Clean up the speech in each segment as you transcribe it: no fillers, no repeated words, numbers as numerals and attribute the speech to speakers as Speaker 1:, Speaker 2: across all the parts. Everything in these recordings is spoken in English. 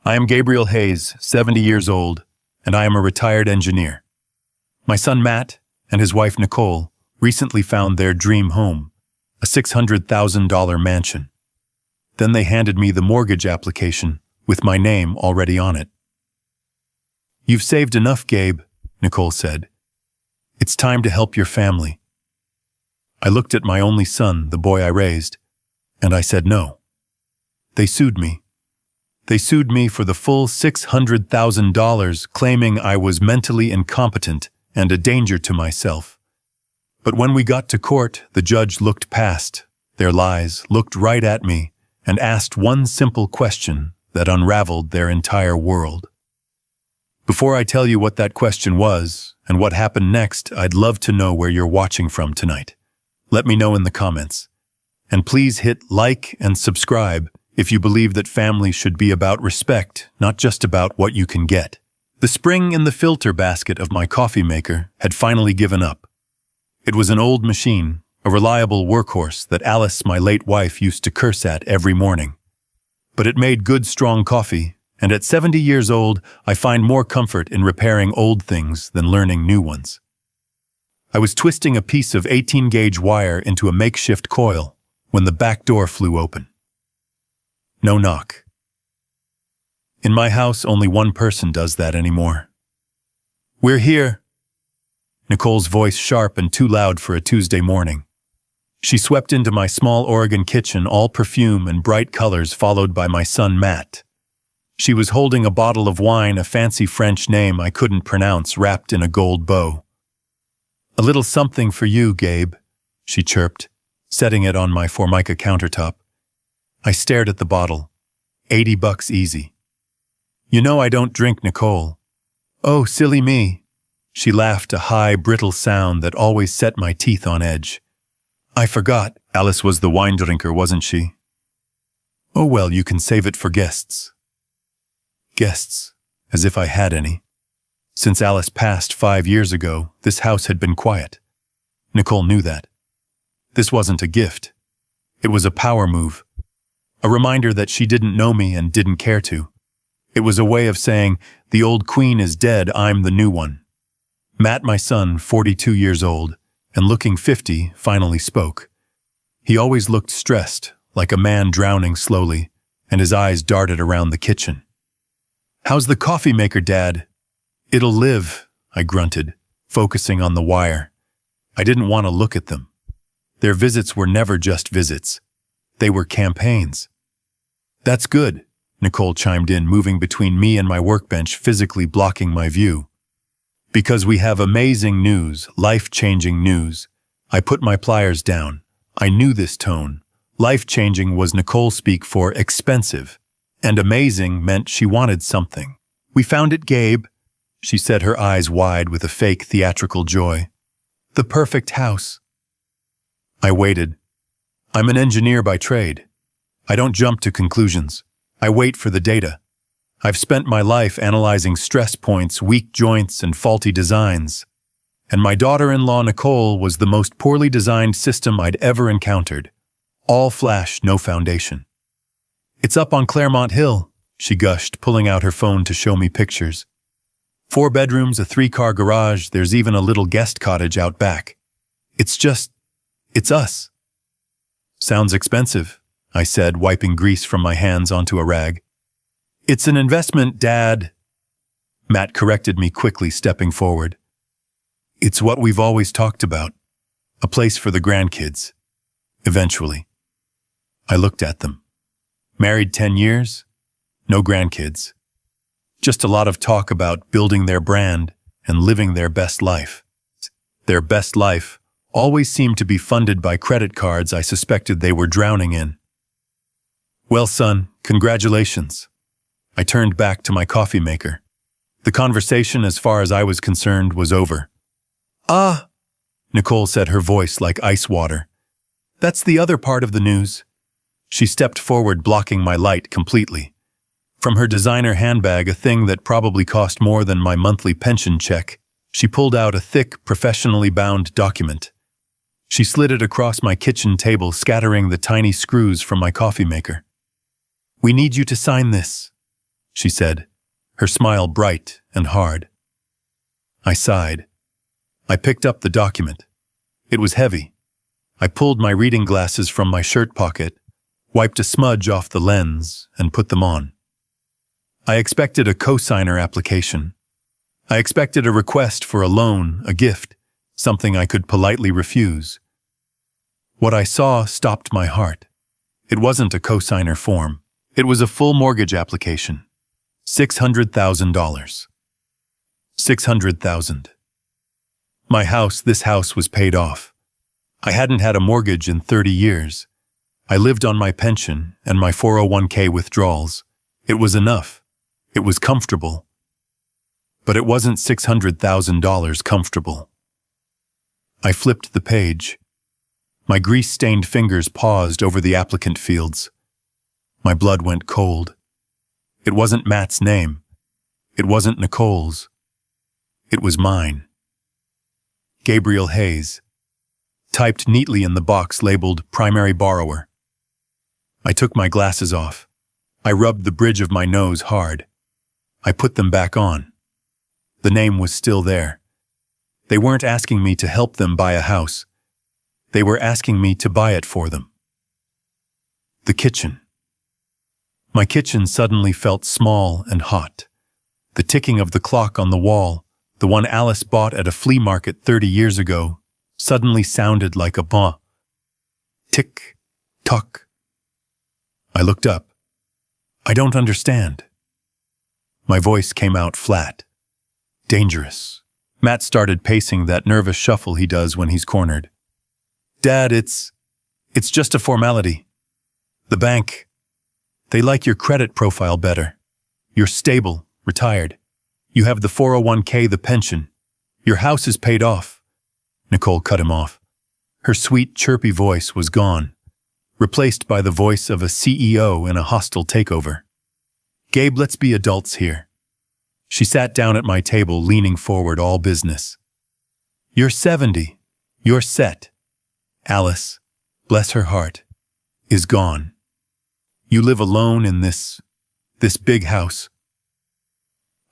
Speaker 1: I am Gabriel Hayes, 70 years old, and I am a retired engineer. My son Matt and his wife Nicole recently found their dream home, a $600,000 mansion. Then they handed me the mortgage application with my name already on it. "You've saved enough, Gabe," Nicole said. "It's time to help your family." I looked at my only son, the boy I raised, and I said no. They sued me. They sued me for the full $600,000, claiming I was mentally incompetent and a danger to myself. But when we got to court, the judge looked past their lies, looked right at me, and asked one simple question that unraveled their entire world. Before I tell you what that question was and what happened next, I'd love to know where you're watching from tonight. Let me know in the comments. And please hit like and subscribe if you believe that family should be about respect, not just about what you can get. The spring in the filter basket of my coffee maker had finally given up. It was an old machine, a reliable workhorse that Alice, my late wife, used to curse at every morning. But it made good, strong coffee, and at 70 years old, I find more comfort in repairing old things than learning new ones. I was twisting a piece of 18-gauge wire into a makeshift coil when the back door flew open. No knock. In my house, only one person does that anymore. "We're here." Nicole's voice sharp and too loud for a Tuesday morning. She swept into my small Oregon kitchen, all perfume and bright colors, followed by my son Matt. She was holding a bottle of wine, a fancy French name I couldn't pronounce, wrapped in a gold bow. "A little something for you, Gabe," she chirped, setting it on my Formica countertop. I stared at the bottle. $80 easy. "You know I don't drink, Nicole." "Oh, silly me." She laughed, a high, brittle sound that always set my teeth on edge. "I forgot. Alice was the wine drinker, wasn't she?" "Oh well, you can save it for guests." Guests, as if I had any. Since Alice passed 5 years ago, this house had been quiet. Nicole knew that. This wasn't a gift. It was a power move. A reminder that she didn't know me and didn't care to. It was a way of saying, the old queen is dead, I'm the new one. Matt, my son, 42 years old, and looking 50, finally spoke. He always looked stressed, like a man drowning slowly, and his eyes darted around the kitchen. "How's the coffee maker, Dad?" "It'll live," I grunted, focusing on the wire. I didn't want to look at them. Their visits were never just visits. They were campaigns. "That's good," Nicole chimed in, moving between me and my workbench, physically blocking my view. "Because we have amazing news, life-changing news." I put my pliers down. I knew this tone. Life-changing was Nicole speak for expensive, and amazing meant she wanted something. "We found it, Gabe," she said, her eyes wide with a fake theatrical joy. "The perfect house." I waited. I'm an engineer by trade. I don't jump to conclusions. I wait for the data. I've spent my life analyzing stress points, weak joints, and faulty designs. And my daughter-in-law Nicole was the most poorly designed system I'd ever encountered. All flash, no foundation. "It's up on Claremont Hill," she gushed, pulling out her phone to show me pictures. 4 bedrooms, a 3-car garage, there's even a little guest cottage out back. It's us. "Sounds expensive," I said, wiping grease from my hands onto a rag. "It's an investment, Dad." Matt corrected me quickly, stepping forward. "It's what we've always talked about. A place for the grandkids. Eventually." I looked at them. Married 10 years, no grandkids. Just a lot of talk about building their brand and living their best life. Their best life always seemed to be funded by credit cards I suspected they were drowning in. "Well, son, congratulations." I turned back to my coffee maker. The conversation, as far as I was concerned, was over. "Ah," Nicole said, her voice like ice water. "That's the other part of the news." She stepped forward, blocking my light completely. From her designer handbag, a thing that probably cost more than my monthly pension check, she pulled out a thick, professionally bound document. She slid it across my kitchen table, scattering the tiny screws from my coffee maker. "We need you to sign this." she said, her smile bright and hard. I sighed. I picked up the document. It was heavy. I pulled my reading glasses from my shirt pocket, wiped a smudge off the lens, and put them on. I expected a cosigner application. I expected a request for a loan, a gift, something I could politely refuse. What I saw stopped my heart. It wasn't a cosigner form. It was a full mortgage application. $600,000. $600,000. My house, this house was paid off. I hadn't had a mortgage in 30 years. I lived on my pension and my 401k withdrawals. It was enough. It was comfortable. But it wasn't $600,000 comfortable. I flipped the page. My grease-stained fingers paused over the applicant fields. My blood went cold. It wasn't Matt's name. It wasn't Nicole's. It was mine. Gabriel Hayes, typed neatly in the box labeled Primary Borrower. I took my glasses off. I rubbed the bridge of my nose hard. I put them back on. The name was still there. They weren't asking me to help them buy a house. They were asking me to buy it for them. The kitchen. My kitchen suddenly felt small and hot. The ticking of the clock on the wall, the one Alice bought at a flea market 30 years ago, suddenly sounded like a bah. Tick, tock. I looked up. I don't understand. My voice came out flat. Dangerous. Matt started pacing that nervous shuffle he does when he's cornered. Dad, it's just a formality. The bank, they like your credit profile better. You're stable, retired. You have the 401k, the pension. Your house is paid off. Nicole cut him off. Her sweet, chirpy voice was gone, replaced by the voice of a CEO in a hostile takeover. Gabe, let's be adults here. She sat down at my table, leaning forward, all business. You're 70. You're set. Alice, bless her heart, is gone. You live alone in this big house.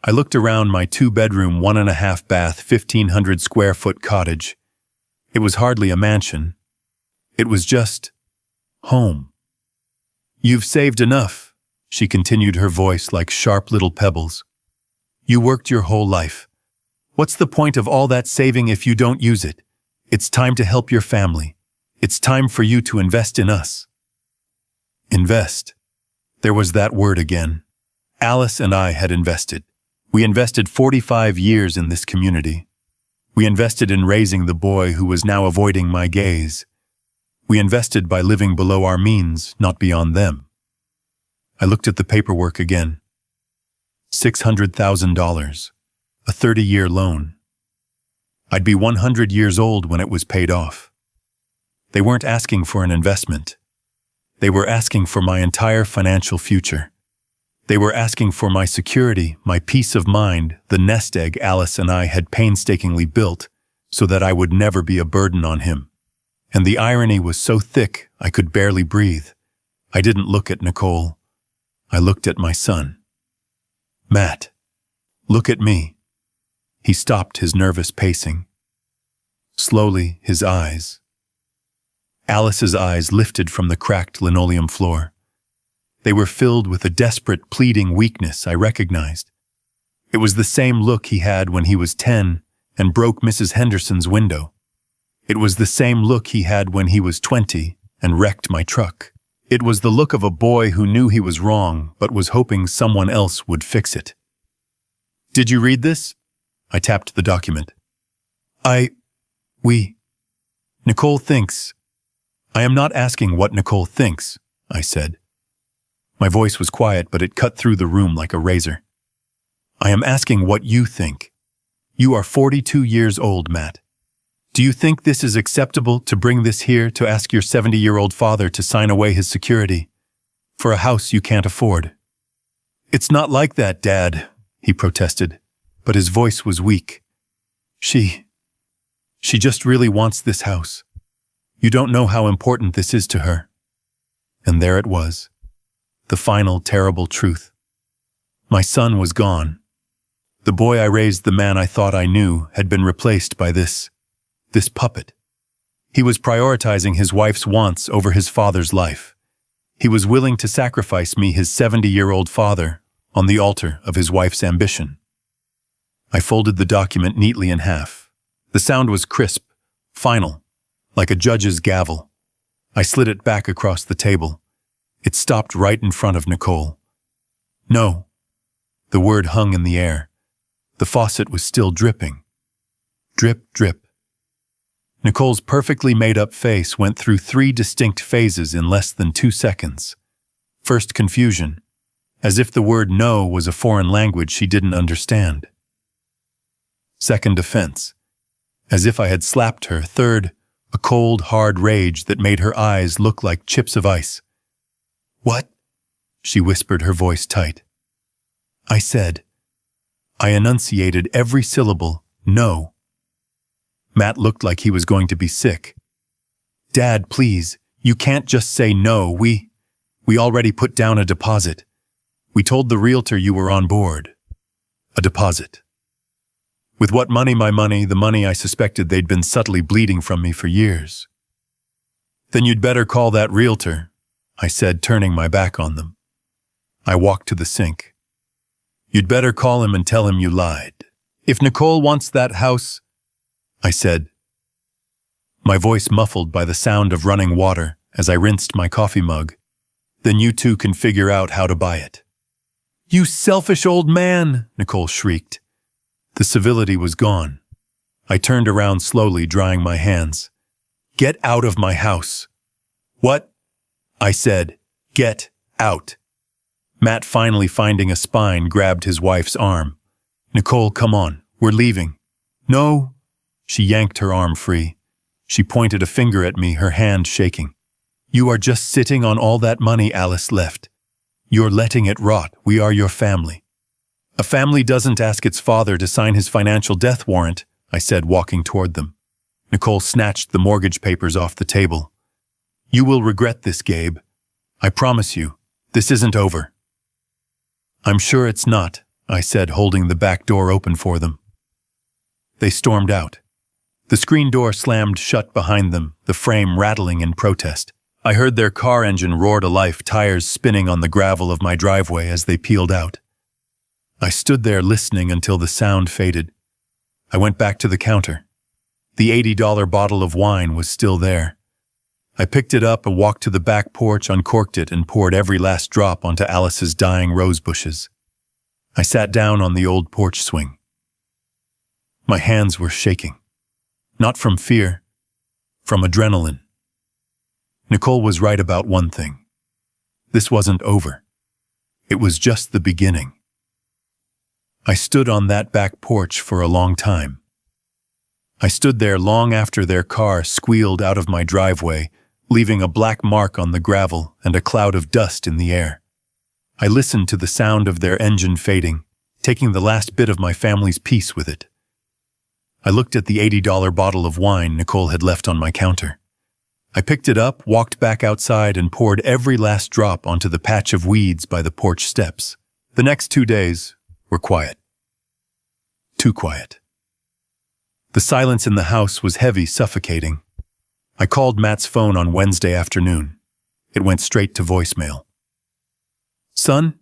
Speaker 1: I looked around my 2-bedroom, 1.5-bath, 1,500 square foot cottage. It was hardly a mansion. It was just home. You've saved enough, she continued, her voice like sharp little pebbles. You worked your whole life. What's the point of all that saving if you don't use it? It's time to help your family. It's time for you to invest in us. Invest. There was that word again. Alice and I had invested. We invested 45 years in this community. We invested in raising the boy who was now avoiding my gaze. We invested by living below our means, not beyond them. I looked at the paperwork again. $600,000, a 30-year loan. I'd be 100 years old when it was paid off. They weren't asking for an investment. They were asking for my entire financial future. They were asking for my security, my peace of mind, the nest egg Alice and I had painstakingly built so that I would never be a burden on him. And the irony was so thick I could barely breathe. I didn't look at Nicole. I looked at my son. Matt, look at me. He stopped his nervous pacing. Slowly, his eyes. Alice's eyes lifted from the cracked linoleum floor. They were filled with a desperate, pleading weakness I recognized. It was the same look he had when he was 10 and broke Mrs. Henderson's window. It was the same look he had when he was 20 and wrecked my truck. It was the look of a boy who knew he was wrong but was hoping someone else would fix it. Did you read this? I tapped the document. Nicole thinks. I am not asking what Nicole thinks, I said. My voice was quiet, but it cut through the room like a razor. I am asking what you think. You are 42 years old, Matt. Do you think this is acceptable to bring this here to ask your 70-year-old father to sign away his security for a house you can't afford? It's not like that, Dad, he protested, but his voice was weak. She just really wants this house. You don't know how important this is to her. And there it was, the final terrible truth. My son was gone. The boy I raised, the man I thought I knew, had been replaced by this puppet. He was prioritizing his wife's wants over his father's life. He was willing to sacrifice me, his 70-year-old father, on the altar of his wife's ambition. I folded the document neatly in half. The sound was crisp, final, like a judge's gavel. I slid it back across the table. It stopped right in front of Nicole. No. The word hung in the air. The faucet was still dripping. Drip, drip. Nicole's perfectly made-up face went through 3 distinct phases in less than 2 seconds. First, confusion, as if the word no was a foreign language she didn't understand. Second, offense, as if I had slapped her. Third, a cold, hard rage that made her eyes look like chips of ice. "What?" she whispered, her voice tight. I said. I enunciated every syllable, no. Matt looked like he was going to be sick. "Dad, please, you can't just say no. We already put down a deposit. We told the realtor you were on board." A deposit. With what money? My money, the money I suspected they'd been subtly bleeding from me for years. "Then you'd better call that realtor," I said, turning my back on them. I walked to the sink. "You'd better call him and tell him you lied. If Nicole wants that house," I said, my voice muffled by the sound of running water as I rinsed my coffee mug, "then you two can figure out how to buy it." "You selfish old man!" Nicole shrieked. The civility was gone. I turned around slowly, drying my hands. "Get out of my house." "What?" I said. "Get out." Matt, finally finding a spine, grabbed his wife's arm. "Nicole, come on, we're leaving." "No." She yanked her arm free. She pointed a finger at me, her hand shaking. "You are just sitting on all that money Alice left. You're letting it rot. We are your family." "A family doesn't ask its father to sign his financial death warrant," I said, walking toward them. Nicole snatched the mortgage papers off the table. "You will regret this, Gabe. I promise you, this isn't over." "I'm sure it's not," I said, holding the back door open for them. They stormed out. The screen door slammed shut behind them, the frame rattling in protest. I heard their car engine roar to life, tires spinning on the gravel of my driveway as they peeled out. I stood there listening until the sound faded. I went back to the counter. The $80 bottle of wine was still there. I picked it up and walked to the back porch, uncorked it, and poured every last drop onto Alice's dying rose bushes. I sat down on the old porch swing. My hands were shaking. Not from fear, from adrenaline. Nicole was right about one thing. This wasn't over. It was just the beginning. I stood on that back porch for a long time. I stood there long after their car squealed out of my driveway, leaving a black mark on the gravel and a cloud of dust in the air. I listened to the sound of their engine fading, taking the last bit of my family's peace with it. I looked at the $80 bottle of wine Nicole had left on my counter. I picked it up, walked back outside, and poured every last drop onto the patch of weeds by the porch steps. The next 2 days were quiet. Too quiet. The silence in the house was heavy, suffocating. I called Matt's phone on Wednesday afternoon. It went straight to voicemail. "Son?"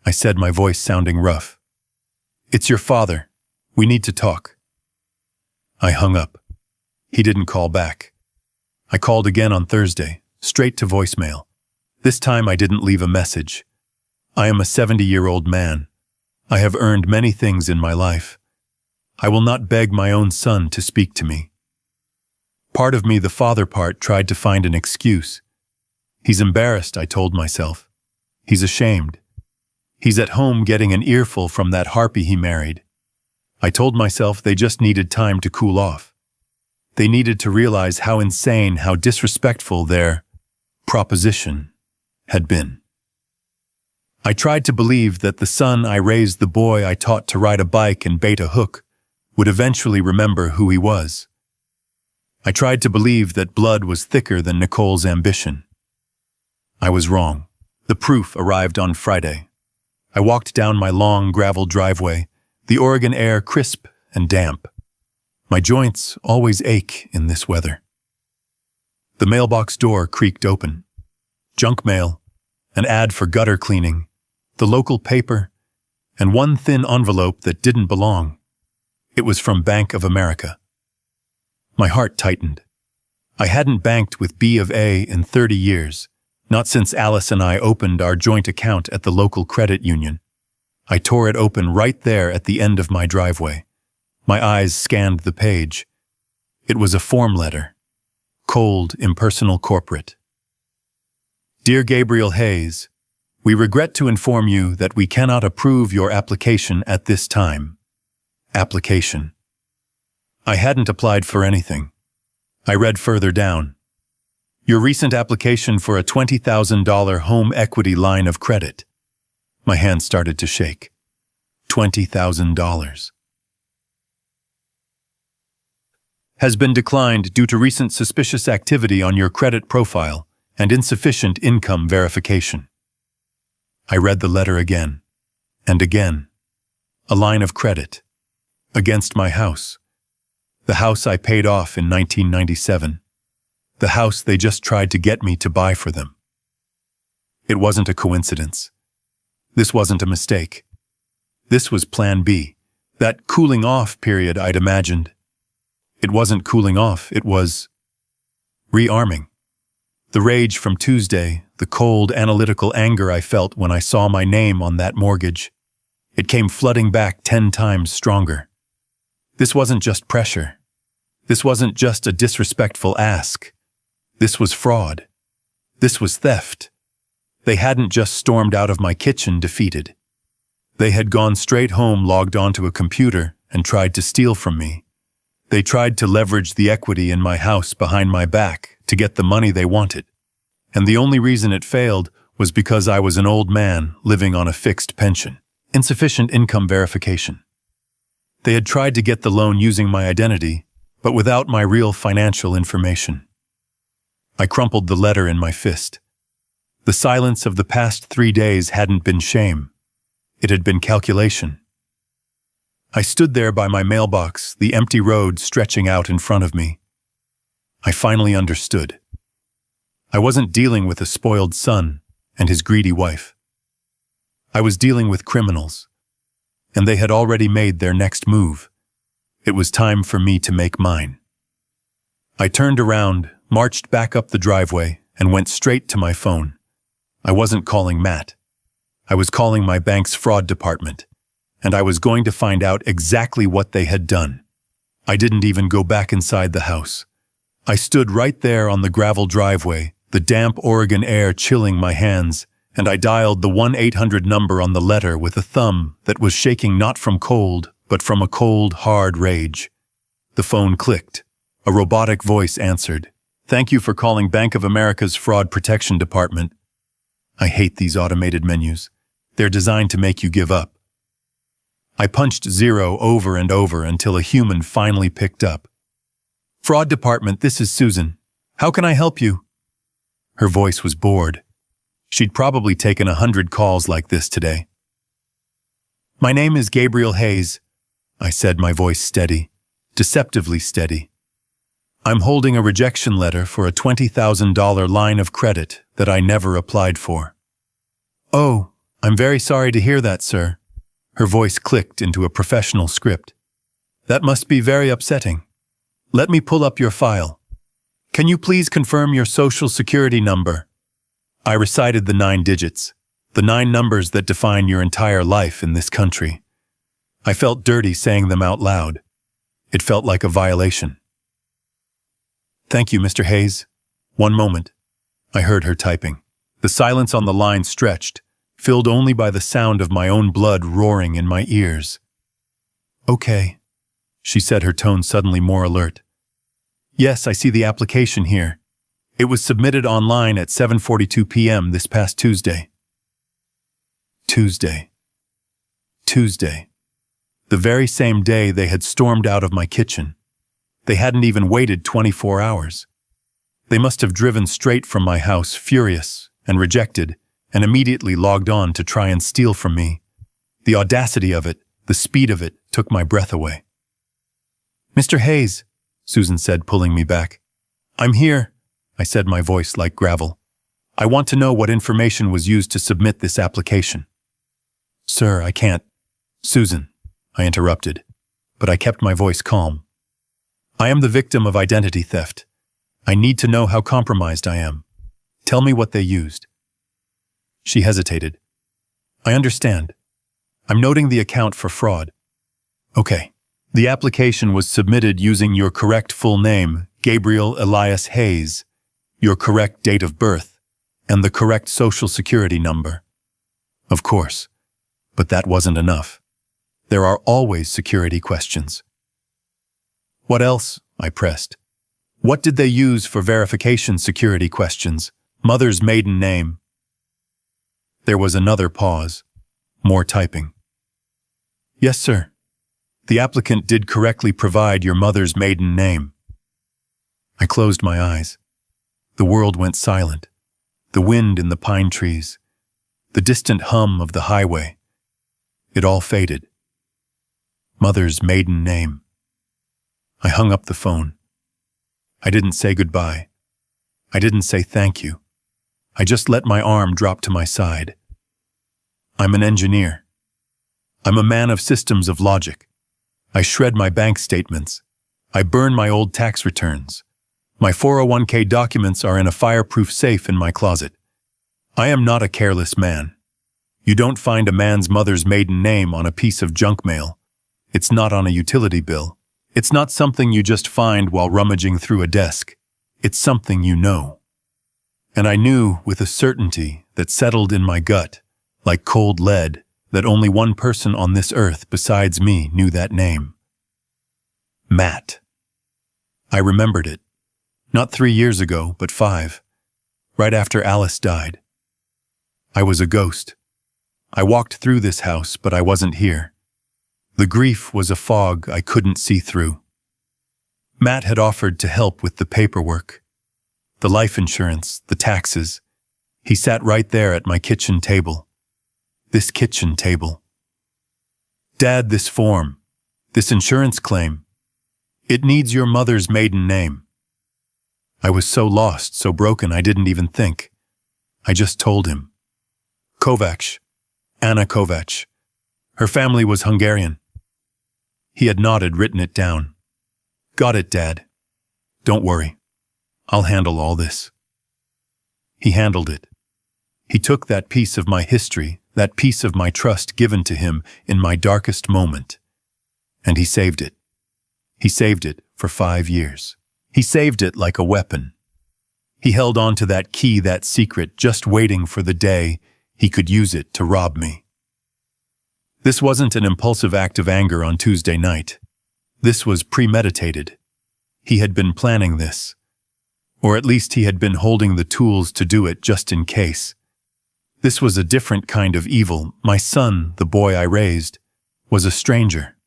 Speaker 1: I said, my voice sounding rough. "It's your father. We need to talk." I hung up. He didn't call back. I called again on Thursday, straight to voicemail. This time I didn't leave a message. I am a 70-year-old man. I have earned many things in my life. I will not beg my own son to speak to me. Part of me, the father part, tried to find an excuse. He's embarrassed, I told myself. He's ashamed. He's at home getting an earful from that harpy he married. I told myself they just needed time to cool off. They needed to realize how insane, how disrespectful their proposition had been. I tried to believe that the son I raised, the boy I taught to ride a bike and bait a hook, would eventually remember who he was. I tried to believe that blood was thicker than Nicole's ambition. I was wrong. The proof arrived on Friday. I walked down my long gravel driveway, the Oregon air crisp and damp. My joints always ache in this weather. The mailbox door creaked open. Junk mail, an ad for gutter cleaning, the local paper, and one thin envelope that didn't belong. It was from Bank of America. My heart tightened. I hadn't banked with B of A in 30 years, not since Alice and I opened our joint account at the local credit union. I tore it open right there at the end of my driveway. My eyes scanned the page. It was a form letter. Cold, impersonal corporate. Dear Gabriel Hayes, we regret to inform you that we cannot approve your application at this time. Application. I hadn't applied for anything. I read further down. Your recent application for a $20,000 home equity line of credit. My hand started to shake. $20,000. Has been declined due to recent suspicious activity on your credit profile and insufficient income verification. I read the letter again and again. A line of credit. Against my house. The house I paid off in 1997. The house they just tried to get me to buy for them. It wasn't a coincidence. This wasn't a mistake. This was Plan B, that cooling off period I'd imagined. It wasn't cooling off, it was rearming. The rage from Tuesday, the cold, analytical anger I felt when I saw my name on that mortgage. It came flooding back 10 times stronger. This wasn't just pressure. This wasn't just a disrespectful ask. This was fraud. This was theft. They hadn't just stormed out of my kitchen defeated. They had gone straight home, logged onto a computer, and tried to steal from me. They tried to leverage the equity in my house behind my back to get the money they wanted. And the only reason it failed was because I was an old man living on a fixed pension. Insufficient income verification. They had tried to get the loan using my identity, but without my real financial information. I crumpled the letter in my fist. The silence of the past 3 days hadn't been shame. It had been calculation. I stood there by my mailbox, the empty road stretching out in front of me. I finally understood. I wasn't dealing with a spoiled son and his greedy wife. I was dealing with criminals, and they had already made their next move. It was time for me to make mine. I turned around, marched back up the driveway, and went straight to my phone. I wasn't calling Matt. I was calling my bank's fraud department, and I was going to find out exactly what they had done. I didn't even go back inside the house. I stood right there on the gravel driveway, the damp Oregon air chilling my hands, and I dialed the 1-800 number on the letter with a thumb that was shaking not from cold, but from a cold, hard rage. The phone clicked. A robotic voice answered. Thank you for calling Bank of America's Fraud Protection Department. I hate these automated menus. They're designed to make you give up. I punched 0 over and over until a human finally picked up. Fraud Department, this is Susan. How can I help you? Her voice was bored. She'd probably taken 100 calls like this today. My name is Gabriel Hayes, I said, my voice steady, deceptively steady. I'm holding a rejection letter for a $20,000 line of credit that I never applied for. Oh, I'm very sorry to hear that, sir. Her voice clicked into a professional script. That must be very upsetting. Let me pull up your file. Can you please confirm your social security number? I recited the 9 digits, the 9 numbers that define your entire life in this country. I felt dirty saying them out loud. It felt like a violation. Thank you, Mr. Hayes. One moment. I heard her typing. The silence on the line stretched, filled only by the sound of my own blood roaring in my ears. Okay, she said, her tone suddenly more alert. Yes, I see the application here. It was submitted online at 7:42 p.m. this past Tuesday. Tuesday. The very same day they had stormed out of my kitchen. They hadn't even waited 24 hours. They must have driven straight from my house, furious and rejected, and immediately logged on to try and steal from me. The audacity of it, the speed of it, took my breath away. "Mr. Hayes," Susan said, pulling me back. "I'm here," I said, my voice like gravel. "I want to know what information was used to submit this application." "Sir, I can't." "Susan," I interrupted, but I kept my voice calm. "I am the victim of identity theft. I need to know how compromised I am. Tell me what they used." She hesitated. "I understand. I'm noting the account for fraud." "Okay. The application was submitted using your correct full name, Gabriel Elias Hayes, your correct date of birth, and the correct social security number." "Of course. But that wasn't enough. There are always security questions." "What else?" I pressed. "What did they use for verification security questions? Mother's maiden name." There was another pause. More typing. "Yes, sir. The applicant did correctly provide your mother's maiden name." I closed my eyes. The world went silent. The wind in the pine trees. The distant hum of the highway. It all faded. Mother's maiden name. I hung up the phone. I didn't say goodbye. I didn't say thank you. I just let my arm drop to my side. I'm an engineer. I'm a man of systems of logic. I shred my bank statements. I burn my old tax returns. My 401k documents are in a fireproof safe in my closet. I am not a careless man. You don't find a man's mother's maiden name on a piece of junk mail. It's not on a utility bill. It's not something you just find while rummaging through a desk. It's something you know. And I knew with a certainty that settled in my gut, like cold lead, that only one person on this earth besides me knew that name. Matt. I remembered it. Not 3 years ago, but 5. Right after Alice died. I was a ghost. I walked through this house, but I wasn't here. The grief was a fog I couldn't see through. Matt had offered to help with the paperwork, the life insurance, the taxes. He sat right there at my kitchen table. This kitchen table. "Dad, this form, this insurance claim, it needs your mother's maiden name." I was so lost, so broken, I didn't even think. I just told him. Kovacs, Anna Kovacs. Her family was Hungarian. He had nodded, written it down. "Got it, Dad. Don't worry. I'll handle all this." He handled it. He took that piece of my history, that piece of my trust given to him in my darkest moment, and he saved it. He saved it for 5 years. He saved it like a weapon. He held on to that key, that secret, just waiting for the day he could use it to rob me. This wasn't an impulsive act of anger on Tuesday night. This was premeditated. He had been planning this. Or at least he had been holding the tools to do it just in case. This was a different kind of evil. My son, the boy I raised, was a stranger.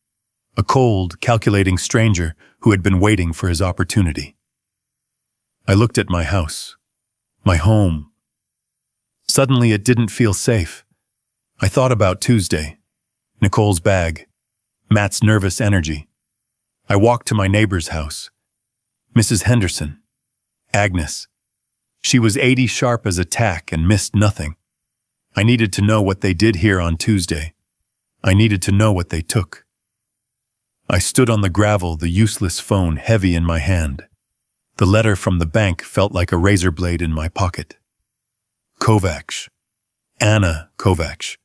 Speaker 1: A cold, calculating stranger who had been waiting for his opportunity. I looked at my house, my home. Suddenly it didn't feel safe. I thought about Tuesday, Nicole's bag, Matt's nervous energy. I walked to my neighbor's house. Mrs. Henderson, Agnes. She was 80 sharp as a tack and missed nothing. I needed to know what they did here on Tuesday. I needed to know what they took. I stood on the gravel, the useless phone heavy in my hand. The letter from the bank felt like a razor blade in my pocket. Kovacs. Anna Kovacs.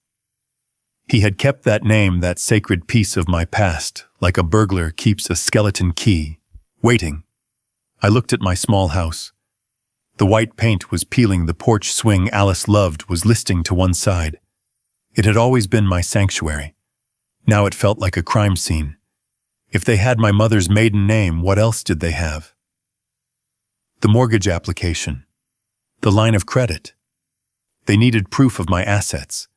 Speaker 1: He had kept that name, that sacred piece of my past, like a burglar keeps a skeleton key, waiting. I looked at my small house. The white paint was peeling, the porch swing Alice loved was listing to one side. It had always been my sanctuary. Now it felt like a crime scene. If they had my mother's maiden name, what else did they have? The mortgage application. The line of credit. They needed proof of my assets.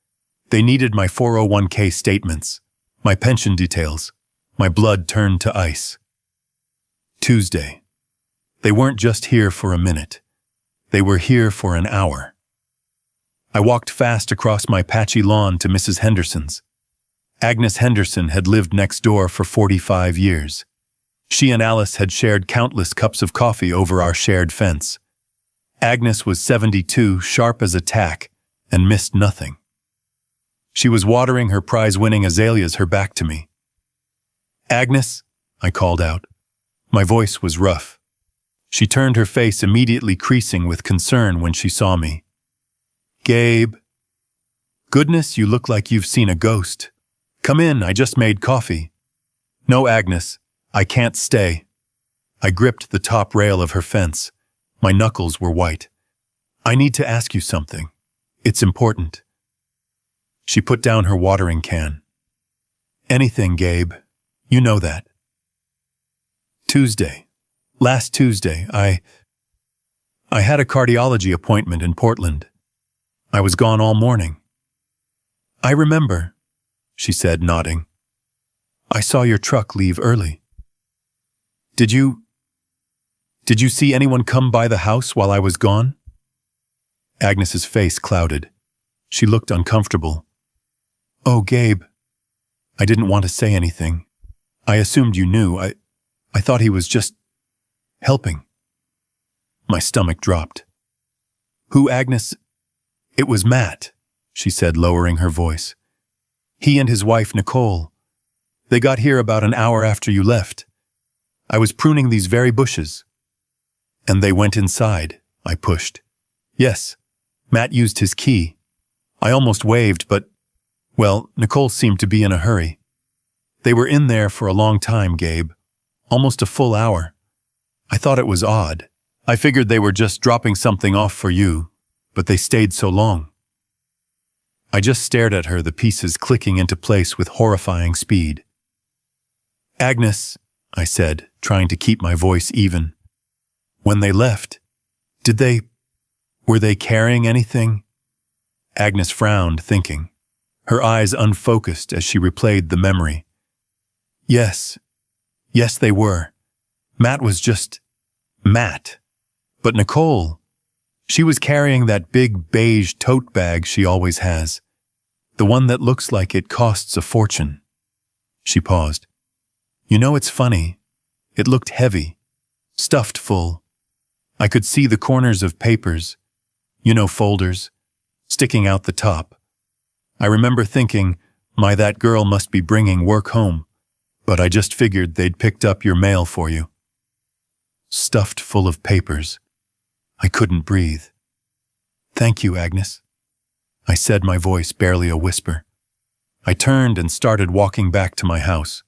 Speaker 1: They needed my 401k statements, my pension details. My blood turned to ice. Tuesday. They weren't just here for a minute. They were here for an hour. I walked fast across my patchy lawn to Mrs. Henderson's. Agnes Henderson had lived next door for 45 years. She and Alice had shared countless cups of coffee over our shared fence. Agnes was 72, sharp as a tack, and missed nothing. She was watering her prize-winning azaleas, her back to me. "Agnes," I called out. My voice was rough. She turned, her face immediately creasing with concern when she saw me. "Gabe. Goodness, you look like you've seen a ghost. Come in, I just made coffee." "No, Agnes, I can't stay." I gripped the top rail of her fence. My knuckles were white. "I need to ask you something. It's important." She put down her watering can. "Anything, Gabe. You know that." Last Tuesday, I had a cardiology appointment in Portland. I was gone all morning. "I remember," she said, nodding. "I saw your truck leave early." Did you see anyone come by the house while I was gone?" Agnes's face clouded. She looked uncomfortable. "Oh, Gabe." I didn't want to say anything. I assumed you knew. I thought he was just helping. My stomach dropped. "Who, Agnes?" "It was Matt," she said, lowering her voice. "He and his wife, Nicole. They got here about an hour after you left. I was pruning these very bushes." "And they went inside," I pushed. "Yes, Matt used his key. I almost waved, but, well, Nicole seemed to be in a hurry. They were in there for a long time, Gabe. Almost a full hour. I thought it was odd. I figured they were just dropping something off for you, but they stayed so long." I just stared at her, the pieces clicking into place with horrifying speed. "Agnes," I said, trying to keep my voice even. "When they left, were they carrying anything?" Agnes frowned, thinking. Her eyes unfocused as she replayed the memory. Yes, they were. Matt was just Matt. But Nicole, she was carrying that big beige tote bag she always has. The one that looks like it costs a fortune." She paused. "You know, it's funny. It looked heavy, stuffed full. I could see the corners of papers, folders, sticking out the top. I remember thinking, that girl must be bringing work home, but I just figured they'd picked up your mail for you." Stuffed full of papers. I couldn't breathe. "Thank you, Agnes," I said, my voice barely a whisper. I turned and started walking back to my house.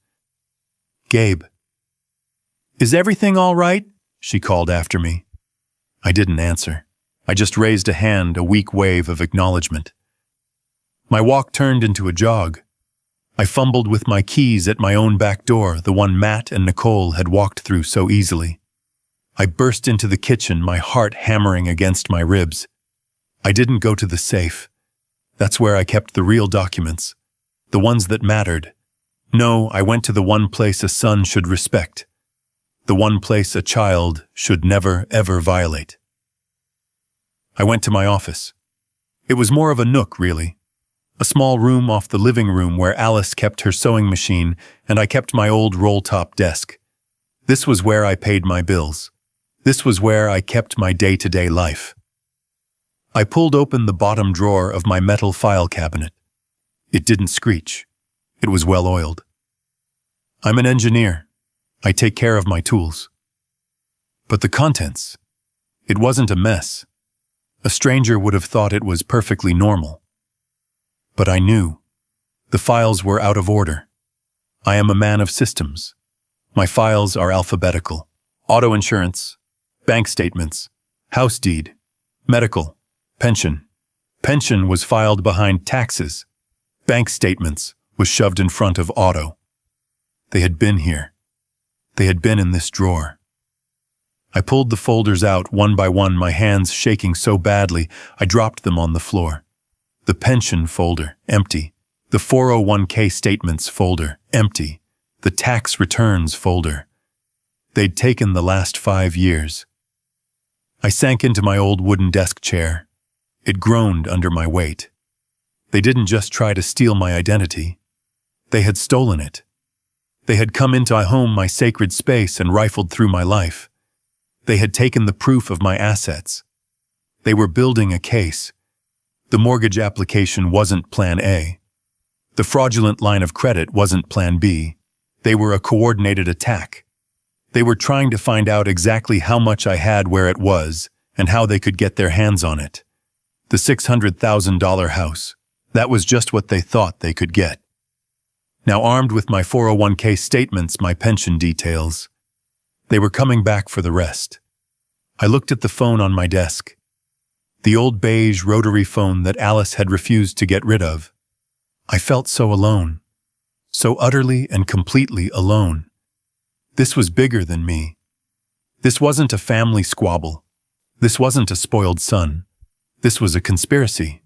Speaker 1: "Gabe." "Is everything all right?" she called after me. I didn't answer. I just raised a hand, a weak wave of acknowledgement. My walk turned into a jog. I fumbled with my keys at my own back door, the one Matt and Nicole had walked through so easily. I burst into the kitchen, my heart hammering against my ribs. I didn't go to the safe. That's where I kept the real documents, the ones that mattered. No, I went to the one place a son should respect, the one place a child should never, ever violate. I went to my office. It was more of a nook, really. A small room off the living room where Alice kept her sewing machine and I kept my old roll-top desk. This was where I paid my bills. This was where I kept my day-to-day life. I pulled open the bottom drawer of my metal file cabinet. It didn't screech. It was well-oiled. I'm an engineer. I take care of my tools. But the contents, it wasn't a mess. A stranger would have thought it was perfectly normal. But I knew. The files were out of order. I am a man of systems. My files are alphabetical. Auto insurance, bank statements, house deed, medical, pension. Pension was filed behind taxes. Bank statements was shoved in front of auto. They had been here. They had been in this drawer. I pulled the folders out one by one, my hands shaking so badly I dropped them on the floor. The pension folder, empty. The 401k statements folder, empty. The tax returns folder. They'd taken the last 5 years. I sank into my old wooden desk chair. It groaned under my weight. They didn't just try to steal my identity. They had stolen it. They had come into my home, my sacred space, and rifled through my life. They had taken the proof of my assets. They were building a case. The mortgage application wasn't Plan A. The fraudulent line of credit wasn't Plan B. They were a coordinated attack. They were trying to find out exactly how much I had, where it was, and how they could get their hands on it. The $600,000 house. That was just what they thought they could get. Now, armed with my 401k statements, my pension details, they were coming back for the rest. I looked at the phone on my desk. The old beige rotary phone that Alice had refused to get rid of. I felt so alone. So utterly and completely alone. This was bigger than me. This wasn't a family squabble. This wasn't a spoiled son. This was a conspiracy.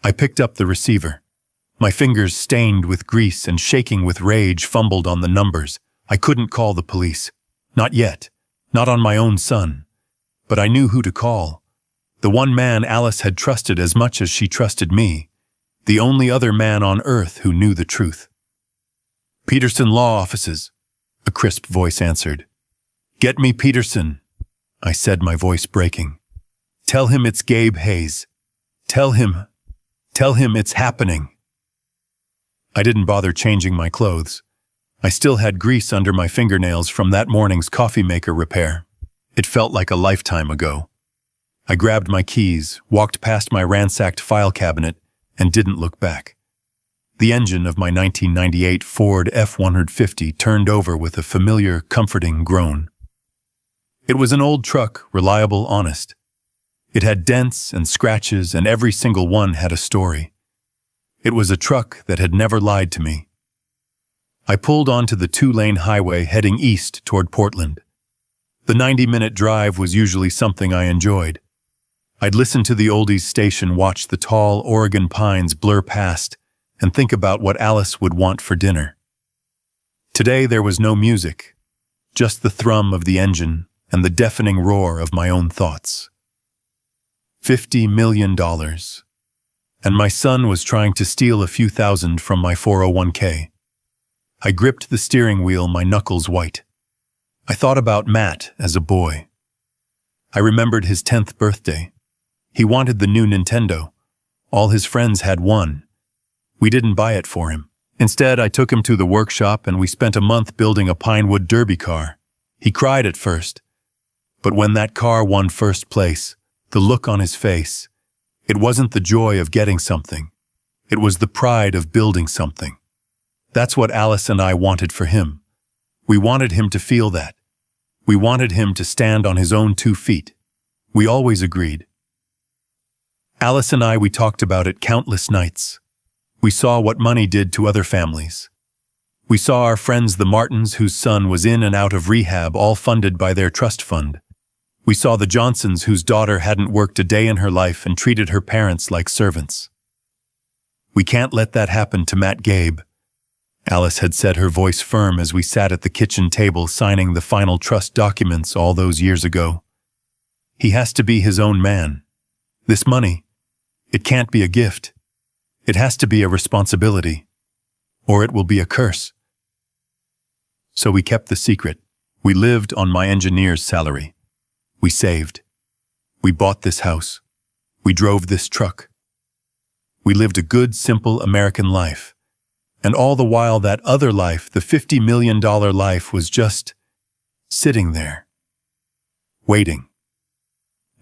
Speaker 1: I picked up the receiver. My fingers stained with grease and shaking with rage fumbled on the numbers. I couldn't call the police. Not yet. Not on my own son. But I knew who to call. The one man Alice had trusted as much as she trusted me. The only other man on earth who knew the truth. Peterson Law Offices, a crisp voice answered. Get me Peterson, I said, my voice breaking. Tell him it's Gabe Hayes. Tell him it's happening. I didn't bother changing my clothes. I still had grease under my fingernails from that morning's coffee maker repair. It felt like a lifetime ago. I grabbed my keys, walked past my ransacked file cabinet, and didn't look back. The engine of my 1998 Ford F-150 turned over with a familiar, comforting groan. It was an old truck, reliable, honest. It had dents and scratches, and every single one had a story. It was a truck that had never lied to me. I pulled onto the 2-lane highway heading east toward Portland. The 90-minute drive was usually something I enjoyed. I'd listen to the oldies station, watch the tall Oregon pines blur past, and think about what Alice would want for dinner. Today there was no music, just the thrum of the engine and the deafening roar of my own thoughts. $50 million. And my son was trying to steal a few thousand from my 401k. I gripped the steering wheel, my knuckles white. I thought about Matt as a boy. I remembered his 10th birthday. He wanted the new Nintendo. All his friends had one. We didn't buy it for him. Instead, I took him to the workshop and we spent a month building a Pinewood Derby car. He cried at first. But when that car won first place, the look on his face, it wasn't the joy of getting something. It was the pride of building something. That's what Alice and I wanted for him. We wanted him to feel that. We wanted him to stand on his own 2 feet. We always agreed. Alice and I, we talked about it countless nights. We saw what money did to other families. We saw our friends the Martins, whose son was in and out of rehab, all funded by their trust fund. We saw the Johnsons, whose daughter hadn't worked a day in her life and treated her parents like servants. We can't let that happen to Matt Gabe, Alice had said, her voice firm as we sat at the kitchen table signing the final trust documents all those years ago. He has to be his own man. This money, it can't be a gift. It has to be a responsibility, or it will be a curse. So we kept the secret. We lived on my engineer's salary. We saved. We bought this house. We drove this truck. We lived a good, simple American life. And all the while that other life, the $50 million life, was just sitting there, waiting.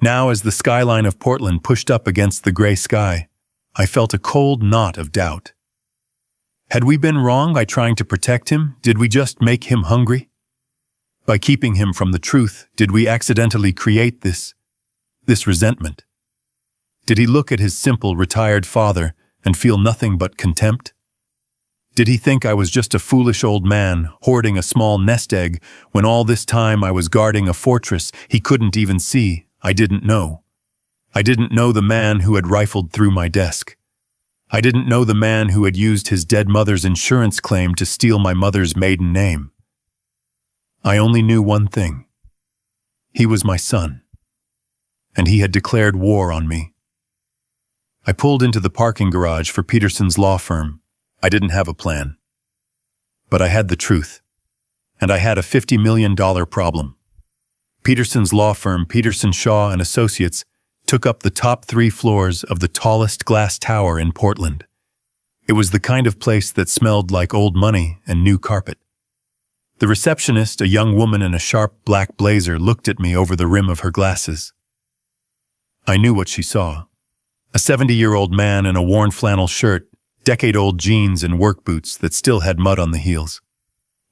Speaker 1: Now, as the skyline of Portland pushed up against the gray sky, I felt a cold knot of doubt. Had we been wrong by trying to protect him? Did we just make him hungry? By keeping him from the truth, did we accidentally create this resentment? Did he look at his simple, retired father and feel nothing but contempt? Did he think I was just a foolish old man hoarding a small nest egg when all this time I was guarding a fortress he couldn't even see? I didn't know. I didn't know the man who had rifled through my desk. I didn't know the man who had used his dead mother's insurance claim to steal my mother's maiden name. I only knew one thing. He was my son, and he had declared war on me. I pulled into the parking garage for Peterson's law firm, I didn't have a plan. But I had the truth. And I had a $50 million problem. Peterson's law firm, Peterson Shaw and Associates, took up the top 3 floors of the tallest glass tower in Portland. It was the kind of place that smelled like old money and new carpet. The receptionist, a young woman in a sharp black blazer, looked at me over the rim of her glasses. I knew what she saw. A 70-year-old man in a worn flannel shirt, decade-old jeans and work boots that still had mud on the heels.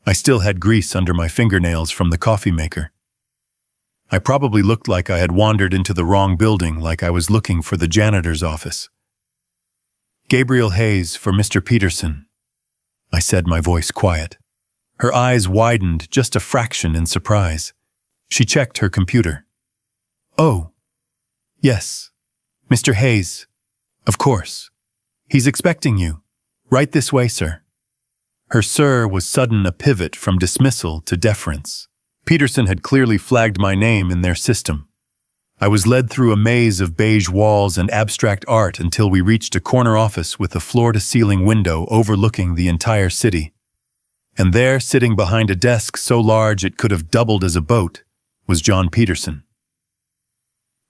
Speaker 1: I still had grease under my fingernails from the coffee maker. I probably looked like I had wandered into the wrong building, like I was looking for the janitor's office. "Gabriel Hayes for Mr. Peterson," I said, my voice quiet. Her eyes widened just a fraction in surprise. She checked her computer. "Oh, yes, Mr. Hayes. Of course. He's expecting you. Right this way, sir." Her "sir" was sudden, a pivot from dismissal to deference. Peterson had clearly flagged my name in their system. I was led through a maze of beige walls and abstract art until we reached a corner office with a floor-to-ceiling window overlooking the entire city. And there, sitting behind a desk so large it could have doubled as a boat, was John Peterson.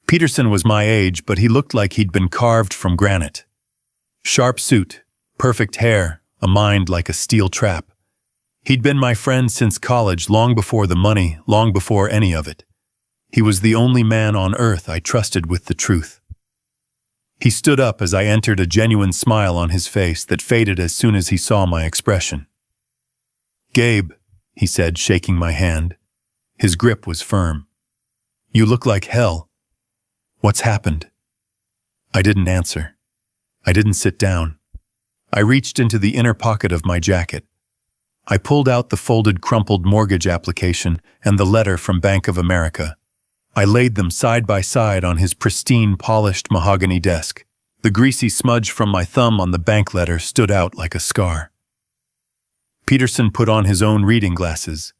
Speaker 1: Peterson was my age, but he looked like he'd been carved from granite. Sharp suit, perfect hair, a mind like a steel trap. He'd been my friend since college, long before the money, long before any of it. He was the only man on earth I trusted with the truth. He stood up as I entered, a genuine smile on his face that faded as soon as he saw my expression. "Gabe," he said, shaking my hand. His grip was firm. "You look like hell. What's happened?" I didn't answer. I didn't sit down. I reached into the inner pocket of my jacket. I pulled out the folded, crumpled mortgage application and the letter from Bank of America. I laid them side by side on his pristine, polished mahogany desk. The greasy smudge from my thumb on the bank letter stood out like a scar. Peterson put on his own reading glasses.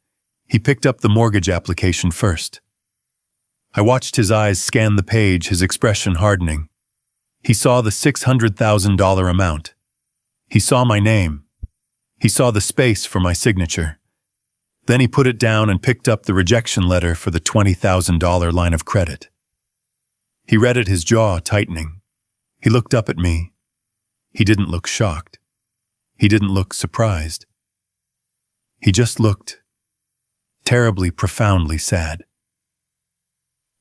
Speaker 1: He picked up the mortgage application first. I watched his eyes scan the page, his expression hardening. He saw the $600,000 amount. He saw my name. He saw the space for my signature. Then he put it down and picked up the rejection letter for the $20,000 line of credit. He read it, his jaw tightening. He looked up at me. He didn't look shocked. He didn't look surprised. He just looked terribly, profoundly sad.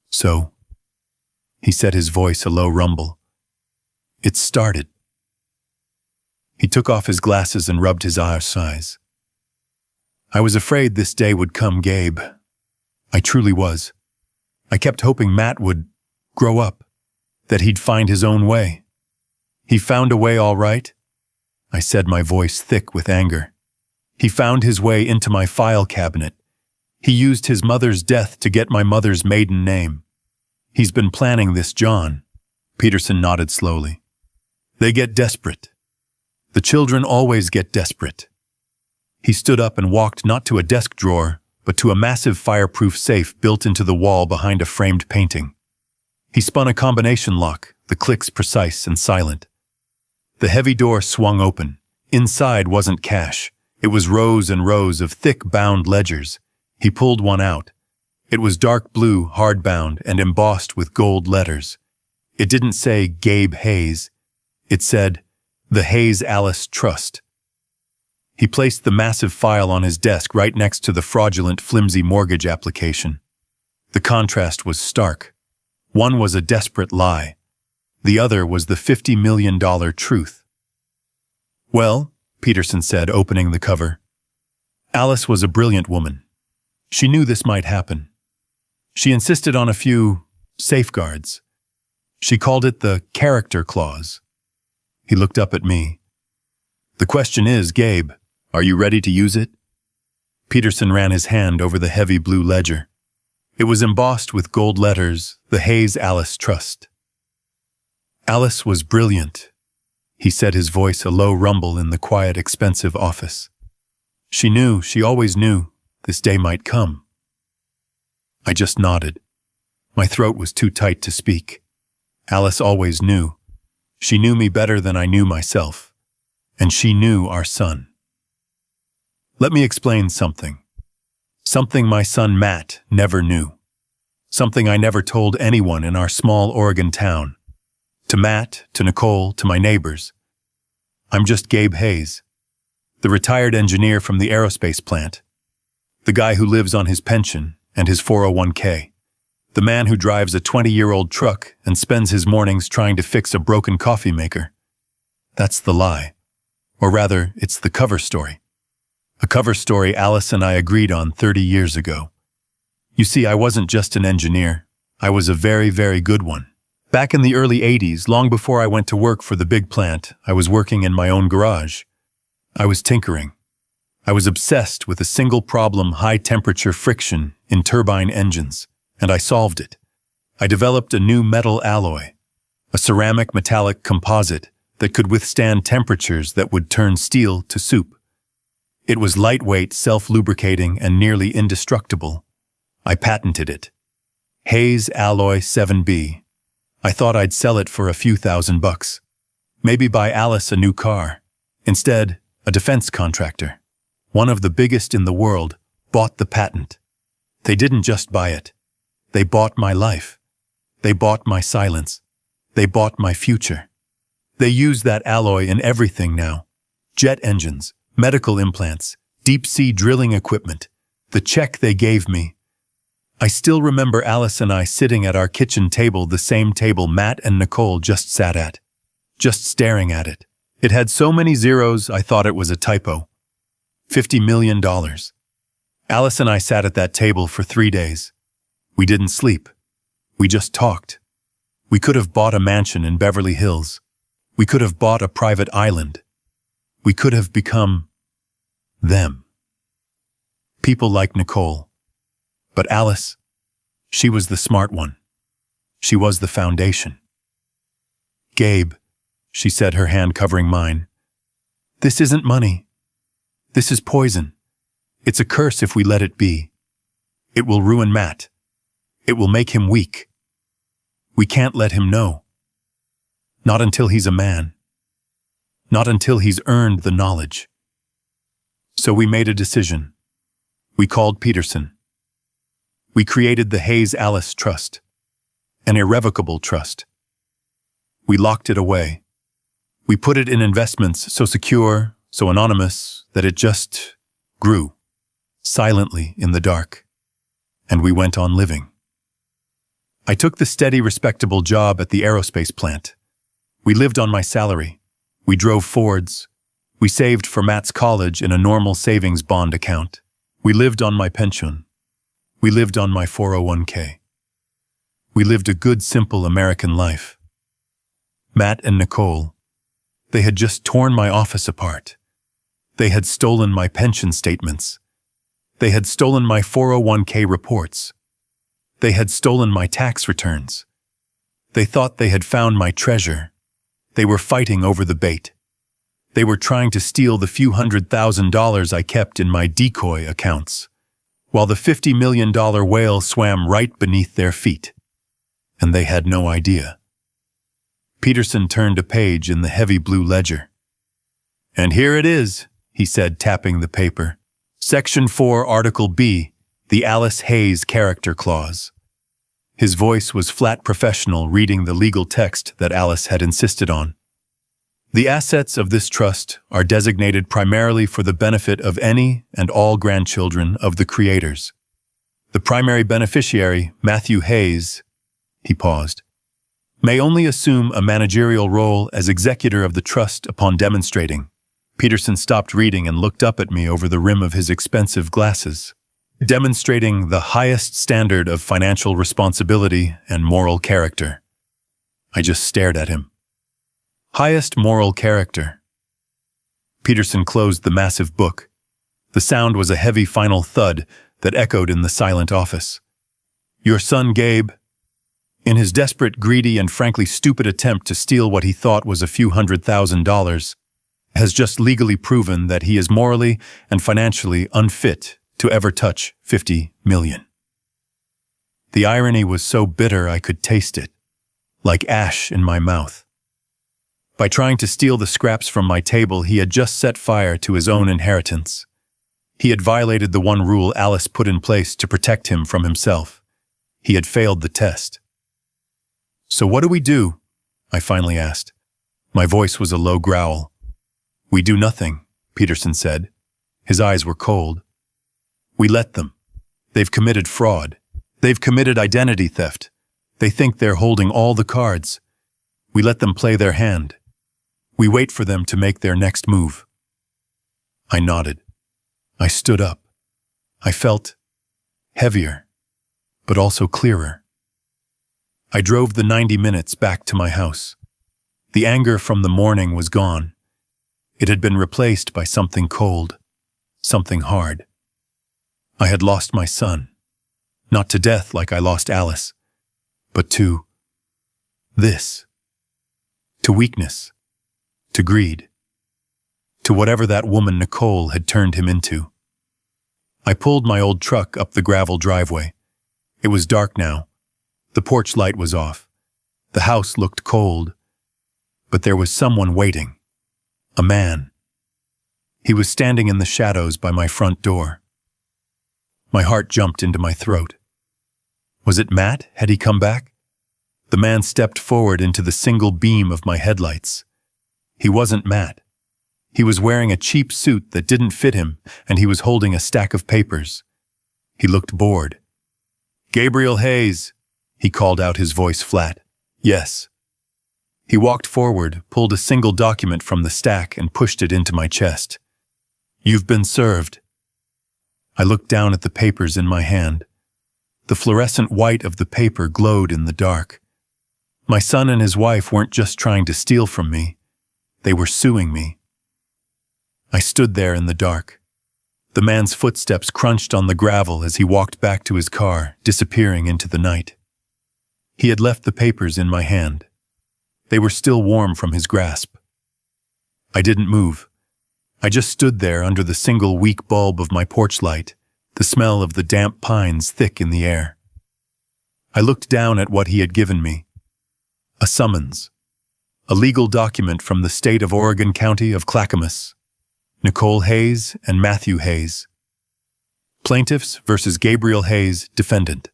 Speaker 1: "So," he said, his voice a low rumble, "it started." He took off his glasses and rubbed his eyes. "I was afraid this day would come, Gabe. I truly was. I kept hoping Matt would grow up, that he'd find his own way. He found a way, all right," I said, my voice thick with anger. "He found his way into my file cabinet. He used his mother's death to get my mother's maiden name. He's been planning this, John." Peterson nodded slowly. "They get desperate. The children always get desperate." He stood up and walked not to a desk drawer, but to a massive fireproof safe built into the wall behind a framed painting. He spun a combination lock, the clicks precise and silent. The heavy door swung open. Inside wasn't cash. It was rows and rows of thick bound ledgers. He pulled one out. It was dark blue, hardbound, and embossed with gold letters. It didn't say Gabe Hayes. It said, "The Hayes Alice Trust." He placed the massive file on his desk right next to the fraudulent, flimsy mortgage application. The contrast was stark. One was a desperate lie. The other was the $50 million truth. "Well," Peterson said, opening the cover, "Alice was a brilliant woman. She knew this might happen. She insisted on a few safeguards. She called it the character clause." He looked up at me. "The question is, Gabe, are you ready to use it?" Peterson ran his hand over the heavy blue ledger. It was embossed with gold letters, "The Hayes Alice Trust." "Alice was brilliant," he said, his voice a low rumble in the quiet, expensive office. She always knew, this day might come." I just nodded. My throat was too tight to speak. Alice always knew. She knew me better than I knew myself. and she knew our son. Let me explain something. Something my son Matt never knew. Something I never told anyone in our small Oregon town. To Matt, to Nicole, to my neighbors. I'm just Gabe Hayes, the retired engineer from the aerospace plant. The guy who lives on his pension and his 401k. The man who drives a 20-year-old truck and spends his mornings trying to fix a broken coffee maker. That's the lie. Or rather, it's the cover story. A cover story Alice and I agreed on 30 years ago. You see, I wasn't just an engineer. I was a very, very good one. Back in the early 80s, long before I went to work for the big plant, I was working in my own garage. I was tinkering. I was obsessed with a single problem: high-temperature friction in turbine engines. And I solved it. I developed a new metal alloy, a ceramic metallic composite that could withstand temperatures that would turn steel to soup. It was lightweight, self-lubricating, and nearly indestructible. I patented it. Hayes Alloy 7B. I thought I'd sell it for a few $1,000. Maybe buy Alice a new car. Instead, a defense contractor, one of the biggest in the world, bought the patent. They didn't just buy it. They bought my life. They bought my silence. They bought my future. They use that alloy in everything now. Jet engines, medical implants, deep-sea drilling equipment. The check they gave me. I still remember Alice and I sitting at our kitchen table, the same table Matt and Nicole just sat at. Just staring at it. It had so many zeros I thought it was a typo. $50 million. Alice and I sat at that table for 3 days. We didn't sleep. We just talked. We could have bought a mansion in Beverly Hills. We could have bought a private island. We could have become them. People like Nicole. But Alice, she was the smart one. She was the foundation. Gabe, she said, her hand covering mine. This isn't money. This is poison. It's a curse if we let it be. It will ruin Matt. It will make him weak. We can't let him know. Not until he's a man. Not until he's earned the knowledge. So we made a decision. We called Peterson. We created the Hayes Alice Trust, an irrevocable trust. We locked it away. We put it in investments so secure, so anonymous, that it just grew, silently in the dark. And we went on living. I took the steady, respectable job at the aerospace plant. We lived on my salary. We drove Fords. We saved for Matt's college in a normal savings bond account. We lived on my pension. We lived on my 401k. We lived a good, simple American life. Matt and Nicole, they had just torn my office apart. They had stolen my pension statements. They had stolen my 401k reports. They had stolen my tax returns. They thought they had found my treasure. They were fighting over the bait. They were trying to steal the few $100,000 I kept in my decoy accounts, while the $50 million whale swam right beneath their feet. And they had no idea. Peterson turned a page in the heavy blue ledger. And here it is, he said, tapping the paper. Section 4, Article B, the Alice Hayes Character Clause. His voice was flat professional, reading the legal text that Alice had insisted on. The assets of this trust are designated primarily for the benefit of any and all grandchildren of the creators. The primary beneficiary, Matthew Hayes, he paused, may only assume a managerial role as executor of the trust upon demonstrating. Peterson stopped reading and looked up at me over the rim of his expensive glasses. Demonstrating the highest standard of financial responsibility and moral character. I just stared at him. Highest moral character. Peterson closed the massive book. The sound was a heavy final thud that echoed in the silent office. Your son Gabe, in his desperate, greedy, and frankly stupid attempt to steal what he thought was a few $100,000, has just legally proven that he is morally and financially unfit to ever touch 50 million. The irony was so bitter I could taste it, like ash in my mouth. By trying to steal the scraps from my table, he had just set fire to his own inheritance. He had violated the one rule Alice put in place to protect him from himself. He had failed the test. "So what do we do?" I finally asked. My voice was a low growl. "We do nothing," Peterson said. His eyes were cold. "We let them. They've committed fraud. They've committed identity theft. They think they're holding all the cards. We let them play their hand. We wait for them to make their next move." I nodded. I stood up. I felt heavier, but also clearer. I drove the 90 minutes back to my house. The anger from the morning was gone. It had been replaced by something cold, something hard. I had lost my son, not to death like I lost Alice, but to this, to weakness, to greed, to whatever that woman Nicole had turned him into. I pulled my old truck up the gravel driveway. It was dark now. The porch light was off. The house looked cold. But there was someone waiting. A man. He was standing in the shadows by my front door. My heart jumped into my throat. Was it Matt? Had he come back? The man stepped forward into the single beam of my headlights. He wasn't Matt. He was wearing a cheap suit that didn't fit him, and he was holding a stack of papers. He looked bored. "Gabriel Hayes," he called out, his voice flat. "Yes." He walked forward, pulled a single document from the stack, and pushed it into my chest. "You've been served." I looked down at the papers in my hand. The fluorescent white of the paper glowed in the dark. My son and his wife weren't just trying to steal from me. They were suing me. I stood there in the dark. The man's footsteps crunched on the gravel as he walked back to his car, disappearing into the night. He had left the papers in my hand. They were still warm from his grasp. I didn't move. I just stood there under the single weak bulb of my porch light, the smell of the damp pines thick in the air. I looked down at what he had given me. A summons. A legal document from the state of Oregon County of Clackamas. Nicole Hayes and Matthew Hayes. Plaintiffs versus Gabriel Hayes, defendant.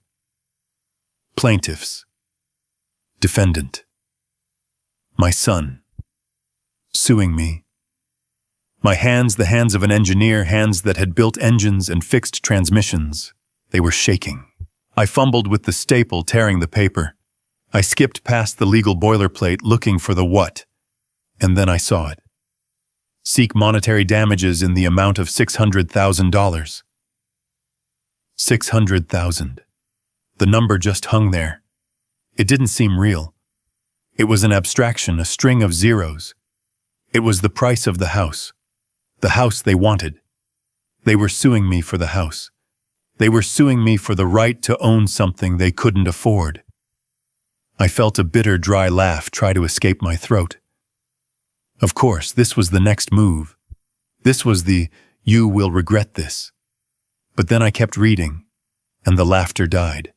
Speaker 1: Plaintiffs. Defendant. My son. Suing me. My hands, the hands of an engineer, hands that had built engines and fixed transmissions. They were shaking. I fumbled with the staple, tearing the paper. I skipped past the legal boilerplate, looking for the what, and then I saw it. Seek monetary damages in the amount of $600,000. 600,000. The number just hung there. It didn't seem real. It was an abstraction, a string of zeros. It was the price of the house they wanted. They were suing me for the house. They were suing me for the right to own something they couldn't afford. I felt a bitter, dry laugh try to escape my throat. Of course, this was the next move. This was the, "You will regret this." But then I kept reading, and the laughter died.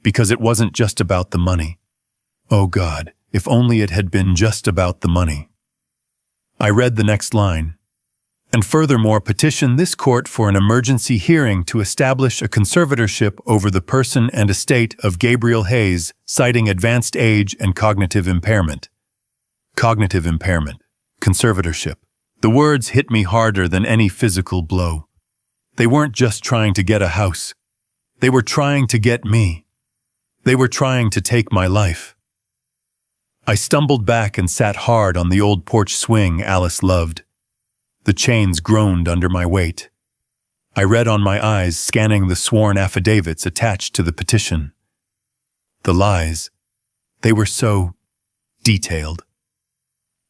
Speaker 1: Because it wasn't just about the money. Oh God, if only it had been just about the money. I read the next line. "And furthermore, petition this court for an emergency hearing to establish a conservatorship over the person and estate of Gabriel Hayes, citing advanced age and cognitive impairment." Cognitive impairment. Conservatorship. The words hit me harder than any physical blow. They weren't just trying to get a house. They were trying to get me. They were trying to take my life. I stumbled back and sat hard on the old porch swing Alice loved. The chains groaned under my weight. I read on my eyes, scanning the sworn affidavits attached to the petition. The lies. They were so detailed.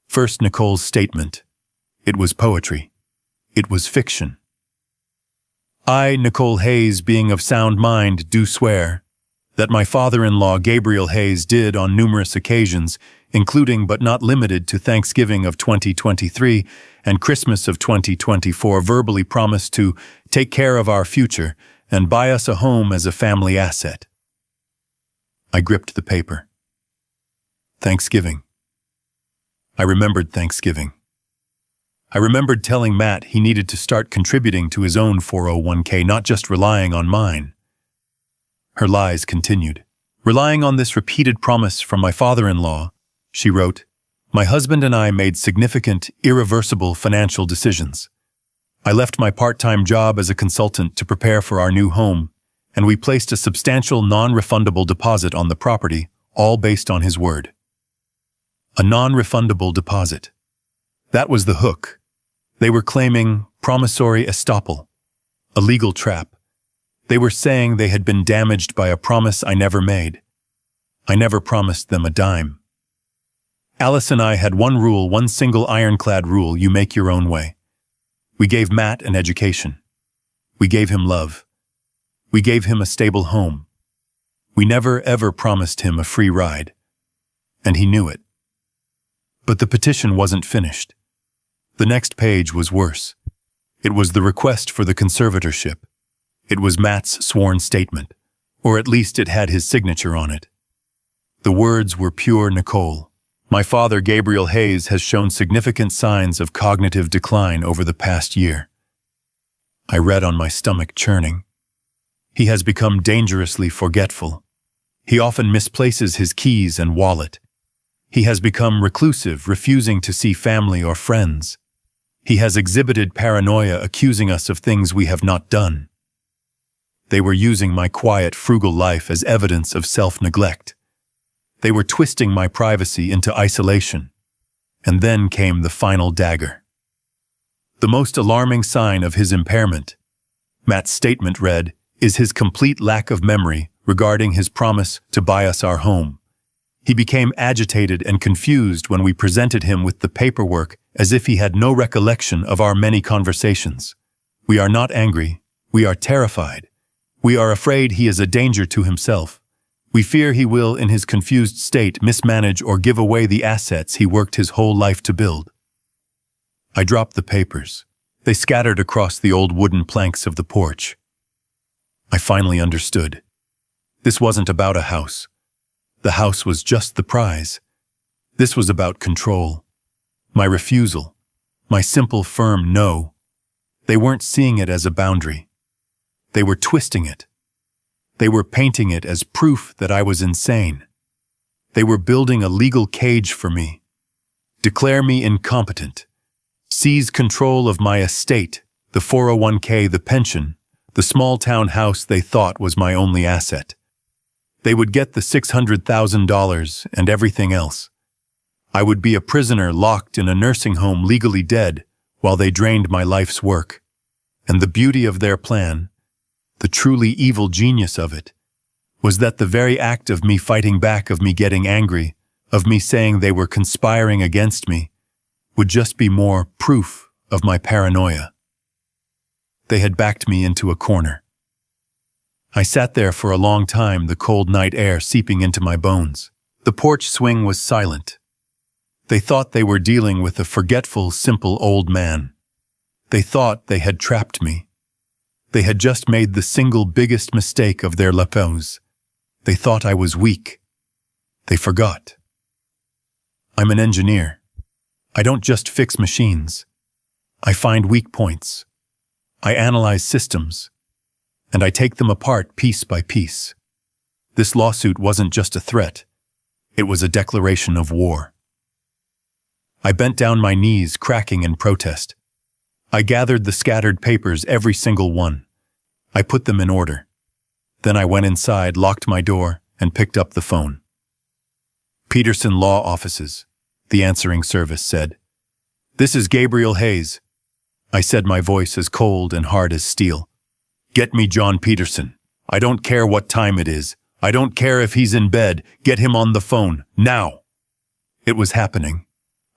Speaker 1: First, Nicole's statement. It was poetry. It was fiction. "I, Nicole Hayes, being of sound mind, do swear that my father-in-law Gabriel Hayes did on numerous occasions, including but not limited to Thanksgiving of 2023 and Christmas of 2024, verbally promise to take care of our future and buy us a home as a family asset." I gripped the paper. Thanksgiving. I remembered Thanksgiving. I remembered telling Matt he needed to start contributing to his own 401k, not just relying on mine. Her lies continued. Relying on this repeated promise from my father-in-law, she wrote, my husband and I made significant, irreversible financial decisions. I left my part-time job as a consultant to prepare for our new home, and we placed a substantial non-refundable deposit on the property, all based on his word. A non-refundable deposit. That was the hook. They were claiming promissory estoppel, a legal trap. They were saying they had been damaged by a promise I never made. I never promised them a dime. Alice and I had one rule, one single ironclad rule: you make your own way. We gave Matt an education. We gave him love. We gave him a stable home. We never ever promised him a free ride. And he knew it. But the petition wasn't finished. The next page was worse. It was the request for the conservatorship. It was Matt's sworn statement, or at least it had his signature on it. The words were pure Nicole. My father, Gabriel Hayes, has shown significant signs of cognitive decline over the past year. I read on my stomach churning. He has become dangerously forgetful. He often misplaces his keys and wallet. He has become reclusive, refusing to see family or friends. He has exhibited paranoia, accusing us of things we have not done. They were using my quiet, frugal life as evidence of self-neglect. They were twisting my privacy into isolation. And then came the final dagger. The most alarming sign of his impairment, Matt's statement read, is his complete lack of memory regarding his promise to buy us our home. He became agitated and confused when we presented him with the paperwork, as if he had no recollection of our many conversations. We are not angry. We are terrified. We are afraid he is a danger to himself. We fear he will, in his confused state, mismanage or give away the assets he worked his whole life to build. I dropped the papers. They scattered across the old wooden planks of the porch. I finally understood. This wasn't about a house. The house was just the prize. This was about control. My refusal. My simple, firm no. They weren't seeing it as a boundary. They were twisting it. They were painting it as proof that I was insane. They were building a legal cage for me. Declare me incompetent. Seize control of my estate, the 401k, the pension, the small town house they thought was my only asset. They would get the $600,000 and everything else. I would be a prisoner locked in a nursing home, legally dead, while they drained my life's work. And the beauty of their plan, the truly evil genius of it, was that the very act of me fighting back, of me getting angry, of me saying they were conspiring against me, would just be more proof of my paranoia. They had backed me into a corner. I sat there for a long time, the cold night air seeping into my bones. The porch swing was silent. They thought they were dealing with a forgetful, simple old man. They thought they had trapped me. They had just made the single biggest mistake of their lives. They thought I was weak. They forgot. I'm an engineer. I don't just fix machines. I find weak points. I analyze systems. And I take them apart piece by piece. This lawsuit wasn't just a threat. It was a declaration of war. I bent down my knees, cracking in protest. I gathered the scattered papers, every single one. I put them in order. Then I went inside, locked my door, and picked up the phone. Peterson Law Offices, the answering service said. This is Gabriel Hayes. I said, my voice as cold and hard as steel. Get me John Peterson. I don't care what time it is. I don't care if he's in bed. Get him on the phone, now. It was happening.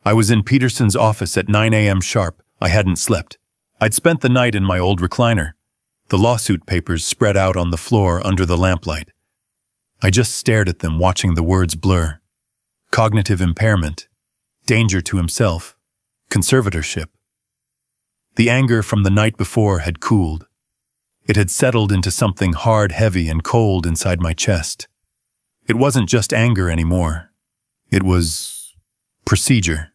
Speaker 1: I was in Peterson's office at 9 a.m. sharp. I hadn't slept. I'd spent the night in my old recliner. The lawsuit papers spread out on the floor under the lamplight. I just stared at them, watching the words blur. Cognitive impairment. Danger to himself. Conservatorship. The anger from the night before had cooled. It had settled into something hard, heavy, and cold inside my chest. It wasn't just anger anymore. It was procedure.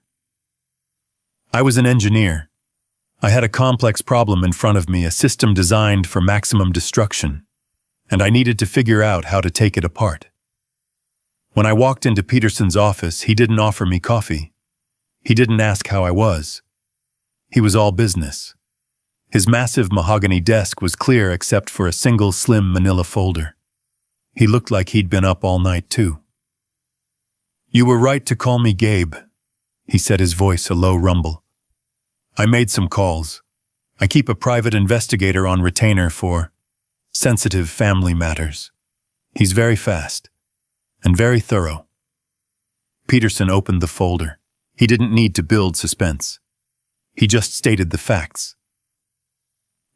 Speaker 1: I was an engineer. I had a complex problem in front of me, a system designed for maximum destruction, and I needed to figure out how to take it apart. When I walked into Peterson's office, he didn't offer me coffee. He didn't ask how I was. He was all business. His massive mahogany desk was clear except for a single slim manila folder. He looked like he'd been up all night, too. "You were right to call me Gabe," he said, his voice a low rumble. "I made some calls. I keep a private investigator on retainer for sensitive family matters. He's very fast and very thorough." Peterson opened the folder. He didn't need to build suspense. He just stated the facts.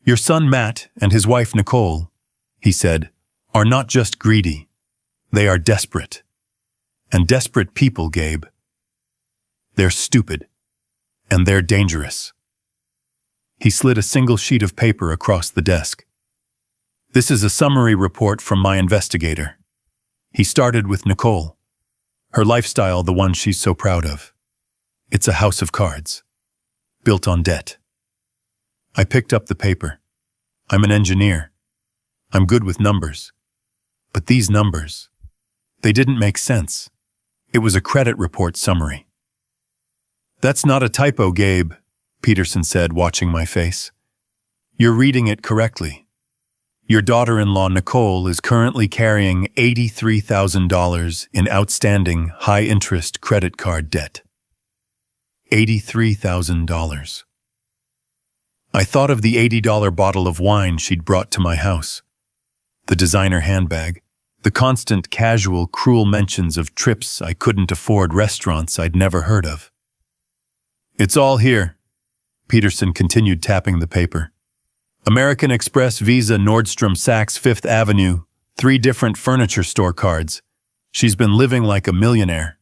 Speaker 1: "Your son Matt and his wife Nicole," he said, "are not just greedy. They are desperate. And desperate people, Gabe. They're stupid. And they're dangerous." He slid a single sheet of paper across the desk. "This is a summary report from my investigator." He started with Nicole. Her lifestyle, the one she's so proud of. It's a house of cards, built on debt. I picked up the paper. I'm an engineer. I'm good with numbers. But these numbers, they didn't make sense. It was a credit report summary. "That's not a typo, Gabe," Peterson said, watching my face. "You're reading it correctly. Your daughter-in-law, Nicole, is currently carrying $83,000 in outstanding high-interest credit card debt. $83,000. I thought of the $80 bottle of wine she'd brought to my house, the designer handbag, the constant casual, cruel mentions of trips I couldn't afford, restaurants I'd never heard of. "It's all here," Peterson continued, tapping the paper. "American Express, Visa, Nordstrom, Saks, Fifth Avenue, 3 different furniture store cards. She's been living like a millionaire.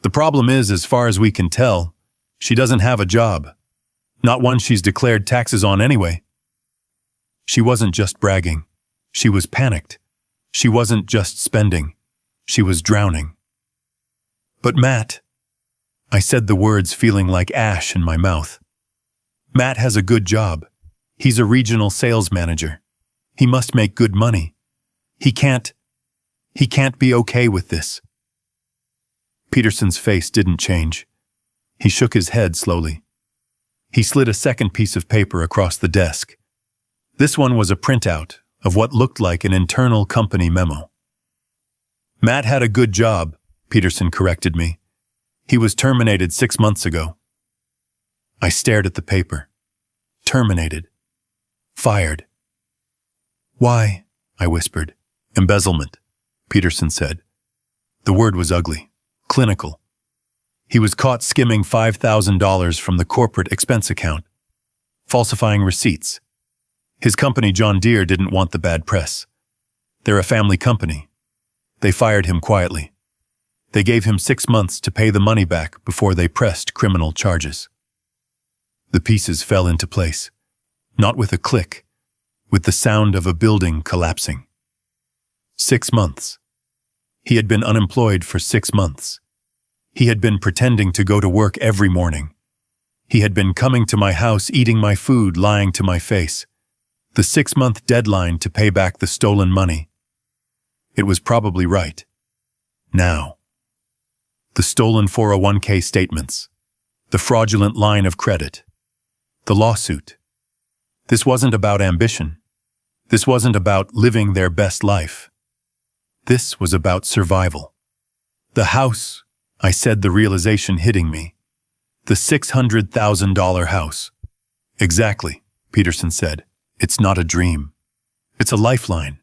Speaker 1: The problem is, as far as we can tell, she doesn't have a job. Not one she's declared taxes on anyway." She wasn't just bragging. She was panicked. She wasn't just spending. She was drowning. "But Matt," I said the words feeling like ash in my mouth. "Matt has a good job. He's a regional sales manager. He must make good money. He can't be okay with this." Peterson's face didn't change. He shook his head slowly. He slid a second piece of paper across the desk. This one was a printout of what looked like an internal company memo. "Matt had a good job," Peterson corrected me. "He was terminated 6 months ago." I stared at the paper. Terminated. Fired. "Why?" I whispered. "Embezzlement," Peterson said. The word was ugly. Clinical. He was caught skimming $5,000 from the corporate expense account, falsifying receipts. His company, John Deere, didn't want the bad press. They're a family company. They fired him quietly. They gave him 6 months to pay the money back before they pressed criminal charges. The pieces fell into place, not with a click, with the sound of a building collapsing. 6 months. He had been unemployed for 6 months. He had been pretending to go to work every morning. He had been coming to my house, eating my food, lying to my face. The 6-month deadline to pay back the stolen money. It was probably right. Now. The stolen 401k statements. The fraudulent line of credit. The lawsuit. This wasn't about ambition. This wasn't about living their best life. This was about survival. The house, I said, the realization hitting me. The $600,000 house. Exactly, Peterson said. It's not a dream. It's a lifeline.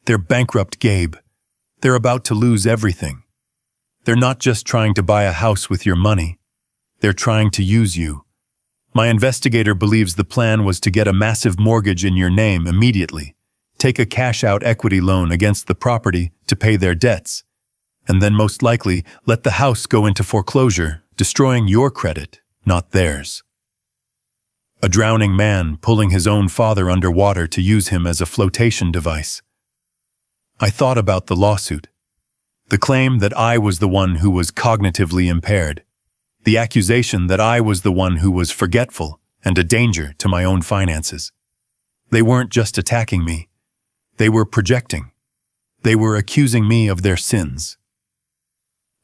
Speaker 1: They're bankrupt, Gabe. They're about to lose everything. They're not just trying to buy a house with your money. They're trying to use you. My investigator believes the plan was to get a massive mortgage in your name immediately, take a cash-out equity loan against the property to pay their debts, and then most likely let the house go into foreclosure, destroying your credit, not theirs. A drowning man pulling his own father underwater to use him as a flotation device. I thought about the lawsuit. The claim that I was the one who was cognitively impaired. The accusation that I was the one who was forgetful and a danger to my own finances. They weren't just attacking me. They were projecting. They were accusing me of their sins.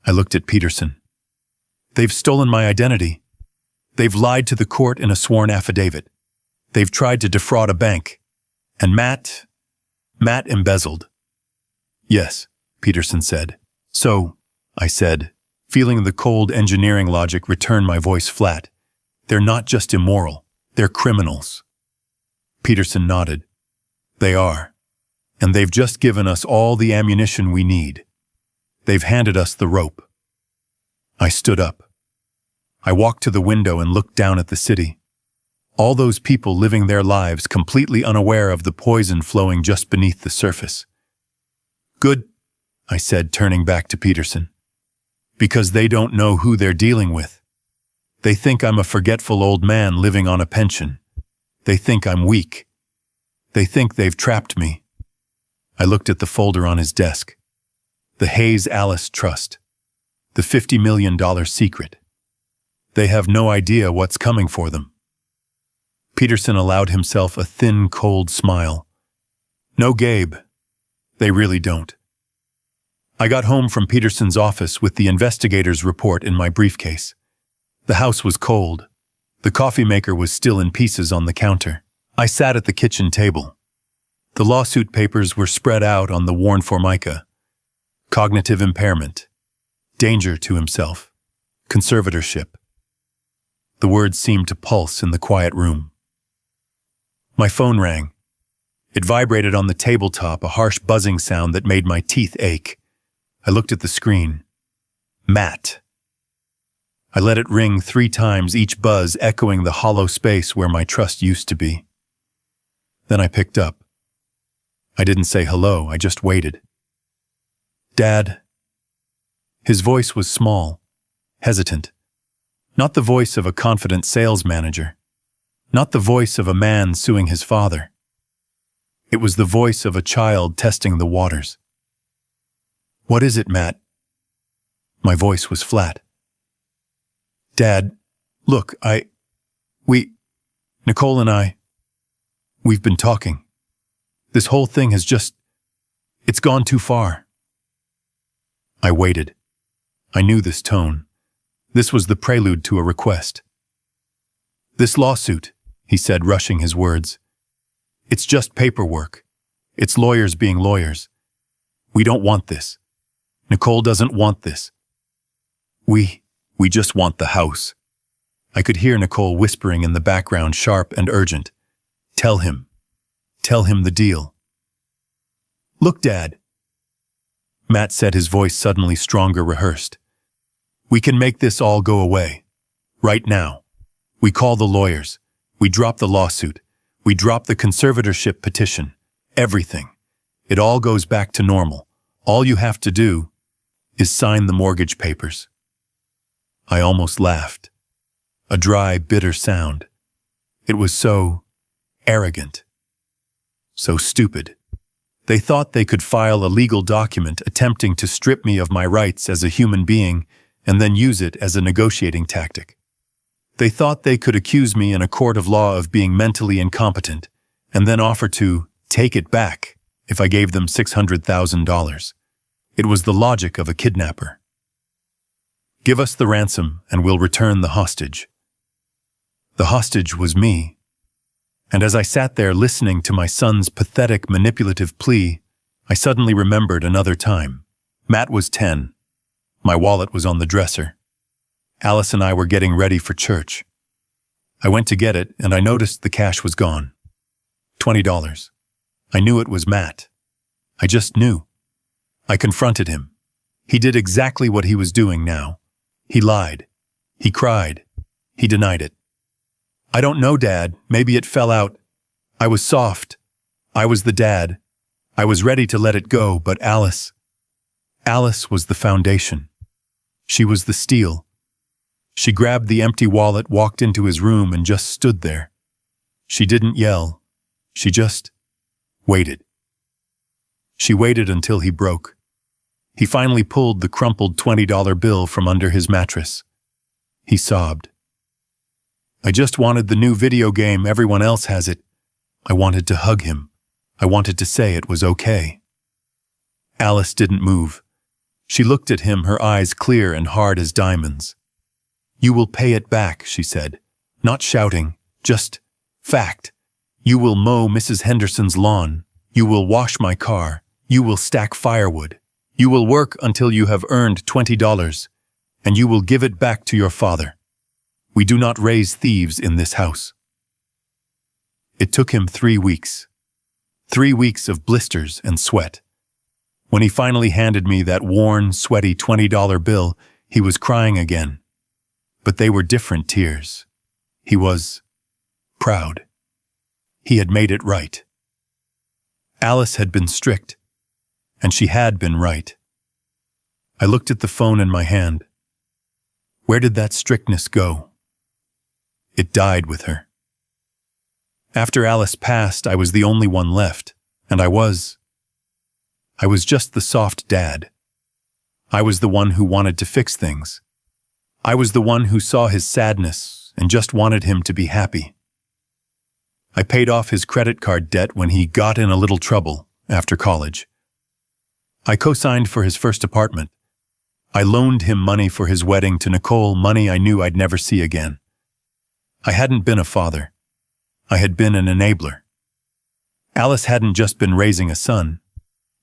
Speaker 1: I looked at Peterson. They've stolen my identity. They've lied to the court in a sworn affidavit. They've tried to defraud a bank. And Matt embezzled. Yes, Peterson said. So, I said, feeling the cold engineering logic return my voice flat. They're not just immoral, they're criminals. Peterson nodded. They are. And they've just given us all the ammunition we need. They've handed us the rope. I stood up. I walked to the window and looked down at the city. All those people living their lives completely unaware of the poison flowing just beneath the surface. Good, I said, turning back to Peterson. Because they don't know who they're dealing with. They think I'm a forgetful old man living on a pension. They think I'm weak. They think they've trapped me. I looked at the folder on his desk. The Hayes Alice Trust. The $50 million secret. They have no idea what's coming for them. Peterson allowed himself a thin, cold smile. No, Gabe. They really don't. I got home from Peterson's office with the investigator's report in my briefcase. The house was cold. The coffee maker was still in pieces on the counter. I sat at the kitchen table. The lawsuit papers were spread out on the worn formica. Cognitive impairment. Danger to himself. Conservatorship. The words seemed to pulse in the quiet room. My phone rang. It vibrated on the tabletop, a harsh buzzing sound that made my teeth ache. I looked at the screen. Matt. I let it ring 3 times, each buzz echoing the hollow space where my trust used to be. Then I picked up. I didn't say hello, I just waited. Dad. His voice was small, hesitant. Not the voice of a confident sales manager. Not the voice of a man suing his father. It was the voice of a child testing the waters. What is it, Matt? My voice was flat. Dad, look, Nicole and I, we've been talking. This whole thing has it's gone too far. I waited. I knew this tone. This was the prelude to a request. This lawsuit, he said, rushing his words. It's just paperwork. It's lawyers being lawyers. We don't want this. Nicole doesn't want this. We just want the house. I could hear Nicole whispering in the background, sharp and urgent. Tell him the deal. Look, Dad. Matt said, his voice suddenly stronger, rehearsed. We can make this all go away. Right now. We call the lawyers. We drop the lawsuit. We drop the conservatorship petition. Everything. It all goes back to normal. All you have to do is sign the mortgage papers. I almost laughed. A dry, bitter sound. It was so arrogant. So stupid. They thought they could file a legal document attempting to strip me of my rights as a human being and then use it as a negotiating tactic. They thought they could accuse me in a court of law of being mentally incompetent and then offer to take it back if I gave them $600,000. It was the logic of a kidnapper. Give us the ransom and we'll return the hostage. The hostage was me. And as I sat there listening to my son's pathetic, manipulative plea, I suddenly remembered another time. Matt was 10. My wallet was on the dresser. Alice and I were getting ready for church. I went to get it, and I noticed the cash was gone. $20. I knew it was Matt. I just knew. I confronted him. He did exactly what he was doing now. He lied. He cried. He denied it. I don't know, Dad. Maybe it fell out. I was soft. I was the dad. I was ready to let it go, but Alice was the foundation. She was the steel. She grabbed the empty wallet, walked into his room, and just stood there. She didn't yell. She just waited. She waited until he broke. He finally pulled the crumpled $20 bill from under his mattress. He sobbed. I just wanted the new video game, everyone else has it. I wanted to hug him. I wanted to say it was okay. Alice didn't move. She looked at him, her eyes clear and hard as diamonds. You will pay it back, she said. Not shouting, just fact. You will mow Mrs. Henderson's lawn. You will wash my car. You will stack firewood. You will work until you have earned $20, and you will give it back to your father. We do not raise thieves in this house. It took him 3 weeks. 3 weeks of blisters and sweat. When he finally handed me that worn, sweaty $20 bill, he was crying again. But they were different tears. He was proud. He had made it right. Alice had been strict, and she had been right. I looked at the phone in my hand. Where did that strictness go? It died with her. After Alice passed, I was the only one left, and I was just the soft dad. I was the one who wanted to fix things. I was the one who saw his sadness and just wanted him to be happy. I paid off his credit card debt when he got in a little trouble after college. I co-signed for his first apartment. I loaned him money for his wedding to Nicole, money I knew I'd never see again. I hadn't been a father. I had been an enabler. Alice hadn't just been raising a son.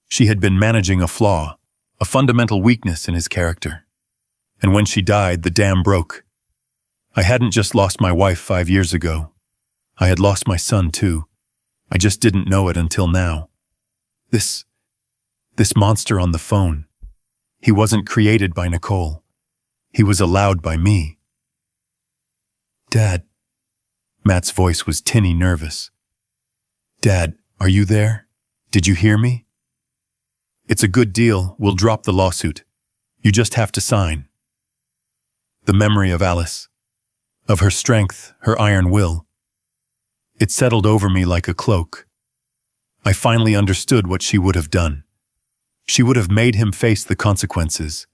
Speaker 1: She had been managing a flaw, a fundamental weakness in his character. And when she died, the dam broke. I hadn't just lost my wife 5 years ago. I had lost my son too. I just didn't know it until now. This monster on the phone. He wasn't created by Nicole. He was allowed by me. Dad. Matt's voice was tinny nervous. Dad, are you there? Did you hear me? It's a good deal. We'll drop the lawsuit. You just have to sign. The memory of Alice, of her strength, her iron will. It settled over me like a cloak. I finally understood what she would have done. She would have made him face the consequences.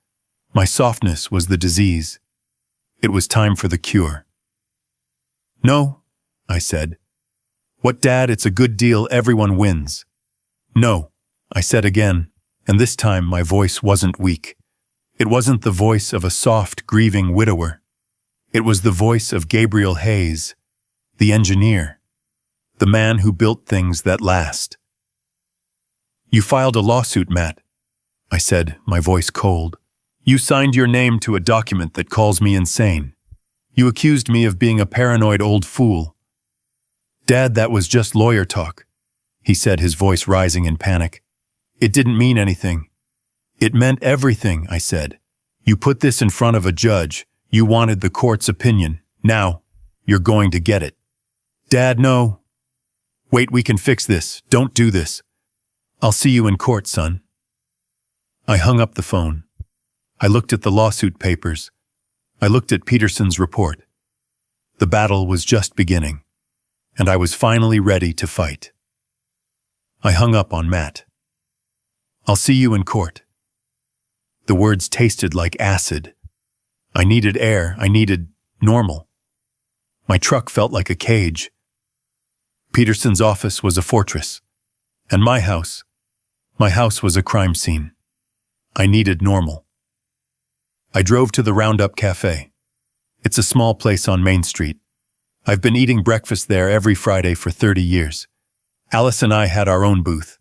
Speaker 1: My softness was the disease. It was time for the cure. No, I said. What, Dad? It's a good deal. Everyone wins. No, I said again, and this time my voice wasn't weak. It wasn't the voice of a soft, grieving widower. It was the voice of Gabriel Hayes, the engineer, the man who built things that last. You filed a lawsuit, Matt, I said, my voice cold. You signed your name to a document that calls me insane. You accused me of being a paranoid old fool. Dad, that was just lawyer talk, he said, his voice rising in panic. It didn't mean anything. It meant everything, I said. You put this in front of a judge. You wanted the court's opinion. Now, you're going to get it. Dad, no. Wait, we can fix this. Don't do this. I'll see you in court, son. I hung up the phone. I looked at the lawsuit papers. I looked at Peterson's report. The battle was just beginning, and I was finally ready to fight. I hung up on Matt. I'll see you in court. The words tasted like acid. I needed air. I needed normal. My truck felt like a cage. Peterson's office was a fortress, and my house was a crime scene. I needed normal. I drove to the Roundup Cafe. It's a small place on Main Street. I've been eating breakfast there every Friday for 30 years. Alice and I had our own booth.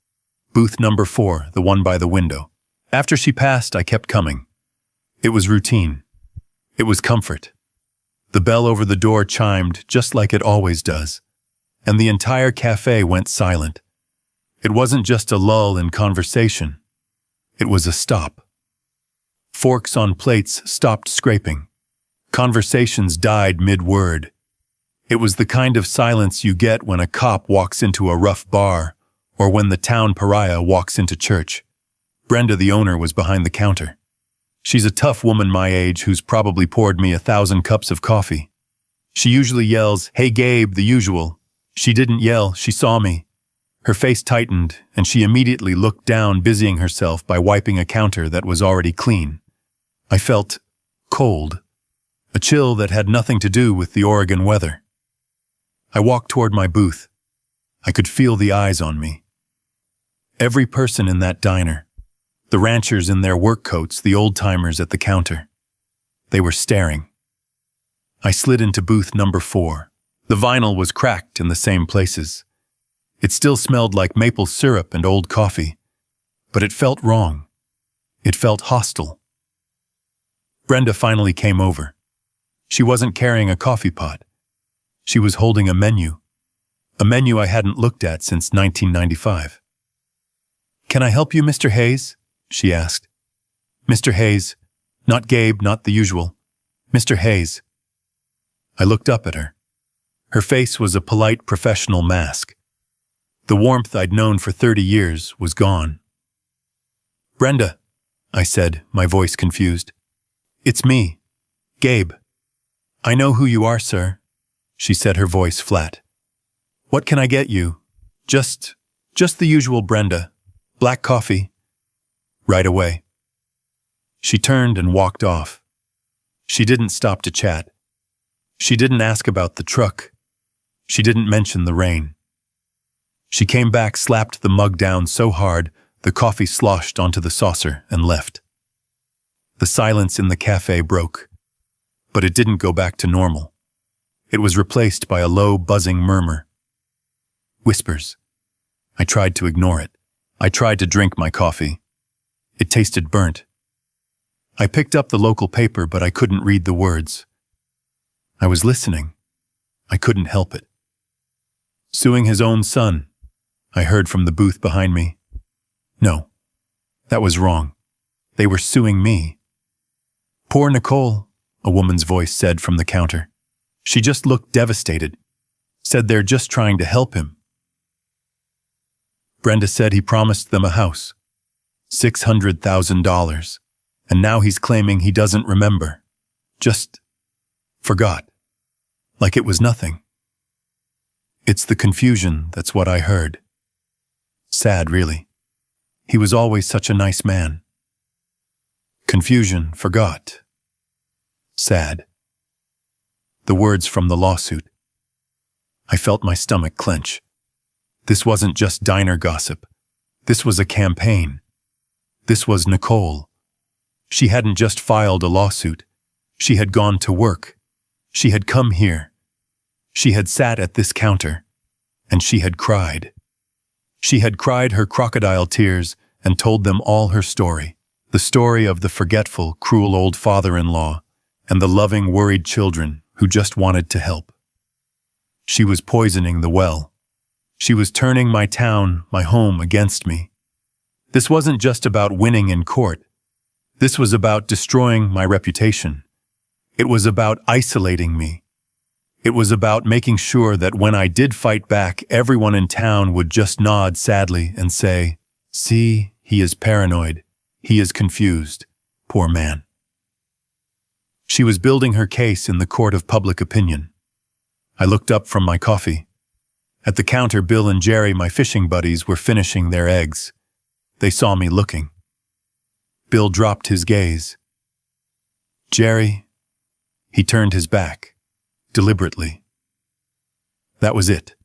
Speaker 1: Booth number 4, the one by the window. After she passed, I kept coming. It was routine. It was comfort. The bell over the door chimed just like it always does, and the entire cafe went silent. It wasn't just a lull in conversation. It was a stop. Forks on plates stopped scraping. Conversations died mid-word. It was the kind of silence you get when a cop walks into a rough bar or when the town pariah walks into church. Brenda, the owner, was behind the counter. She's a tough woman my age who's probably poured me 1,000 cups of coffee. She usually yells, "Hey Gabe," the usual. She didn't yell, she saw me. Her face tightened, and she immediately looked down, busying herself by wiping a counter that was already clean. I felt cold, a chill that had nothing to do with the Oregon weather. I walked toward my booth. I could feel the eyes on me. Every person in that diner, the ranchers in their work coats, the old-timers at the counter, they were staring. I slid into booth number 4. The vinyl was cracked in the same places. It still smelled like maple syrup and old coffee, but it felt wrong. It felt hostile. Brenda finally came over. She wasn't carrying a coffee pot. She was holding a menu I hadn't looked at since 1995. "Can I help you, Mr. Hayes?" she asked. "Mr. Hayes, not Gabe, not the usual. Mr. Hayes." I looked up at her. Her face was a polite professional mask. The warmth I'd known for 30 years was gone. "Brenda," I said, my voice confused. "It's me, Gabe." "I know who you are, sir," she said, her voice flat. "What can I get you?" Just the usual, Brenda. Black coffee." "Right away." She turned and walked off. She didn't stop to chat. She didn't ask about the truck. She didn't mention the rain. She came back, slapped the mug down so hard the coffee sloshed onto the saucer, and left. The silence in the cafe broke, but it didn't go back to normal. It was replaced by a low, buzzing murmur. Whispers. I tried to ignore it. I tried to drink my coffee. It tasted burnt. I picked up the local paper, but I couldn't read the words. I was listening. I couldn't help it. "Suing his own son," I heard from the booth behind me. No, that was wrong. They were suing me. "Poor Nicole," a woman's voice said from the counter. She just looked devastated. Said they're just trying to help him. Brenda said he promised them a house. $600,000. And now he's claiming he doesn't remember. Just forgot. Like it was nothing. It's the confusion, that's what I heard. Sad, really. He was always such a nice man. Confusion, forgot. Sad. The words from the lawsuit. I felt my stomach clench. This wasn't just diner gossip. This was a campaign. This was Nicole. She hadn't just filed a lawsuit. She had gone to work. She had come here. She had sat at this counter. And she had cried. She had cried her crocodile tears and told them all her story. The story of the forgetful, cruel old father-in-law and the loving, worried children who just wanted to help. She was poisoning the well. She was turning my town, my home, against me. This wasn't just about winning in court. This was about destroying my reputation. It was about isolating me. It was about making sure that when I did fight back, everyone in town would just nod sadly and say, "See, he is paranoid. He is confused. Poor man." She was building her case in the court of public opinion. I looked up from my coffee. At the counter, Bill and Jerry, my fishing buddies, were finishing their eggs. They saw me looking. Bill dropped his gaze. "Jerry," he turned his back, deliberately. That was it.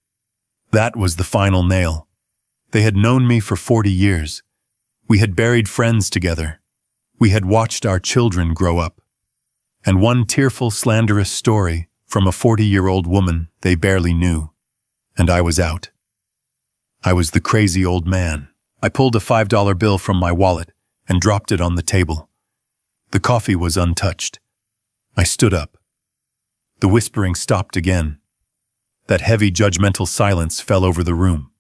Speaker 1: That was the final nail. They had known me for 40 years. We had buried friends together. We had watched our children grow up. And one tearful, slanderous story from a 40-year-old woman they barely knew. And I was out. I was the crazy old man. I pulled a $5 bill from my wallet and dropped it on the table. The coffee was untouched. I stood up. The whispering stopped again. That heavy, judgmental silence fell over the room.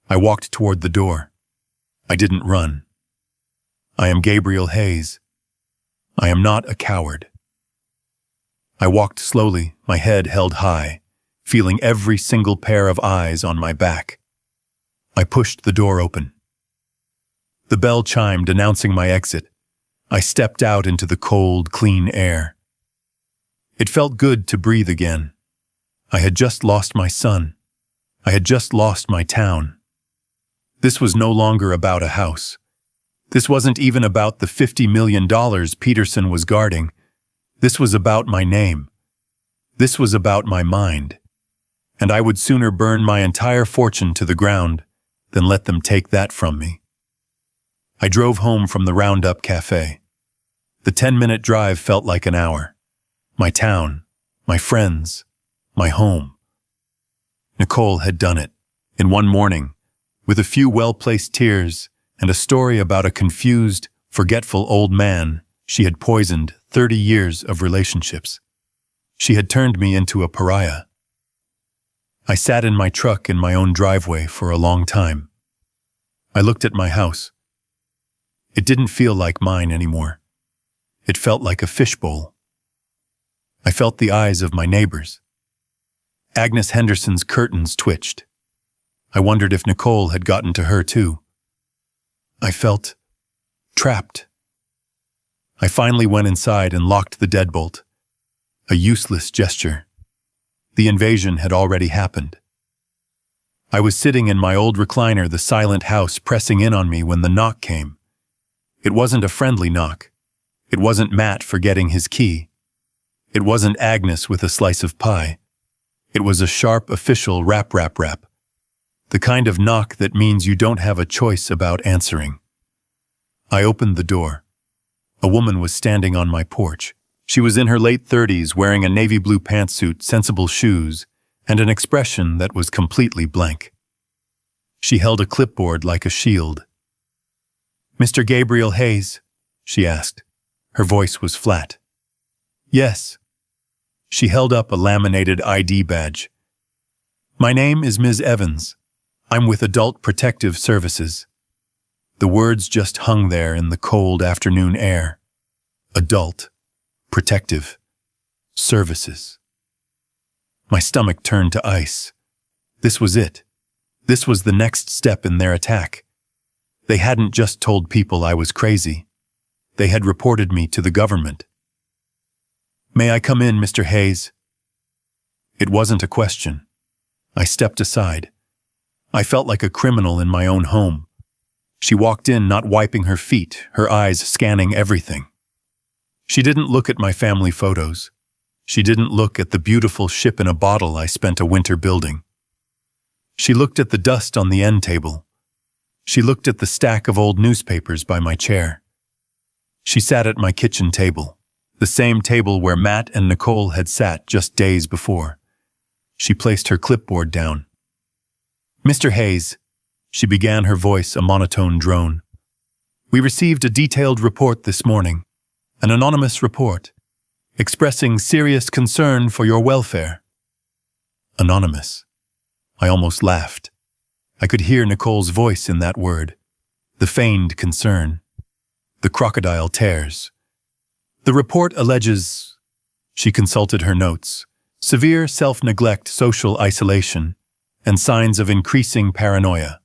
Speaker 1: I walked toward the door. I didn't run. I am Gabriel Hayes. I am not a coward. I walked slowly, my head held high, feeling every single pair of eyes on my back. I pushed the door open. The bell chimed, announcing my exit. I stepped out into the cold, clean air. It felt good to breathe again. I had just lost my son. I had just lost my town. This was no longer about a house. This wasn't even about the $50 million Peterson was guarding. This was about my name. This was about my mind. And I would sooner burn my entire fortune to the ground than let them take that from me. I drove home from the Roundup Cafe. The 10-minute drive felt like an hour. My town, my friends, my home. Nicole had done it, in one morning, with a few well-placed tears and a story about a confused, forgetful old man she had poisoned 30 years of relationships. She had turned me into a pariah. I sat in my truck in my own driveway for a long time. I looked at my house. It didn't feel like mine anymore. It felt like a fishbowl. I felt the eyes of my neighbors. Agnes Henderson's curtains twitched. I wondered if Nicole had gotten to her too. I felt trapped. I finally went inside and locked the deadbolt. A useless gesture. The invasion had already happened. I was sitting in my old recliner, the silent house pressing in on me when the knock came. It wasn't a friendly knock. It wasn't Matt forgetting his key. It wasn't Agnes with a slice of pie. It was a sharp, official rap. The kind of knock that means you don't have a choice about answering. I opened the door. A woman was standing on my porch. She was in her late 30s, wearing a navy blue pantsuit, sensible shoes, and an expression that was completely blank. She held a clipboard like a shield. "Mr. Gabriel Hayes?" she asked. Her voice was flat. "Yes." She held up a laminated ID badge. "My name is Ms. Evans. I'm with Adult Protective Services." The words just hung there in the cold afternoon air. Adult Protective Services. My stomach turned to ice. This was it. This was the next step in their attack. They hadn't just told people I was crazy. They had reported me to the government. "May I come in, Mr. Hayes?" It wasn't a question. I stepped aside. I felt like a criminal in my own home. She walked in, not wiping her feet, her eyes scanning everything. She didn't look at my family photos. She didn't look at the beautiful ship in a bottle I spent a winter building. She looked at the dust on the end table. She looked at the stack of old newspapers by my chair. She sat at my kitchen table, the same table where Matt and Nicole had sat just days before. She placed her clipboard down. "Mr. Hayes," she began, her voice a monotone drone. "We received a detailed report this morning, an anonymous report, expressing serious concern for your welfare." Anonymous. I almost laughed. I could hear Nicole's voice in that word, the feigned concern, the crocodile tears. "The report alleges," she consulted her notes, "severe self-neglect, social isolation, and signs of increasing paranoia."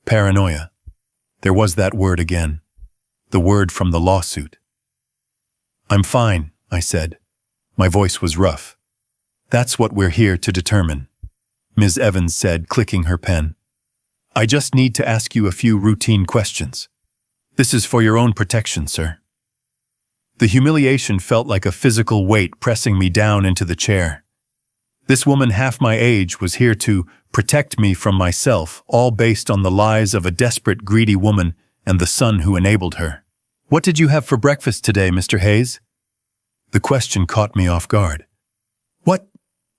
Speaker 1: Paranoia. There was that word again, the word from the lawsuit. "I'm fine," I said. My voice was rough. "That's what we're here to determine," Ms. Evans said, clicking her pen. "I just need to ask you a few routine questions. This is for your own protection, sir." The humiliation felt like a physical weight pressing me down into the chair. This woman half my age was here to protect me from myself, all based on the lies of a desperate, greedy woman and the son who enabled her. "What did you have for breakfast today, Mr. Hayes?" The question caught me off guard. "What?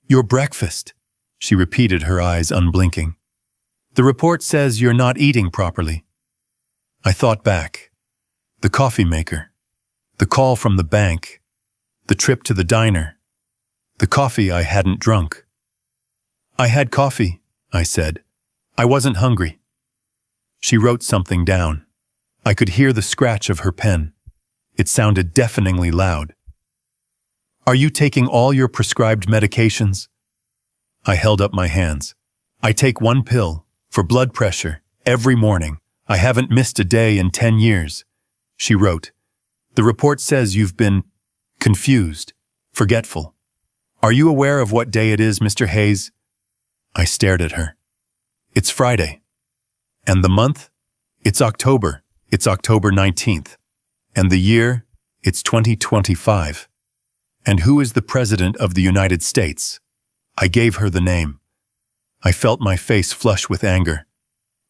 Speaker 1: Your breakfast?" she repeated, her eyes unblinking. "The report says you're not eating properly." I thought back. The coffee maker. The call from the bank. The trip to the diner. The coffee I hadn't drunk. "I had coffee," I said. "I wasn't hungry." She wrote something down. I could hear the scratch of her pen. It sounded deafeningly loud. "Are you taking all your prescribed medications?" I held up my hands. "I take one pill, for blood pressure, every morning. I haven't missed a day in 10 years. She wrote, "The report says you've been confused, forgetful. Are you aware of what day it is, Mr. Hayes?" I stared at her. "It's Friday." "And the month?" "It's October. It's October 19th. And the year? It's 2025. And who is the President of the United States? I gave her the name. I felt my face flush with anger.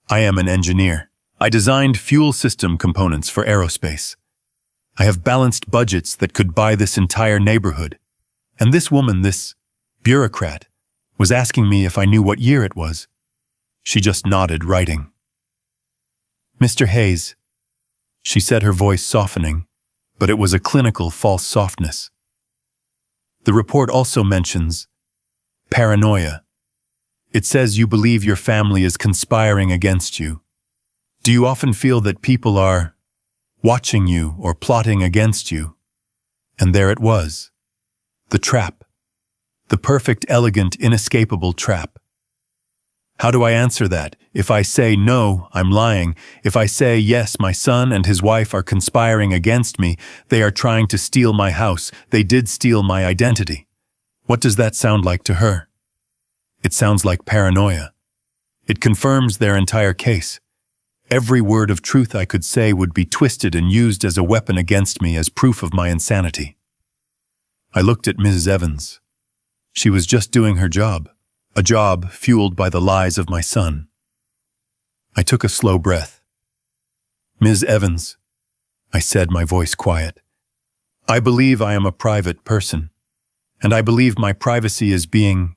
Speaker 1: I am an engineer. I designed fuel system components for aerospace. I have balanced budgets that could buy this entire neighborhood. And this woman, this bureaucrat, was asking me if I knew what year it was. She just nodded, writing. Mr. Hayes, she said, her voice softening, but it was a clinical false softness. The report also mentions paranoia. It says you believe your family is conspiring against you. Do you often feel that people are watching you or plotting against you? And there it was. The trap. The perfect, elegant, inescapable trap. How do I answer that? If I say no, I'm lying. If I say yes, my son and his wife are conspiring against me, they are trying to steal my house, they did steal my identity. What does that sound like to her? It sounds like paranoia. It confirms their entire case. Every word of truth I could say would be twisted and used as a weapon against me as proof of my insanity. I looked at Mrs. Evans. She was just doing her job. A job fueled by the lies of my son. I took a slow breath. Ms. Evans, I said, my voice quiet, I believe I am a private person, and I believe my privacy is being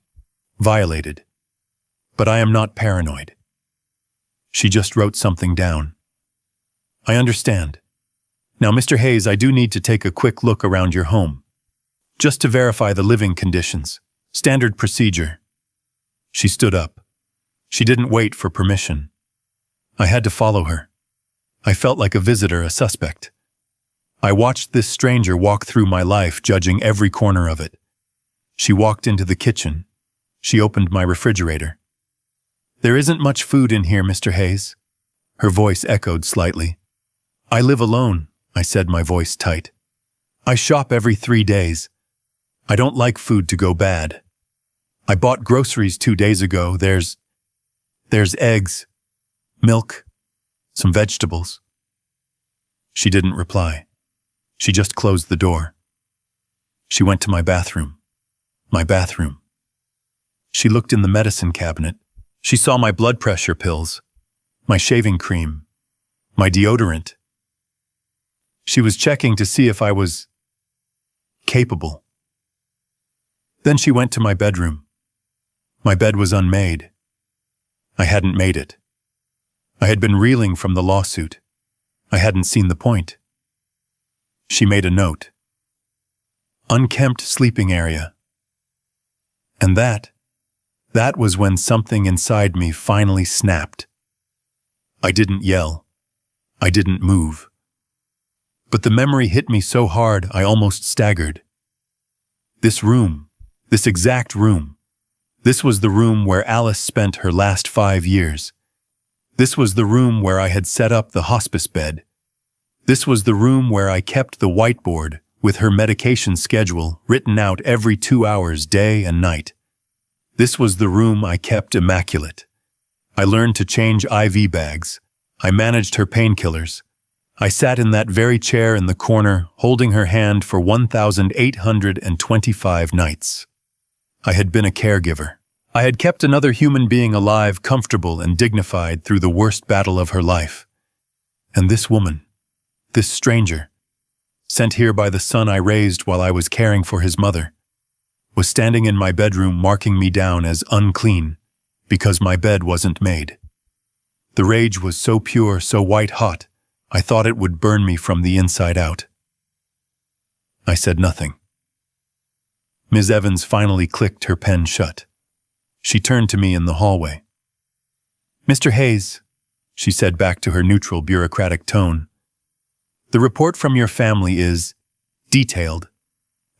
Speaker 1: violated. But I am not paranoid. She just wrote something down. I understand. Now, Mr. Hayes, I do need to take a quick look around your home, just to verify the living conditions. Standard procedure. She stood up. She didn't wait for permission. I had to follow her. I felt like a visitor, a suspect. I watched this stranger walk through my life, judging every corner of it. She walked into the kitchen. She opened my refrigerator. There isn't much food in here, Mr. Hayes. Her voice echoed slightly. I live alone, I said, my voice tight. I shop every 3 days. I don't like food to go bad. I bought groceries 2 days ago. There's eggs, milk, some vegetables. She didn't reply. She just closed the door. She went to my bathroom. My bathroom. She looked in the medicine cabinet. She saw my blood pressure pills, my shaving cream, my deodorant. She was checking to see if I was capable. Then she went to my bedroom. My bed was unmade. I hadn't made it. I had been reeling from the lawsuit. I hadn't seen the point. She made a note. Unkempt sleeping area. And that was when something inside me finally snapped. I didn't yell. I didn't move. But the memory hit me so hard I almost staggered. This room, this exact room, this was the room where Alice spent her last 5 years. This was the room where I had set up the hospice bed. This was the room where I kept the whiteboard with her medication schedule written out every 2 hours, day and night. This was the room I kept immaculate. I learned to change IV bags. I managed her painkillers. I sat in that very chair in the corner, holding her hand for 1,825 nights. I had been a caregiver. I had kept another human being alive, comfortable and dignified through the worst battle of her life. And this woman, this stranger, sent here by the son I raised while I was caring for his mother, was standing in my bedroom marking me down as unclean because my bed wasn't made. The rage was so pure, so white-hot, I thought it would burn me from the inside out. I said nothing. Ms. Evans finally clicked her pen shut. She turned to me in the hallway. Mr. Hayes, she said back to her neutral bureaucratic tone, the report from your family is detailed,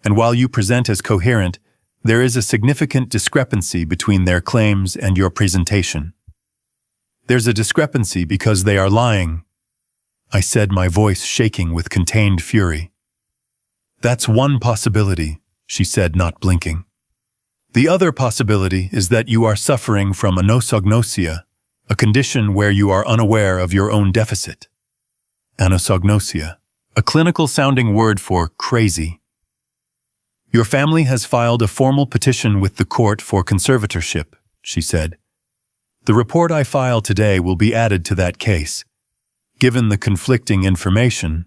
Speaker 1: and while you present as coherent, there is a significant discrepancy between their claims and your presentation. There's a discrepancy because they are lying, I said, my voice shaking with contained fury. That's one possibility, she said, not blinking. The other possibility is that you are suffering from anosognosia, a condition where you are unaware of your own deficit. Anosognosia, a clinical-sounding word for crazy. Your family has filed a formal petition with the court for conservatorship, she said. The report I file today will be added to that case. Given the conflicting information,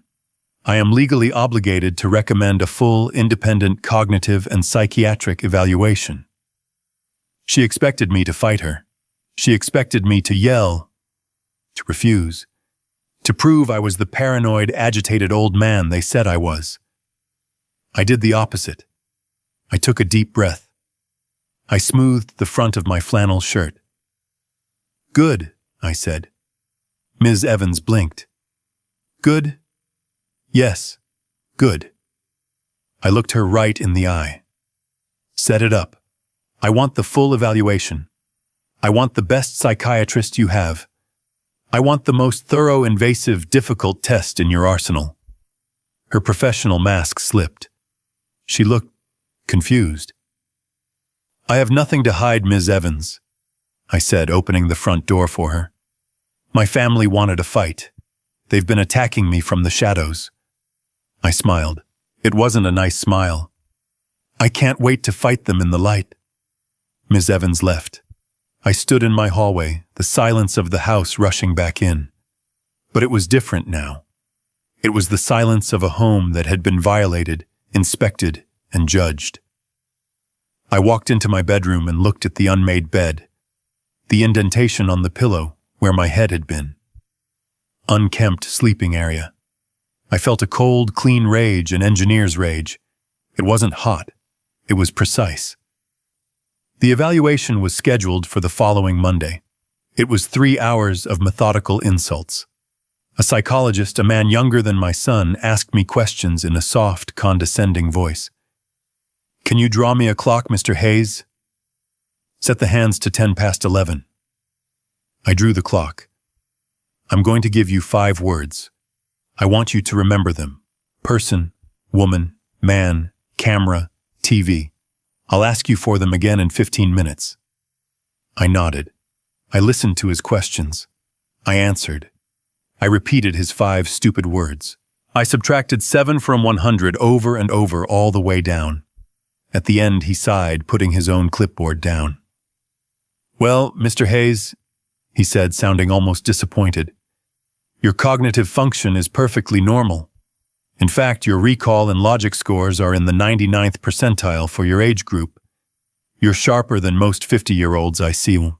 Speaker 1: I am legally obligated to recommend a full, independent cognitive and psychiatric evaluation. She expected me to fight her. She expected me to yell, to refuse, to prove I was the paranoid, agitated old man they said I was. I did the opposite. I took a deep breath. I smoothed the front of my flannel shirt. Good, I said. Ms. Evans blinked. Good? Yes, good. I looked her right in the eye. Set it up. I want the full evaluation. I want the best psychiatrist you have. I want the most thorough, invasive, difficult test in your arsenal. Her professional mask slipped. She looked confused. I have nothing to hide, Ms. Evans, I said, opening the front door for her. My family wanted a fight. They've been attacking me from the shadows. I smiled. It wasn't a nice smile. I can't wait to fight them in the light. Ms. Evans left. I stood in my hallway, the silence of the house rushing back in. But it was different now. It was the silence of a home that had been violated, inspected, and judged. I walked into my bedroom and looked at the unmade bed, the indentation on the pillow where my head had been. Unkempt sleeping area. I felt a cold, clean rage, an engineer's rage. It wasn't hot. It was precise. The evaluation was scheduled for the following Monday. It was 3 hours of methodical insults. A psychologist, a man younger than my son, asked me questions in a soft, condescending voice. Can you draw me a clock, Mr. Hayes? Set the hands to 11:10. I drew the clock. I'm going to give you 5 words. I want you to remember them. Person, woman, man, camera, TV. I'll ask you for them again in 15 minutes. I nodded. I listened to his questions. I answered. I repeated his 5 stupid words. I subtracted 7 from 100 over and over all the way down. At the end, he sighed, putting his own clipboard down. Well, Mr. Hayes, he said, sounding almost disappointed. Your cognitive function is perfectly normal. In fact, your recall and logic scores are in the 99th percentile for your age group. You're sharper than most 50-year-olds I see.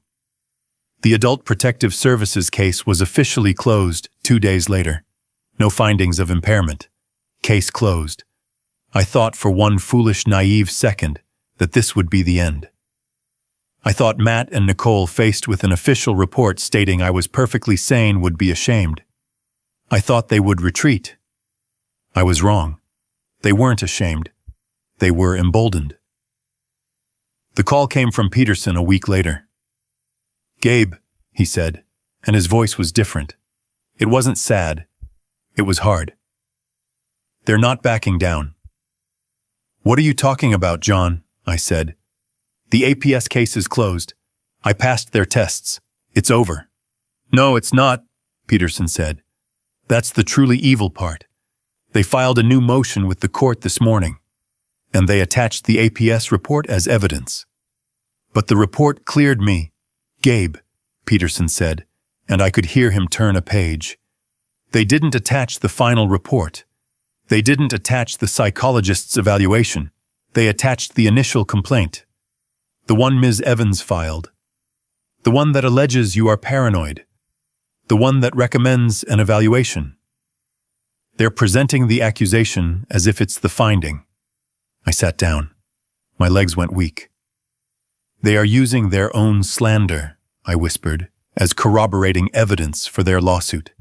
Speaker 1: The Adult Protective Services case was officially closed 2 days later. No findings of impairment. Case closed. I thought for one foolish, naive second that this would be the end. I thought Matt and Nicole, faced with an official report stating I was perfectly sane, would be ashamed. I thought they would retreat. I was wrong. They weren't ashamed. They were emboldened. The call came from Peterson a week later. Gabe, he said, and his voice was different. It wasn't sad. It was hard. They're not backing down. What are you talking about, John? I said. The APS case is closed. I passed their tests. It's over. No, it's not, Peterson said. That's the truly evil part. They filed a new motion with the court this morning, and they attached the APS report as evidence. But the report cleared me. Gabe, Peterson said, and I could hear him turn a page. They didn't attach the final report. They didn't attach the psychologist's evaluation. They attached the initial complaint. The one Ms. Evans filed. The one that alleges you are paranoid. The one that recommends an evaluation. They're presenting the accusation as if it's the finding. I sat down. My legs went weak. They are using their own slander, I whispered, as corroborating evidence for their lawsuit.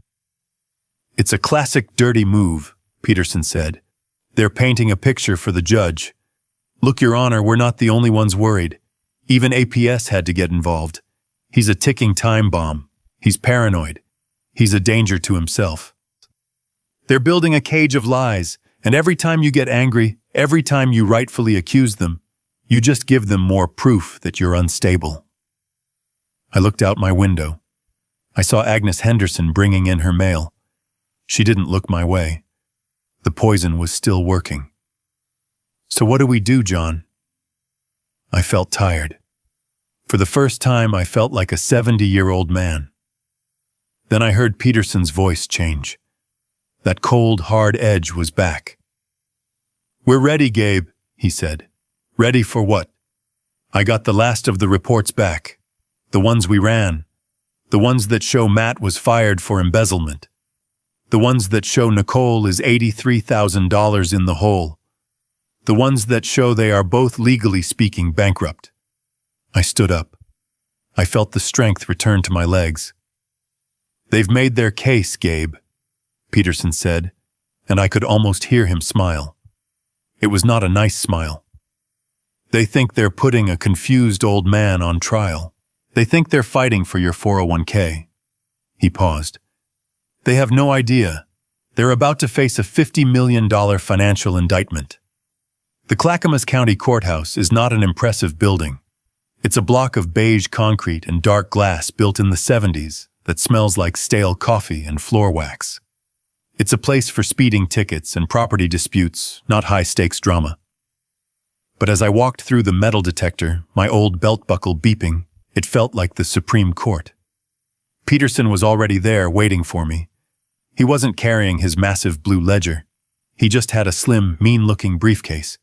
Speaker 1: It's a classic dirty move, Peterson said. They're painting a picture for the judge. Look, Your Honor, we're not the only ones worried. Even APS had to get involved. He's a ticking time bomb. He's paranoid. He's a danger to himself. They're building a cage of lies, and every time you get angry, every time you rightfully accuse them, you just give them more proof that you're unstable. I looked out my window. I saw Agnes Henderson bringing in her mail. She didn't look my way. The poison was still working. So what do we do, John? I felt tired. For the first time, I felt like a 70-year-old man. Then I heard Peterson's voice change. That cold, hard edge was back. "We're ready, Gabe," he said. "Ready for what?" I got the last of the reports back. The ones we ran. The ones that show Matt was fired for embezzlement. The ones that show Nicole is $83,000 in the hole. The ones that show they are both, legally speaking, bankrupt. I stood up. I felt the strength return to my legs. "They've made their case, Gabe," Peterson said, and I could almost hear him smile. It was not a nice smile. "They think they're putting a confused old man on trial. They think they're fighting for your 401k. He paused. "They have no idea. They're about to face a $50 million financial indictment. The Clackamas County Courthouse is not an impressive building. It's a block of beige concrete and dark glass built in the 70s that smells like stale coffee and floor wax. It's a place for speeding tickets and property disputes, not high-stakes drama." But as I walked through the metal detector, my old belt buckle beeping, it felt like the Supreme Court. Peterson was already there waiting for me. He wasn't carrying his massive blue ledger. He just had a slim, mean-looking briefcase.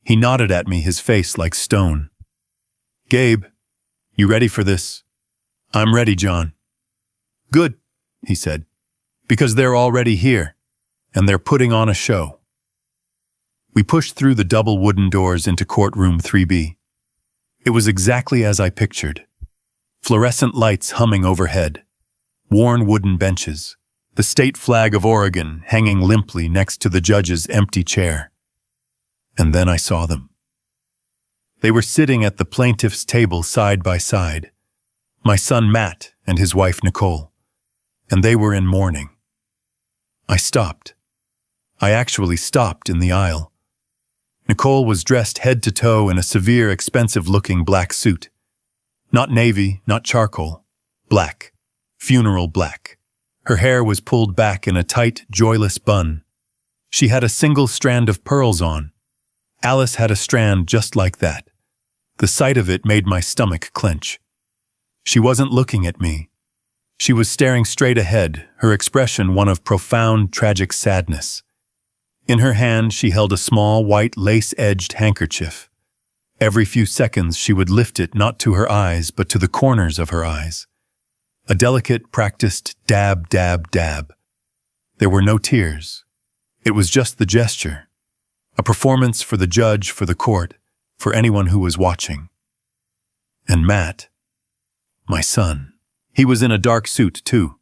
Speaker 1: He nodded at me, his face like stone. "Gabe, you ready for this?" "I'm ready, John." "Good," he said, "because they're already here, and they're putting on a show." We pushed through the double wooden doors into courtroom 3B. It was exactly as I pictured. Fluorescent lights humming overhead, worn wooden benches, the state flag of Oregon hanging limply next to the judge's empty chair. And then I saw them. They were sitting at the plaintiff's table side by side, my son Matt and his wife Nicole, and they were in mourning. I stopped. I actually stopped in the aisle. Nicole was dressed head to toe in a severe, expensive-looking black suit. Not navy, not charcoal. Black. Funeral black. Her hair was pulled back in a tight, joyless bun. She had a single strand of pearls on. Alice had a strand just like that. The sight of it made my stomach clench. She wasn't looking at me. She was staring straight ahead, her expression one of profound, tragic sadness. In her hand, she held a small, white, lace-edged handkerchief. Every few seconds, she would lift it not to her eyes, but to the corners of her eyes. A delicate, practiced dab, dab, dab. There were no tears. It was just the gesture. A performance for the judge, for the court, for anyone who was watching. And Matt, my son, he was in a dark suit, too.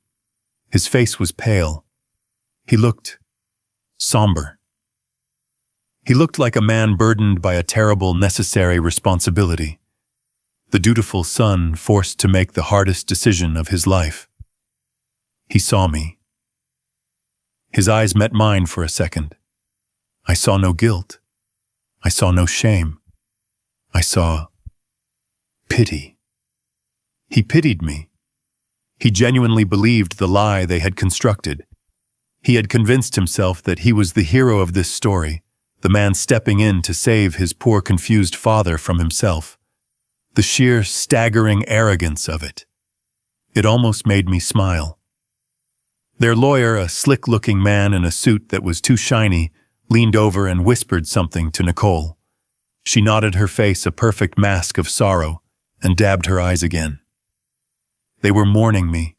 Speaker 1: His face was pale. He looked somber. He looked like a man burdened by a terrible, necessary responsibility. The dutiful son forced to make the hardest decision of his life. He saw me. His eyes met mine for a second. I saw no guilt. I saw no shame. I saw pity. He pitied me. He genuinely believed the lie they had constructed. He had convinced himself that he was the hero of this story, the man stepping in to save his poor, confused father from himself. The sheer, staggering arrogance of it. It almost made me smile. Their lawyer, a slick-looking man in a suit that was too shiny, leaned over and whispered something to Nicole. She nodded, her face a perfect mask of sorrow, and dabbed her eyes again. They were mourning me.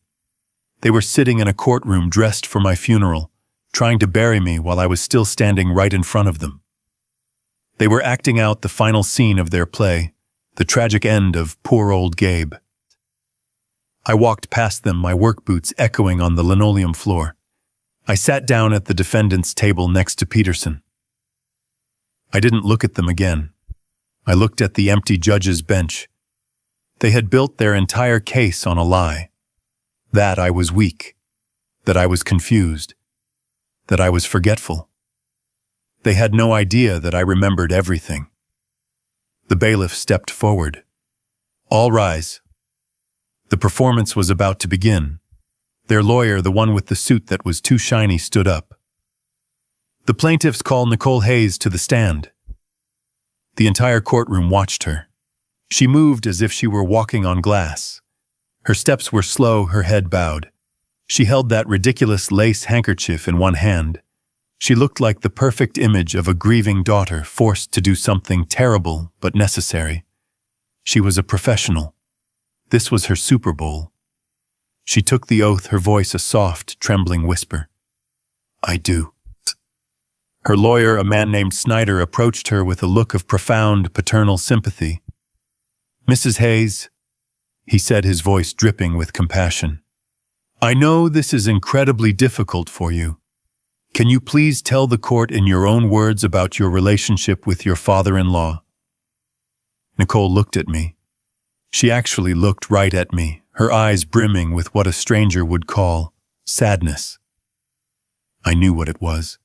Speaker 1: They were sitting in a courtroom dressed for my funeral, trying to bury me while I was still standing right in front of them. They were acting out the final scene of their play, the tragic end of poor old Gabe. I walked past them, my work boots echoing on the linoleum floor. I sat down at the defendant's table next to Peterson. I didn't look at them again. I looked at the empty judge's bench. They had built their entire case on a lie. That I was weak. That I was confused. That I was forgetful. They had no idea that I remembered everything. The bailiff stepped forward. "All rise." The performance was about to begin. Their lawyer, the one with the suit that was too shiny, stood up. "The plaintiffs call Nicole Hayes to the stand." The entire courtroom watched her. She moved as if she were walking on glass. Her steps were slow, her head bowed. She held that ridiculous lace handkerchief in one hand. She looked like the perfect image of a grieving daughter forced to do something terrible but necessary. She was a professional. This was her Super Bowl. She took the oath, her voice a soft, trembling whisper. I do. Her lawyer, a man named Snyder, approached her with a look of profound paternal sympathy. Mrs. Hayes, he said, his voice dripping with compassion. I know this is incredibly difficult for you. Can you please tell the court in your own words about your relationship with your father-in-law? Nicole looked at me. She actually looked right at me, her eyes brimming with what a stranger would call sadness. I knew what it was.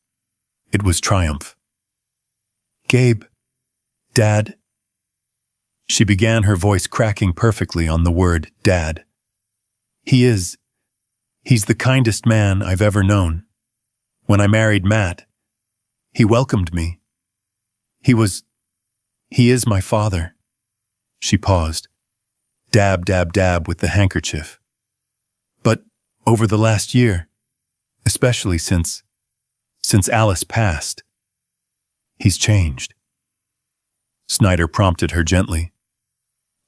Speaker 1: It was triumph. Gabe, Dad. She began, her voice cracking perfectly on the word Dad. He's the kindest man I've ever known. When I married Matt, he welcomed me. He is my father. She paused. Dab, dab, dab with the handkerchief. But over the last year, especially since Alice passed, he's changed. Snyder prompted her gently.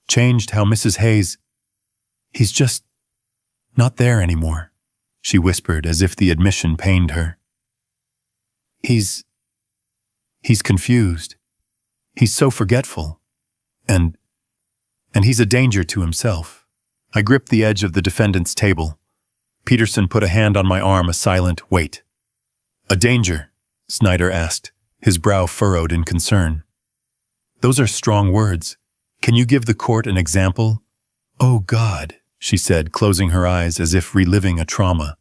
Speaker 1: Changed how, Mrs. Hayes? He's just not there anymore, she whispered as if the admission pained her. He's confused. He's so forgetful. And he's a danger to himself. I gripped the edge of the defendant's table. Peterson put a hand on my arm, a silent wait. A danger? Snyder asked, his brow furrowed in concern. Those are strong words. Can you give the court an example? Oh, God, she said, closing her eyes as if reliving a trauma.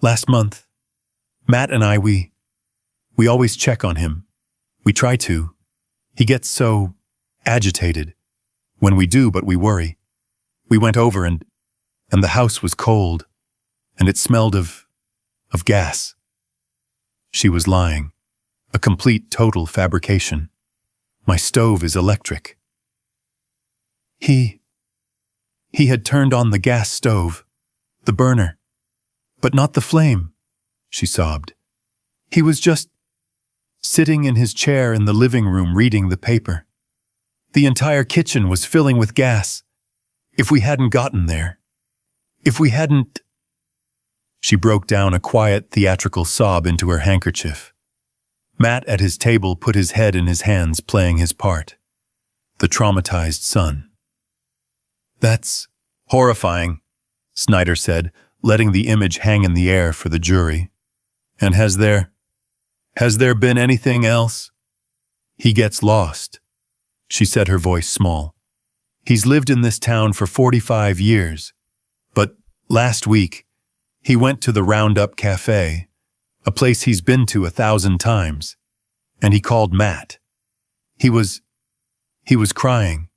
Speaker 1: Last month, Matt and I, we always check on him. We try to. He gets so agitated. When we do, but we worry. We went over and the house was cold, and it smelled of gas. She was lying. A complete, total fabrication. My stove is electric. He had turned on the gas stove, the burner, but not the flame, she sobbed. He was just sitting in his chair in the living room reading the paper. The entire kitchen was filling with gas. If we hadn't gotten there, if we hadn't... She broke down, a quiet, theatrical sob into her handkerchief. Matt at his table put his head in his hands, playing his part. The traumatized son. That's horrifying, Snyder said, letting the image hang in the air for the jury. And has there been anything else? He gets lost, she said, her voice small. He's lived in this town for 45 years, but last week, he went to the Roundup Cafe, a place he's been to 1,000 times, and he called Matt. He was crying.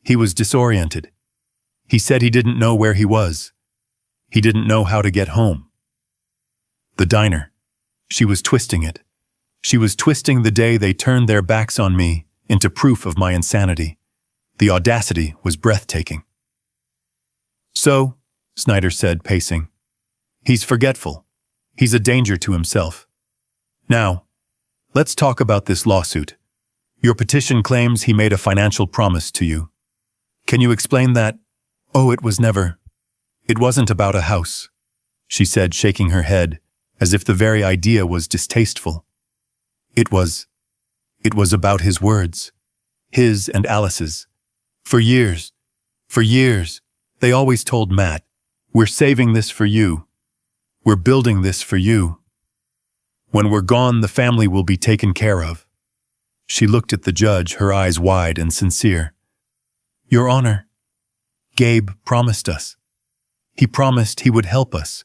Speaker 1: He was disoriented. He said he didn't know where he was. He didn't know how to get home. The diner. She was twisting it. She was twisting the day they turned their backs on me into proof of my insanity. The audacity was breathtaking. So, Snyder said, pacing, he's forgetful. He's a danger to himself. Now, let's talk about this lawsuit. Your petition claims he made a financial promise to you. Can you explain that? Oh, it wasn't about a house, she said, shaking her head, as if the very idea was distasteful. It was about his words, his and Alice's. For years, they always told Matt, we're saving this for you. We're building this for you. When we're gone, the family will be taken care of. She looked at the judge, her eyes wide and sincere. Your Honor, Gabe promised us. He promised he would help us.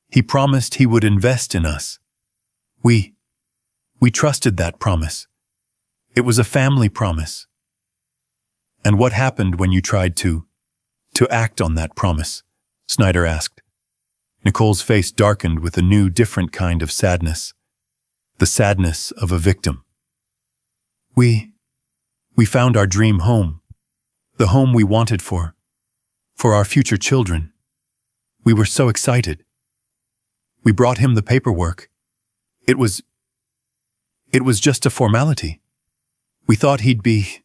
Speaker 1: He promised he would invest in us. We trusted that promise. It was a family promise. And what happened when you tried to act on that promise? Snyder asked. Nicole's face darkened with a new, different kind of sadness. The sadness of a victim. We We found our dream home, the home we wanted for our future children. We were so excited. We brought him the paperwork. It was just a formality. We thought he'd be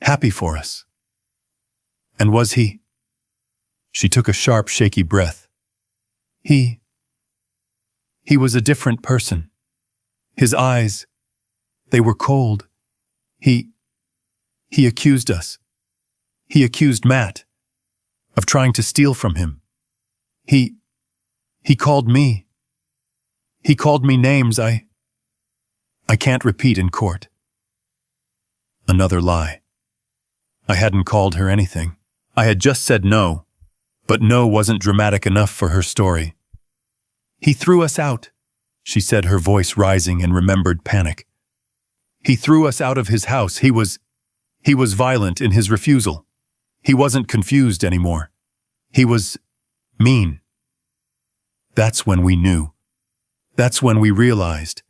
Speaker 1: happy for us. And was he? She took a sharp, shaky breath. He was a different person. His eyes, they were cold. He accused us. He accused Matt of trying to steal from him. He called me. He called me names I can't repeat in court. Another lie. I hadn't called her anything. I had just said no, but no wasn't dramatic enough for her story. He threw us out, she said, her voice rising in remembered panic. He threw us out of his house. He was violent in his refusal. He wasn't confused anymore. He was mean. That's when we knew. That's when we realized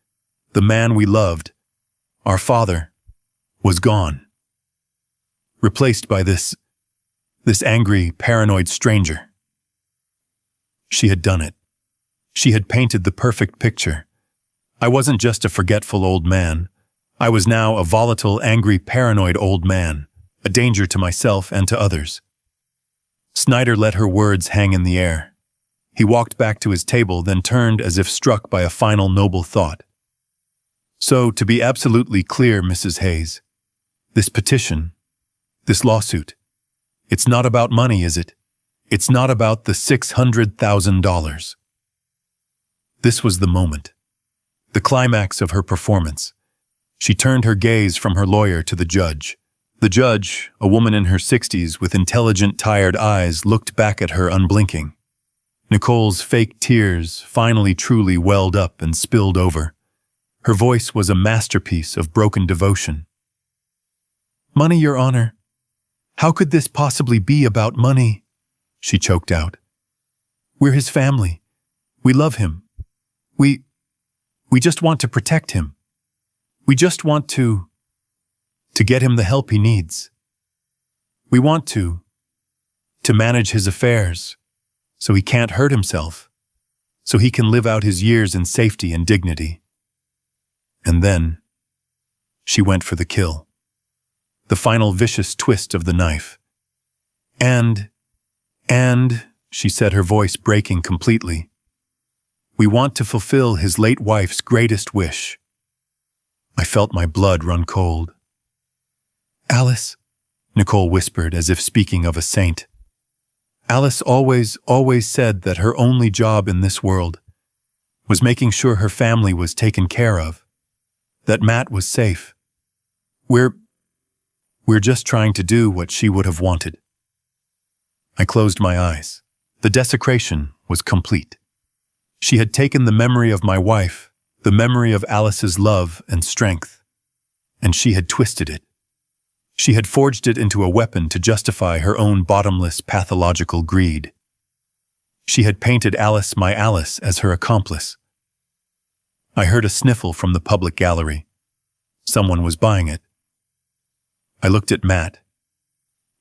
Speaker 1: the man we loved, our father, was gone. Replaced by this angry, paranoid stranger. She had done it. She had painted the perfect picture. I wasn't just a forgetful old man. I was now a volatile, angry, paranoid old man, a danger to myself and to others. Snyder let her words hang in the air. He walked back to his table, then turned as if struck by a final noble thought. So, to be absolutely clear, Mrs. Hayes, this petition, this lawsuit, it's not about money, is it? It's not about the $600,000. This was the moment, the climax of her performance. She turned her gaze from her lawyer to the judge. The judge, a woman in her 60s with intelligent, tired eyes, looked back at her unblinking. Nicole's fake tears finally truly welled up and spilled over. Her voice was a masterpiece of broken devotion. Money, Your Honor. How could this possibly be about money? She choked out. We're his family. We love him. We just want to protect him. We just want to get him the help he needs. We want to manage his affairs so he can't hurt himself, so he can live out his years in safety and dignity. And then she went for the kill, the final vicious twist of the knife. And, she said, her voice breaking completely, we want to fulfill his late wife's greatest wish. I felt my blood run cold. Alice, Nicole whispered as if speaking of a saint. Alice always said that her only job in this world was making sure her family was taken care of, that Matt was safe. We're just trying to do what she would have wanted. I closed my eyes. The desecration was complete. She had taken the memory of my wife, the memory of Alice's love and strength, and she had twisted it. She had forged it into a weapon to justify her own bottomless, pathological greed. She had painted Alice, my Alice, as her accomplice. I heard a sniffle from the public gallery. Someone was buying it. I looked at Matt.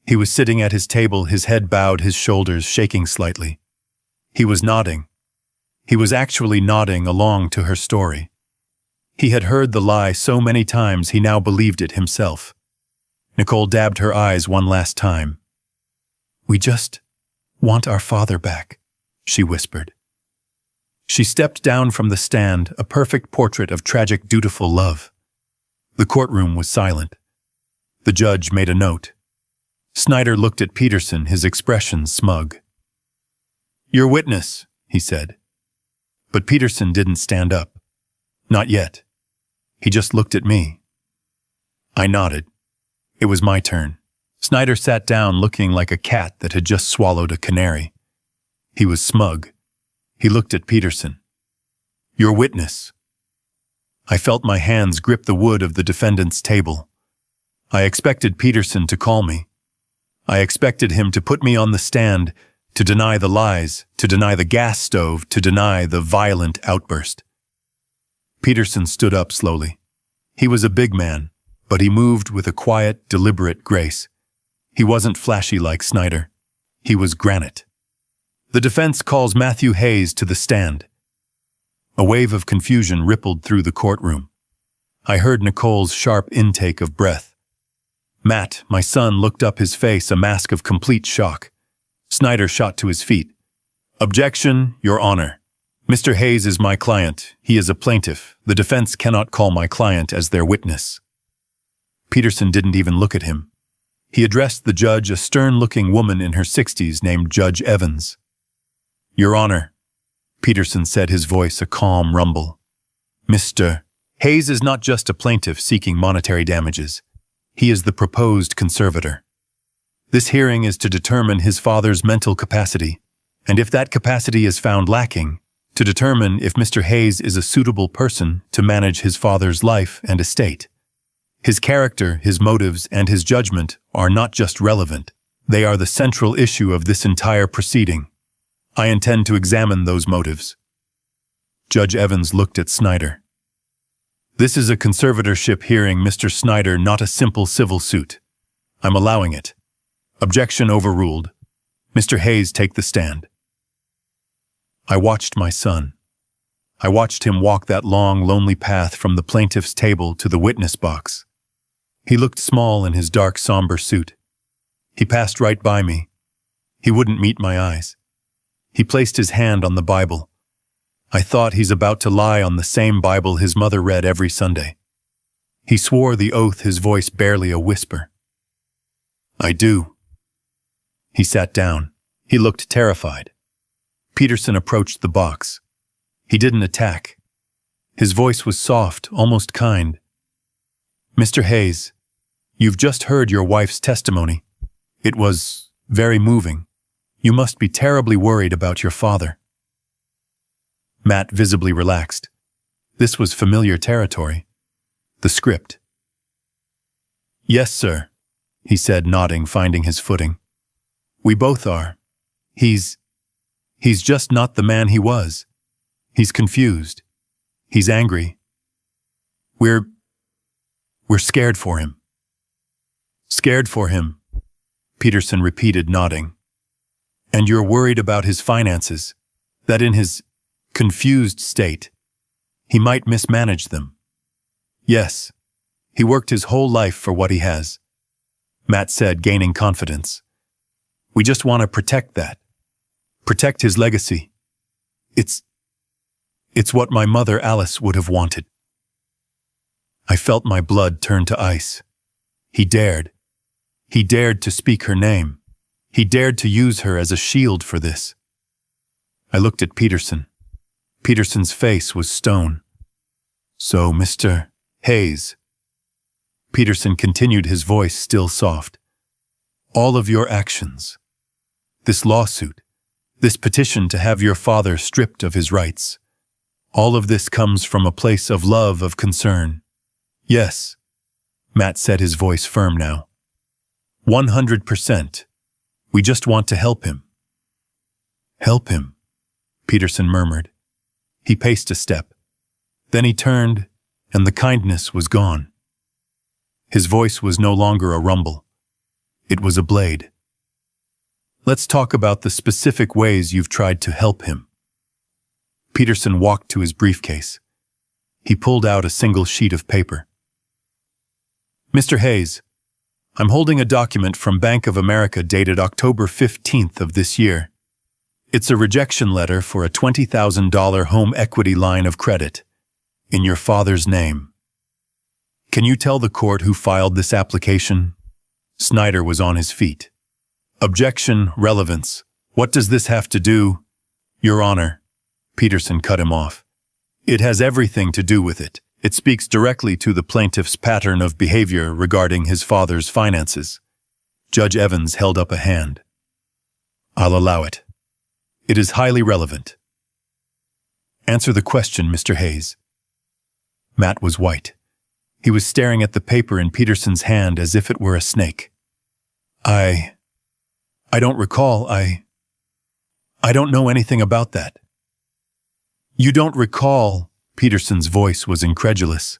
Speaker 1: He was sitting at his table, his head bowed, his shoulders shaking slightly. He was nodding. He was actually nodding along to her story. He had heard the lie so many times he now believed it himself. Nicole dabbed her eyes one last time. We just want our father back, she whispered. She stepped down from the stand, a perfect portrait of tragic, dutiful love. The courtroom was silent. The judge made a note. Snyder looked at Peterson, his expression smug. Your witness, he said. But Peterson didn't stand up. Not yet. He just looked at me. I nodded. It was my turn. Snyder sat down looking like a cat that had just swallowed a canary. He was smug. He looked at Peterson. Your witness. I felt my hands grip the wood of the defendant's table. I expected Peterson to call me. I expected him to put me on the stand, to deny the lies, to deny the gas stove, to deny the violent outburst. Peterson stood up slowly. He was a big man, but he moved with a quiet, deliberate grace. He wasn't flashy like Snyder. He was granite. The defense calls Matthew Hayes to the stand. A wave of confusion rippled through the courtroom. I heard Nicole's sharp intake of breath. Matt, my son, looked up, his face a mask of complete shock. Snyder shot to his feet. "Objection, Your Honor. Mr. Hayes is my client. He is a plaintiff. The defense cannot call my client as their witness." Peterson didn't even look at him. He addressed the judge, a stern-looking woman in her 60s named Judge Evans. "Your Honor," Peterson said, his voice a calm rumble. "Mr. Hayes is not just a plaintiff seeking monetary damages. He is the proposed conservator. This hearing is to determine his father's mental capacity, and if that capacity is found lacking, to determine if Mr. Hayes is a suitable person to manage his father's life and estate. His character, his motives, and his judgment are not just relevant. They are the central issue of this entire proceeding. I intend to examine those motives." Judge Evans looked at Snyder. "This is a conservatorship hearing, Mr. Snyder, not a simple civil suit. I'm allowing it. Objection overruled. Mr. Hayes, take the stand." I watched my son. I watched him walk that long, lonely path from the plaintiff's table to the witness box. He looked small in his dark, somber suit. He passed right by me. He wouldn't meet my eyes. He placed his hand on the Bible. I thought, he's about to lie on the same Bible his mother read every Sunday. He swore the oath, his voice barely a whisper. "I do." He sat down. He looked terrified. Peterson approached the box. He didn't attack. His voice was soft, almost kind. "Mr. Hayes, you've just heard your wife's testimony. It was very moving. You must be terribly worried about your father." Matt visibly relaxed. This was familiar territory. The script. "Yes, sir," he said, nodding, finding his footing. "We both are. He's just not the man he was. He's confused. He's angry. We're scared for him." "Scared for him," Peterson repeated, nodding. "And you're worried about his finances, that in his confused state, he might mismanage them." "Yes, he worked his whole life for what he has," Matt said, gaining confidence. "We just want to protect that. Protect his legacy. It's what my mother Alice would have wanted." I felt my blood turn to ice. He dared. He dared to speak her name. He dared to use her as a shield for this. I looked at Peterson. Peterson's face was stone. "So, Mr. Hayes," Peterson continued, his voice still soft, "all of your actions, this lawsuit, this petition to have your father stripped of his rights, all of this comes from a place of love, of concern." "Yes," Matt said, his voice firm now. 100%. We just want to help him." "Help him," Peterson murmured. He paced a step. Then he turned, and the kindness was gone. His voice was no longer a rumble. It was a blade. "Let's talk about the specific ways you've tried to help him." Peterson walked to his briefcase. He pulled out a single sheet of paper. "Mr. Hayes, I'm holding a document from Bank of America dated October 15th of this year. It's a rejection letter for a $20,000 home equity line of credit in your father's name. Can you tell the court who filed this application?" Snyder was on his feet. "Objection, relevance. What does this have to do?" "Your Honor," Peterson cut him off. "It has everything to do with it. It speaks directly to the plaintiff's pattern of behavior regarding his father's finances." Judge Evans held up a hand. "I'll allow it. It is highly relevant." "Answer the question, Mr. Hayes." Matt was white. He was staring at the paper in Peterson's hand as if it were a snake. I don't recall. I don't know anything about that." "You don't recall?" Peterson's voice was incredulous.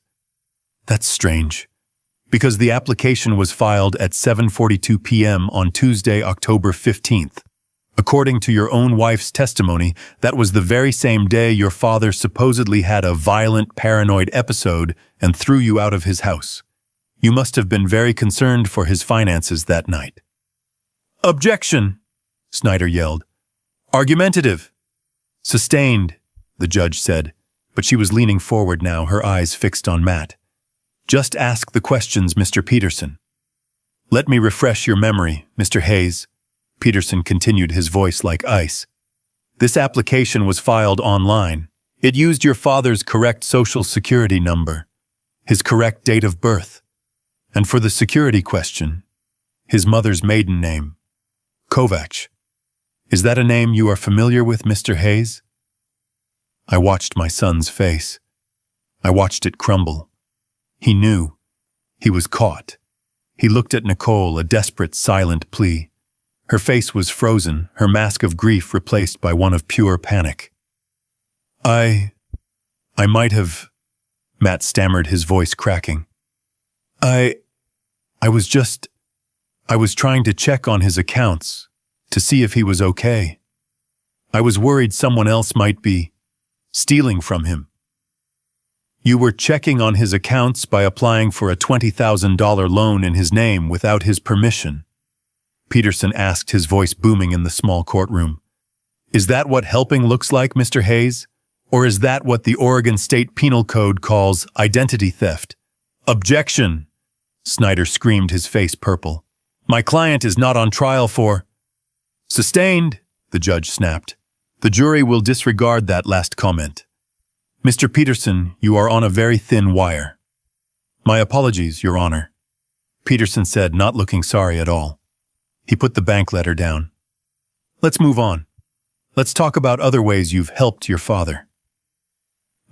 Speaker 1: "That's strange. because the application was filed at 7:42 p.m. on Tuesday, October 15th. According to your own wife's testimony, that was the very same day your father supposedly had a violent paranoid episode and threw you out of his house. You must have been very concerned for his finances that night. Objection, Snyder yelled. Argumentative. Sustained, the judge said, but she was leaning forward now, her eyes fixed on Matt. Just ask the questions, Mr. Peterson. Let me refresh your memory, Mr. Hayes. Peterson continued, his voice like ice. This application was filed online. It used your father's correct social security number, his correct date of birth, and for the security question, his mother's maiden name, Kovacs. Is that a name you are familiar with, Mr. Hayes? I watched my son's face. I watched it crumble. He knew. He was caught. He looked at Nicole, a desperate, silent plea. Her face was frozen, her mask of grief replaced by one of pure panic. I might have, Matt stammered, his voice cracking. I was trying to check on his accounts, to see if he was okay. I was worried someone else might be stealing from him. You were checking on his accounts by applying for a $20,000 loan in his name without his permission, Peterson asked, his voice booming in the small courtroom. Is that what helping looks like, Mr. Hayes? Or is that what the Oregon State Penal Code calls identity theft? Objection! Snyder screamed, his face purple. My client is not on trial for... Sustained, the judge snapped. The jury will disregard that last comment. Mr. Peterson, you are on a very thin wire. My apologies, Your Honor, Peterson said, not looking sorry at all. He put the bank letter down. Let's move on. Let's talk about other ways you've helped your father.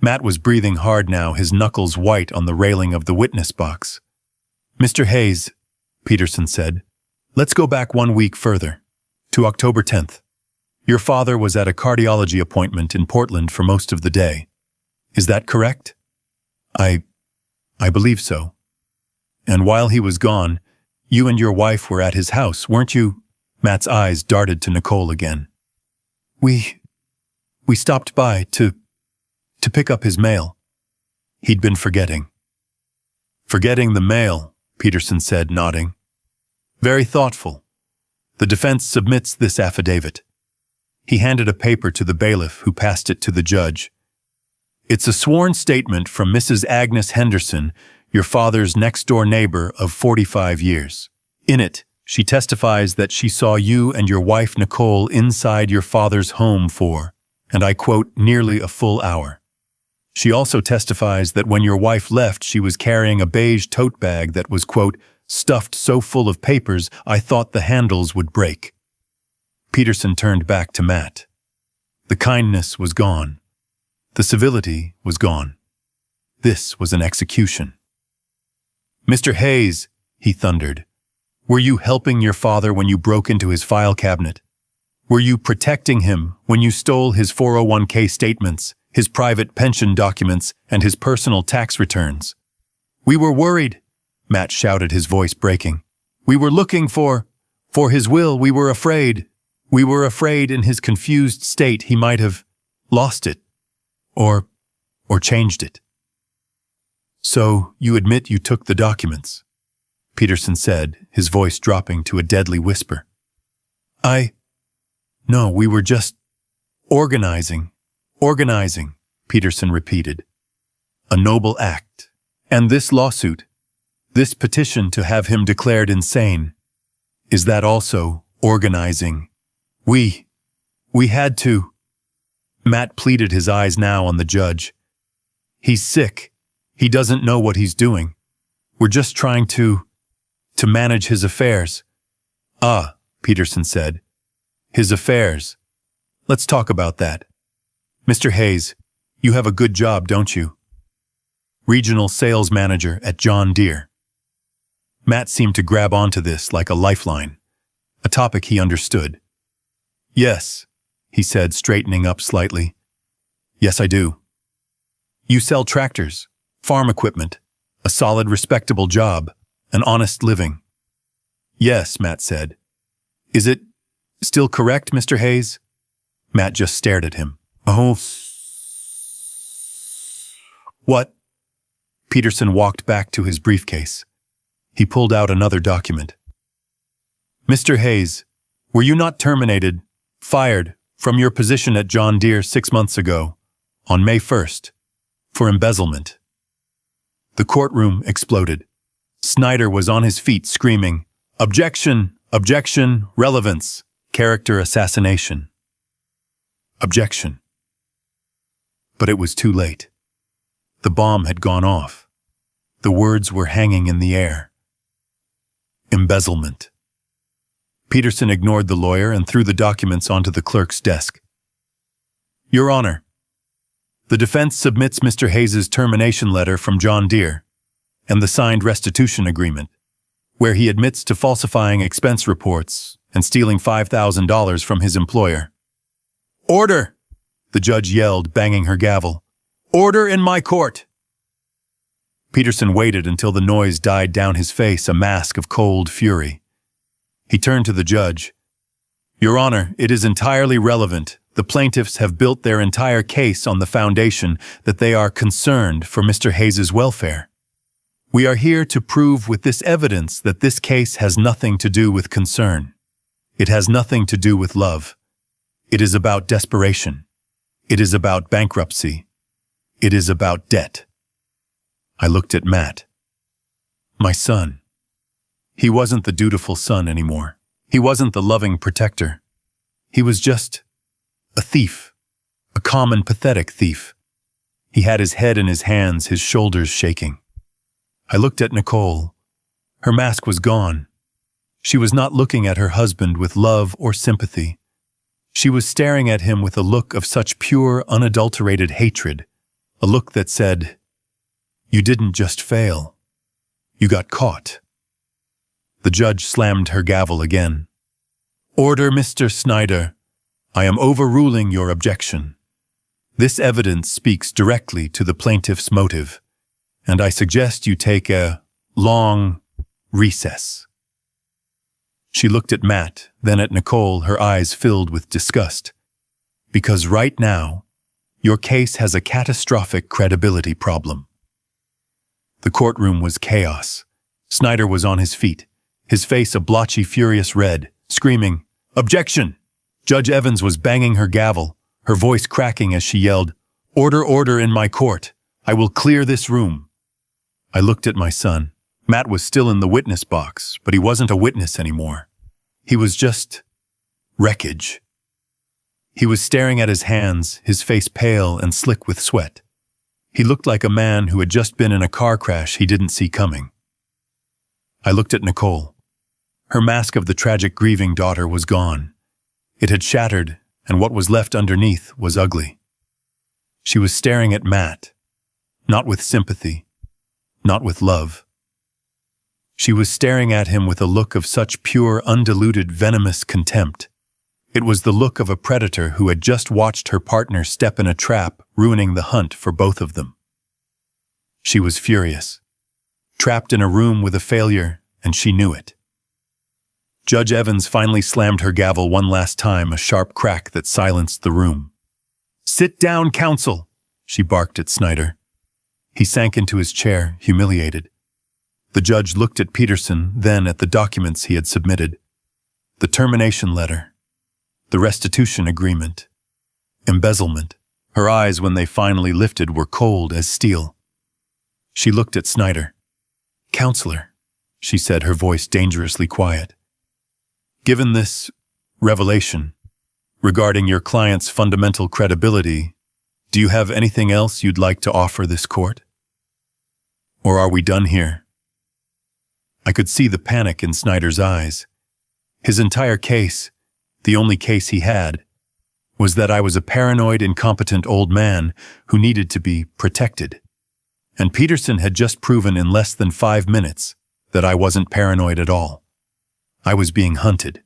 Speaker 1: Matt was breathing hard now, his knuckles white on the railing of the witness box. Mr. Hayes, Peterson said, let's go back 1 week further, to October 10th. Your father was at a cardiology appointment in Portland for most of the day. Is that correct? I believe so. And while he was gone, you and your wife were at his house, weren't you? Matt's eyes darted to Nicole again. We stopped by to pick up his mail. He'd been forgetting. Forgetting the mail, Peterson said, nodding. Very thoughtful. The defense submits this affidavit. He handed a paper to the bailiff, who passed it to the judge. It's a sworn statement from Mrs. Agnes Henderson, your father's next-door neighbor of 45 years. In it, she testifies that she saw you and your wife Nicole inside your father's home for, and I quote, nearly a full hour. She also testifies that when your wife left, she was carrying a beige tote bag that was, quote, stuffed so full of papers I thought the handles would break. Peterson turned back to Matt. The kindness was gone. The civility was gone. This was an execution. Mr. Hayes, he thundered, were you helping your father when you broke into his file cabinet? Were you protecting him when you stole his 401k statements, his private pension documents, and his personal tax returns? We were worried, Matt shouted, his voice breaking. We were looking for his will. We were afraid. We were afraid in his confused state he might have lost it. Or changed it. So, you admit you took the documents, Peterson said, his voice dropping to a deadly whisper. No, we were just organizing, Peterson repeated. A noble act. And this lawsuit, this petition to have him declared insane, is that also organizing? We had to... Matt pleaded, his eyes now on the judge. He's sick. He doesn't know what he's doing. We're just trying to manage his affairs. Ah, Peterson said. His affairs. Let's talk about that. Mr. Hayes, you have a good job, don't you? Regional sales manager at John Deere. Matt seemed to grab onto this like a lifeline, a topic he understood. Yes, he said, straightening up slightly. Yes, I do. You sell tractors, farm equipment, a solid, respectable job. an honest living. Yes, Matt said. Is it still correct, Mr. Hayes? Matt just stared at him. Oh. What? Peterson walked back to his briefcase. He pulled out another document. Mr. Hayes, were you not terminated, fired, from your position at John Deere 6 months ago, on May 1st, for embezzlement? The courtroom exploded. Snyder was on his feet screaming, "Objection! Objection! Relevance! Character assassination!" Objection. But it was too late. The bomb had gone off. The words were hanging in the air. Embezzlement. Peterson ignored the lawyer and threw the documents onto the clerk's desk. Your Honor, the defense submits Mr. Hayes' termination letter from John Deere and the signed restitution agreement, where he admits to falsifying expense reports and stealing $5,000 from his employer. Order! The judge yelled, banging her gavel. Order in my court! Peterson waited until the noise died down his face, a mask of cold fury. He turned to the judge. Your Honor, it is entirely relevant. The plaintiffs have built their entire case on the foundation that they are concerned for Mr. Hayes' welfare. We are here to prove with this evidence that this case has nothing to do with concern. It has nothing to do with love. It is about desperation. It is about bankruptcy. It is about debt. I looked at Matt. My son. He wasn't the dutiful son anymore. He wasn't the loving protector. He was just a thief, a common, pathetic thief. He had his head in his hands, his shoulders shaking. I looked at Nicole. Her mask was gone. She was not looking at her husband with love or sympathy. She was staring at him with a look of such pure, unadulterated hatred, a look that said, "You didn't just fail. You got caught." The judge slammed her gavel again. Order, Mr. Snyder. I am overruling your objection. This evidence speaks directly to the plaintiff's motive, and I suggest you take a long recess. She looked at Matt, then at Nicole, her eyes filled with disgust. Because right now, your case has a catastrophic credibility problem. The courtroom was chaos. Snyder was on his feet, his face a blotchy, furious red, screaming, "Objection!" Judge Evans was banging her gavel, her voice cracking as she yelled, "Order, order in my court! I will clear this room!" I looked at my son. Matt was still in the witness box, but he wasn't a witness anymore. He was just wreckage. He was staring at his hands, his face pale and slick with sweat. He looked like a man who had just been in a car crash he didn't see coming. I looked at Nicole. Her mask of the tragic grieving daughter was gone. It had shattered, and what was left underneath was ugly. She was staring at Matt, not with sympathy, not with love. She was staring at him with a look of such pure, undiluted, venomous contempt. It was the look of a predator who had just watched her partner step in a trap, ruining the hunt for both of them. She was furious, trapped in a room with a failure, and she knew it. Judge Evans finally slammed her gavel one last time, a sharp crack that silenced the room. "Sit down, counsel," she barked at Snyder. He sank into his chair, humiliated. The judge looked at Peterson, then at the documents he had submitted. The termination letter, the restitution agreement, embezzlement. Her eyes, when they finally lifted, were cold as steel. She looked at Snyder. "Counselor," she said, her voice dangerously quiet. "Given this revelation regarding your client's fundamental credibility, do you have anything else you'd like to offer this court? Or are we done here?" I could see the panic in Snyder's eyes. His entire case, the only case he had, was that I was a paranoid, incompetent old man who needed to be protected. And Peterson had just proven in less than 5 minutes that I wasn't paranoid at all. I was being hunted.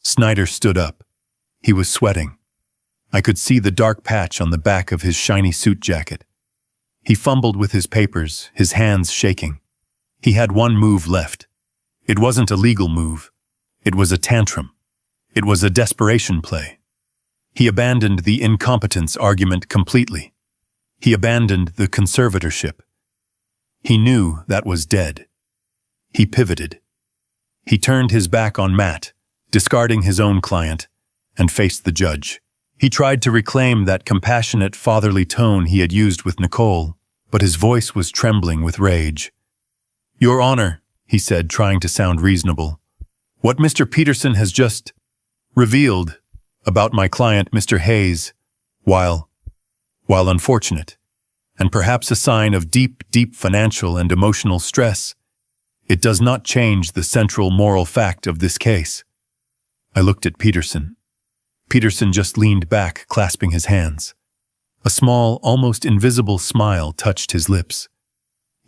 Speaker 1: Snyder stood up. He was sweating. I could see the dark patch on the back of his shiny suit jacket. He fumbled with his papers, his hands shaking. He had one move left. It wasn't a legal move. It was a tantrum. It was a desperation play. He abandoned the incompetence argument completely. He abandoned the conservatorship. He knew that was dead. He pivoted. He turned his back on Matt, discarding his own client, and faced the judge. He tried to reclaim that compassionate fatherly tone he had used with Nicole, but his voice was trembling with rage. "Your Honor," he said, trying to sound reasonable, "what Mr. Peterson has just revealed about my client, Mr. Hayes, while unfortunate, and perhaps a sign of deep financial and emotional stress, it does not change the central moral fact of this case." I looked at Peterson. Peterson just leaned back, clasping his hands. A small, almost invisible smile touched his lips.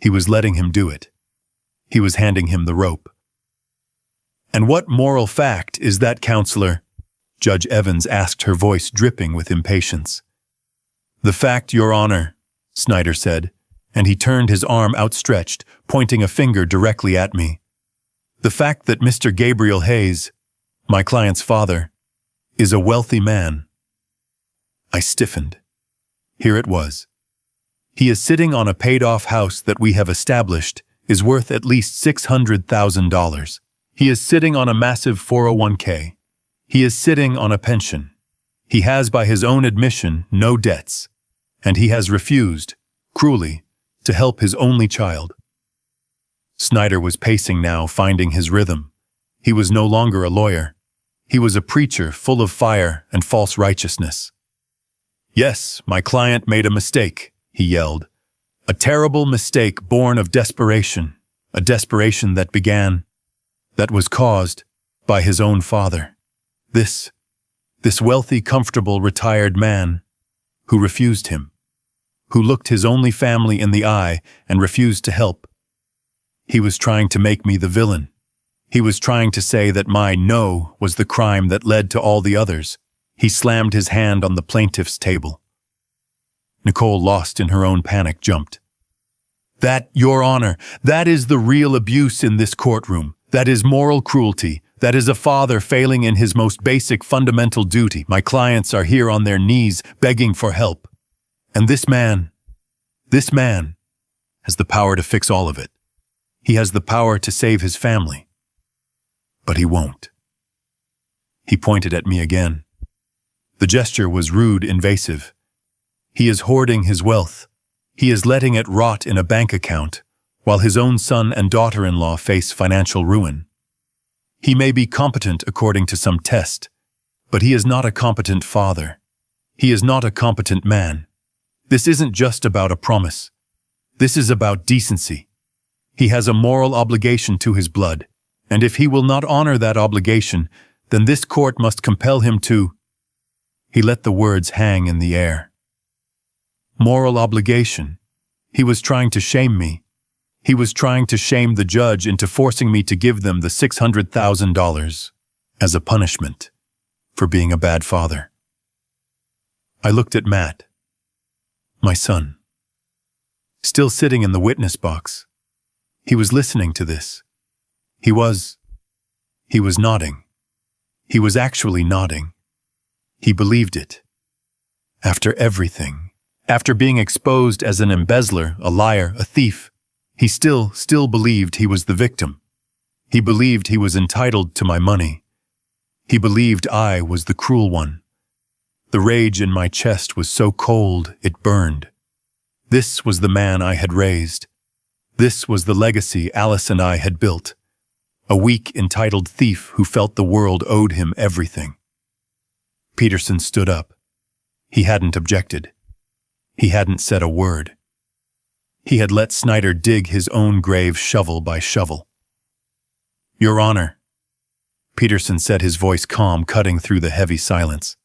Speaker 1: He was letting him do it. He was handing him the rope. "And what moral fact is that, Counselor?" Judge Evans asked, her voice dripping with impatience. "The fact, Your Honor," Snyder said, and he turned his arm outstretched, pointing a finger directly at me. "The fact that Mr. Gabriel Hayes, my client's father, is a wealthy man." I stiffened. Here it was. He is sitting on a paid-off house that we have established is worth at least $600,000. He is sitting on a massive 401k. He is sitting on a pension. He has, by his own admission, no debts. And he has refused, cruelly, to help his only child. Snyder was pacing now, finding his rhythm. He was no longer a lawyer. He was a preacher full of fire and false righteousness. "Yes, my client made a mistake," he yelled. "A terrible mistake born of desperation, a desperation that was caused by his own father. This wealthy, comfortable, retired man who refused him, who looked his only family in the eye and refused to help. He was trying to make me the villain. He was trying to say that my no was the crime that led to all the others." He slammed his hand on the plaintiff's table. Nicole, lost in her own panic, jumped. "That, Your Honor, that is the real abuse in this courtroom. That is moral cruelty. That is a father failing in his most basic fundamental duty. My clients are here on their knees begging for help. And this man has the power to fix all of it. He has the power to save his family. But he won't." He pointed at me again. The gesture was rude, invasive. "He is hoarding his wealth. He is letting it rot in a bank account, while his own son and daughter-in-law face financial ruin. He may be competent according to some test, but he is not a competent father. He is not a competent man. This isn't just about a promise. This is about decency. He has a moral obligation to his blood, and if he will not honor that obligation, then this court must compel him to—" He let the words hang in the air. Moral obligation. He was trying to shame me. He was trying to shame the judge into forcing me to give them the $600,000 as a punishment for being a bad father. I looked at Matt, my son, still sitting in the witness box. He was listening to this. He was nodding. He was actually nodding. He believed it. After everything, after being exposed as an embezzler, a liar, a thief, he still believed he was the victim. He believed he was entitled to my money. He believed I was the cruel one. The rage in my chest was so cold it burned. This was the man I had raised. This was the legacy Alice and I had built. A weak, entitled thief who felt the world owed him everything. Peterson stood up. He hadn't objected. He hadn't said a word. He had let Snyder dig his own grave shovel by shovel. "Your Honor," Peterson said, his voice calm, cutting through the heavy silence.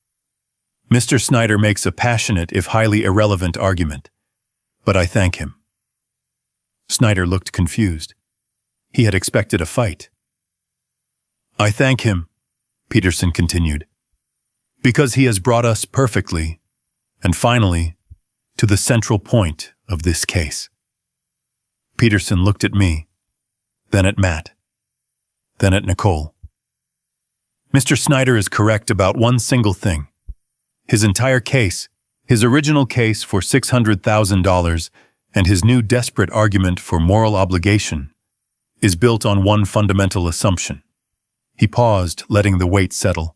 Speaker 1: "Mr. Snyder makes a passionate, if highly irrelevant, argument, but I thank him." Snyder looked confused. He had expected a fight. "I thank him," Peterson continued, "because he has brought us perfectly, and finally, to the central point of this case." Peterson looked at me, then at Matt, then at Nicole. Mr. Snyder is correct about one single thing. His entire case, his original case for $600,000 and his new desperate argument for moral obligation, is built on one fundamental assumption. He paused, letting the weight settle.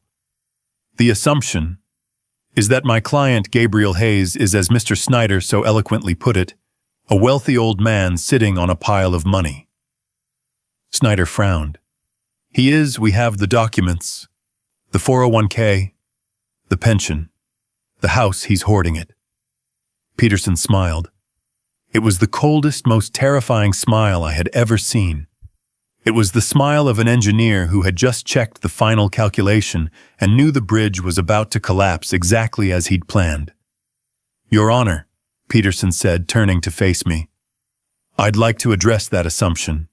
Speaker 1: The assumption is that my client, Gabriel Hayes, is, as Mr. Snyder so eloquently put it, a wealthy old man sitting on a pile of money. Snyder frowned. He is, we have the documents, the 401k, the pension, the house, he's hoarding it. Peterson smiled. It was the coldest, most terrifying smile I had ever seen. It was the smile of an engineer who had just checked the final calculation and knew the bridge was about to collapse exactly as he'd planned. Your Honor, Peterson said, turning to face me, I'd like to address that assumption,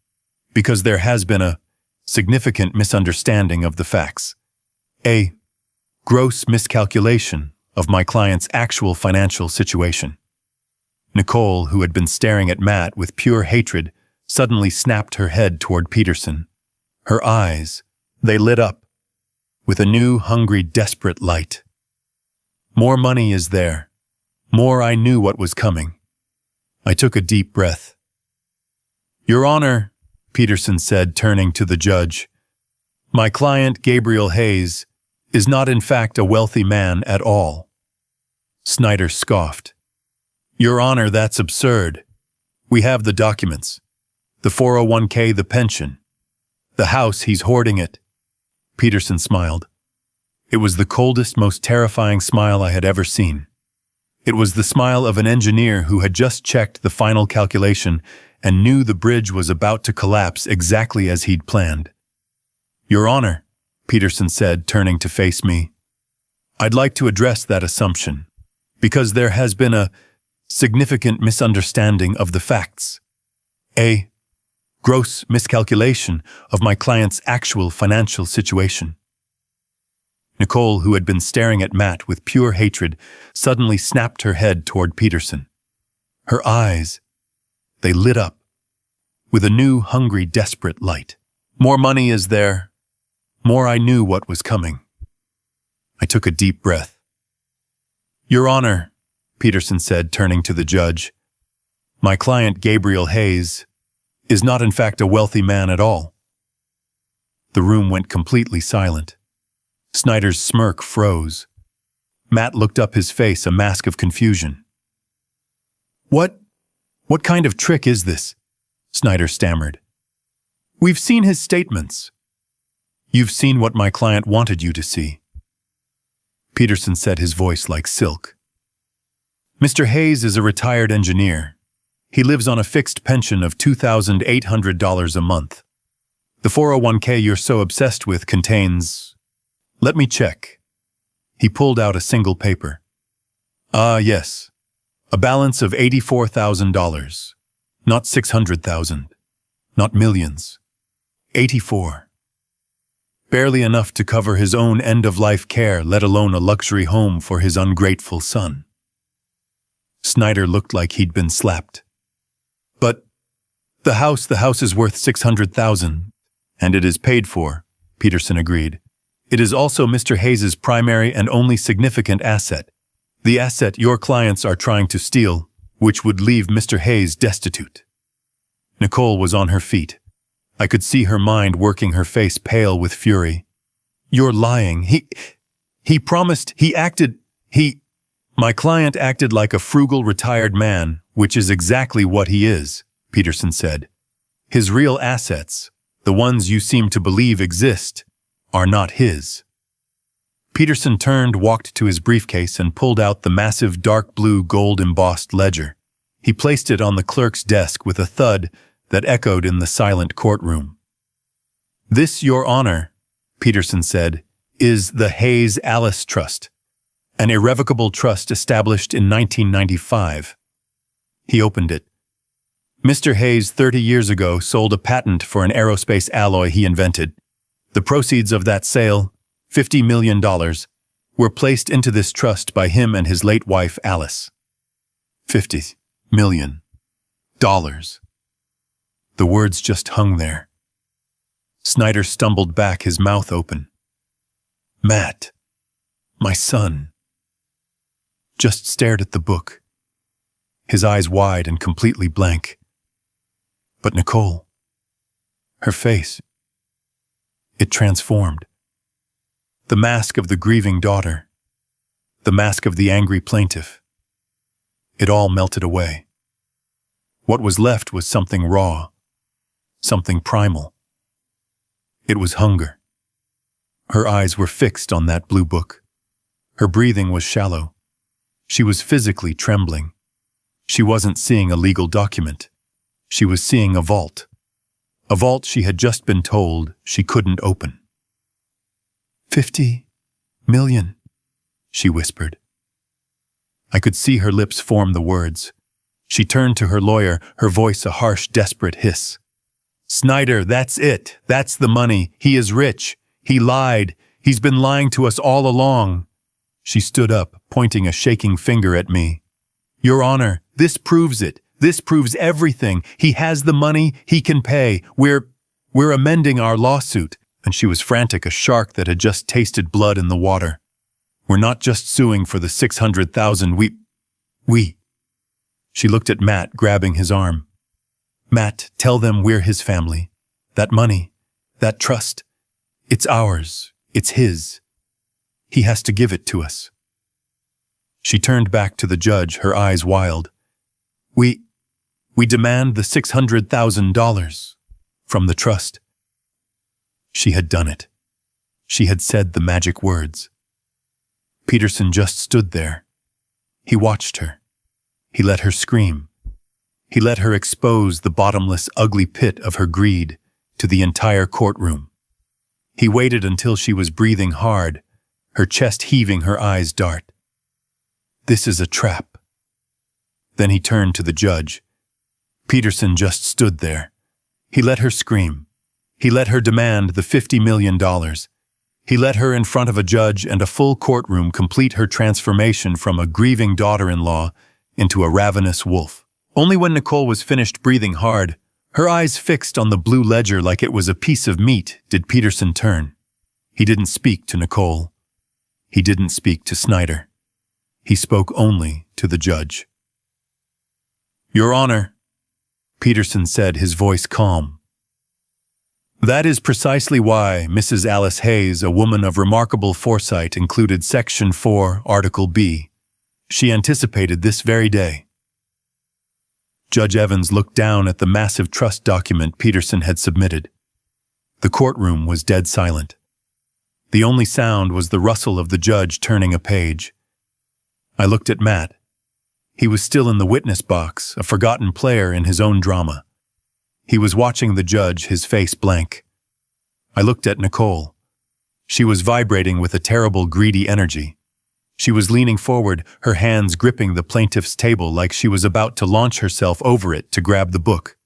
Speaker 1: because there has been a significant misunderstanding of the facts. A gross miscalculation of my client's actual financial situation. Nicole, who had been staring at Matt with pure hatred, suddenly snapped her head toward Peterson. Her eyes, they lit up with a new, hungry, desperate light. More money is there. More I knew what was coming. I took a deep breath. Your Honor, Peterson said, turning to the judge, my client, Gabriel Hayes, is not in fact a wealthy man at all. Snyder scoffed. Your Honor, that's absurd. We have the documents. The 401k, the pension. The house, he's hoarding it. Peterson smiled. It was the coldest, most terrifying smile I had ever seen. It was the smile of an engineer who had just checked the final calculation and knew the bridge was about to collapse exactly as he'd planned. Your Honor, Peterson said, turning to face me, I'd like to address that assumption, because there has been a significant misunderstanding of the facts. A gross miscalculation of my client's actual financial situation. Nicole, who had been staring at Matt with pure hatred, suddenly snapped her head toward Peterson. Her eyes, they lit up with a new, hungry, desperate light. More money is there. More I knew what was coming. I took a deep breath. Your Honor, Peterson said, turning to the judge, my client, Gabriel Hayes, is not in fact a wealthy man at all. The room went completely silent. Snyder's smirk froze. Matt looked up, his face a mask of confusion. What kind of trick is this? Snyder stammered. We've seen his statements. You've seen what my client wanted you to see. Peterson said, his voice like silk. Mr. Hayes is a retired engineer. He lives on a fixed pension of $2,800 a month. The 401k you're so obsessed with contains... Let me check. He pulled out a single paper. Yes. A balance of $84,000. Not $600,000. Not millions. 84. Barely enough to cover his own end-of-life care, let alone a luxury home for his ungrateful son. Snyder looked like he'd been slapped. But the house is worth $600,000, and it is paid for, Peterson agreed. It is also Mr. Hayes's primary and only significant asset, the asset your clients are trying to steal, which would leave Mr. Hayes destitute. Nicole was on her feet. I could see her mind working, her face pale with fury. You're lying. He promised, My client acted like a frugal retired man, which is exactly what he is, Peterson said. His real assets, the ones you seem to believe exist, are not his. Peterson turned, walked to his briefcase, and pulled out the massive dark blue gold-embossed ledger. He placed it on the clerk's desk with a thud that echoed in the silent courtroom. This, Your Honor, Peterson said, is the Hayes Alice Trust, an irrevocable trust established in 1995. He opened it. Mr. Hayes 30 years ago sold a patent for an aerospace alloy he invented. The proceeds of that sale, $50 million, were placed into this trust by him and his late wife, Alice. $50 million. The words just hung there, Snyder stumbled back, his mouth open. Matt, my son, just stared at the book, his eyes wide and completely blank. But Nicole, her face, it transformed. The mask of the grieving daughter, the mask of the angry plaintiff, it all melted away. What was left was something raw, something primal. It was hunger. Her eyes were fixed on that blue book. Her breathing was shallow. She was physically trembling. She wasn't seeing a legal document. She was seeing a vault she had just been told she couldn't open. 50 million, she whispered. I could see her lips form the words. She turned to her lawyer, her voice a harsh, desperate hiss. Snyder, that's it. That's the money. He is rich. He lied. He's been lying to us all along. She stood up, pointing a shaking finger at me. Your Honor, this proves it. This proves everything. He has the money. He can pay. We're amending our lawsuit. And she was frantic, a shark that had just tasted blood in the water. We're not just suing for the 600,000. We. She looked at Matt, grabbing his arm. Matt, tell them we're his family. That money, that trust, it's ours. It's his. He has to give it to us. She turned back to the judge, her eyes wild. We demand the $600,000 from the trust. She had done it. She had said the magic words. Peterson just stood there. He watched her. He let her scream. He let her expose the bottomless, ugly pit of her greed to the entire courtroom. He waited until she was breathing hard, her chest heaving, her eyes dark. This is a trap. Then he turned to the judge. Peterson just stood there. He let her scream. He let her demand the $50 million. He let her, in front of a judge and a full courtroom, complete her transformation from a grieving daughter-in-law into a ravenous wolf. Only when Nicole was finished breathing hard, her eyes fixed on the blue ledger like it was a piece of meat, did Peterson turn. He didn't speak to Nicole. He didn't speak to Snyder. He spoke only to the judge. Your Honor, Peterson said, his voice calm. That is precisely why Mrs. Alice Hayes, a woman of remarkable foresight, included Section 4, Article B. She anticipated this very day. Judge Evans looked down at the massive trust document Peterson had submitted. The courtroom was dead silent. The only sound was the rustle of the judge turning a page. I looked at Matt. He was still in the witness box, a forgotten player in his own drama. He was watching the judge, his face blank. I looked at Nicole. She was vibrating with a terrible, greedy energy. She was leaning forward, her hands gripping the plaintiff's table like she was about to launch herself over it to grab the book.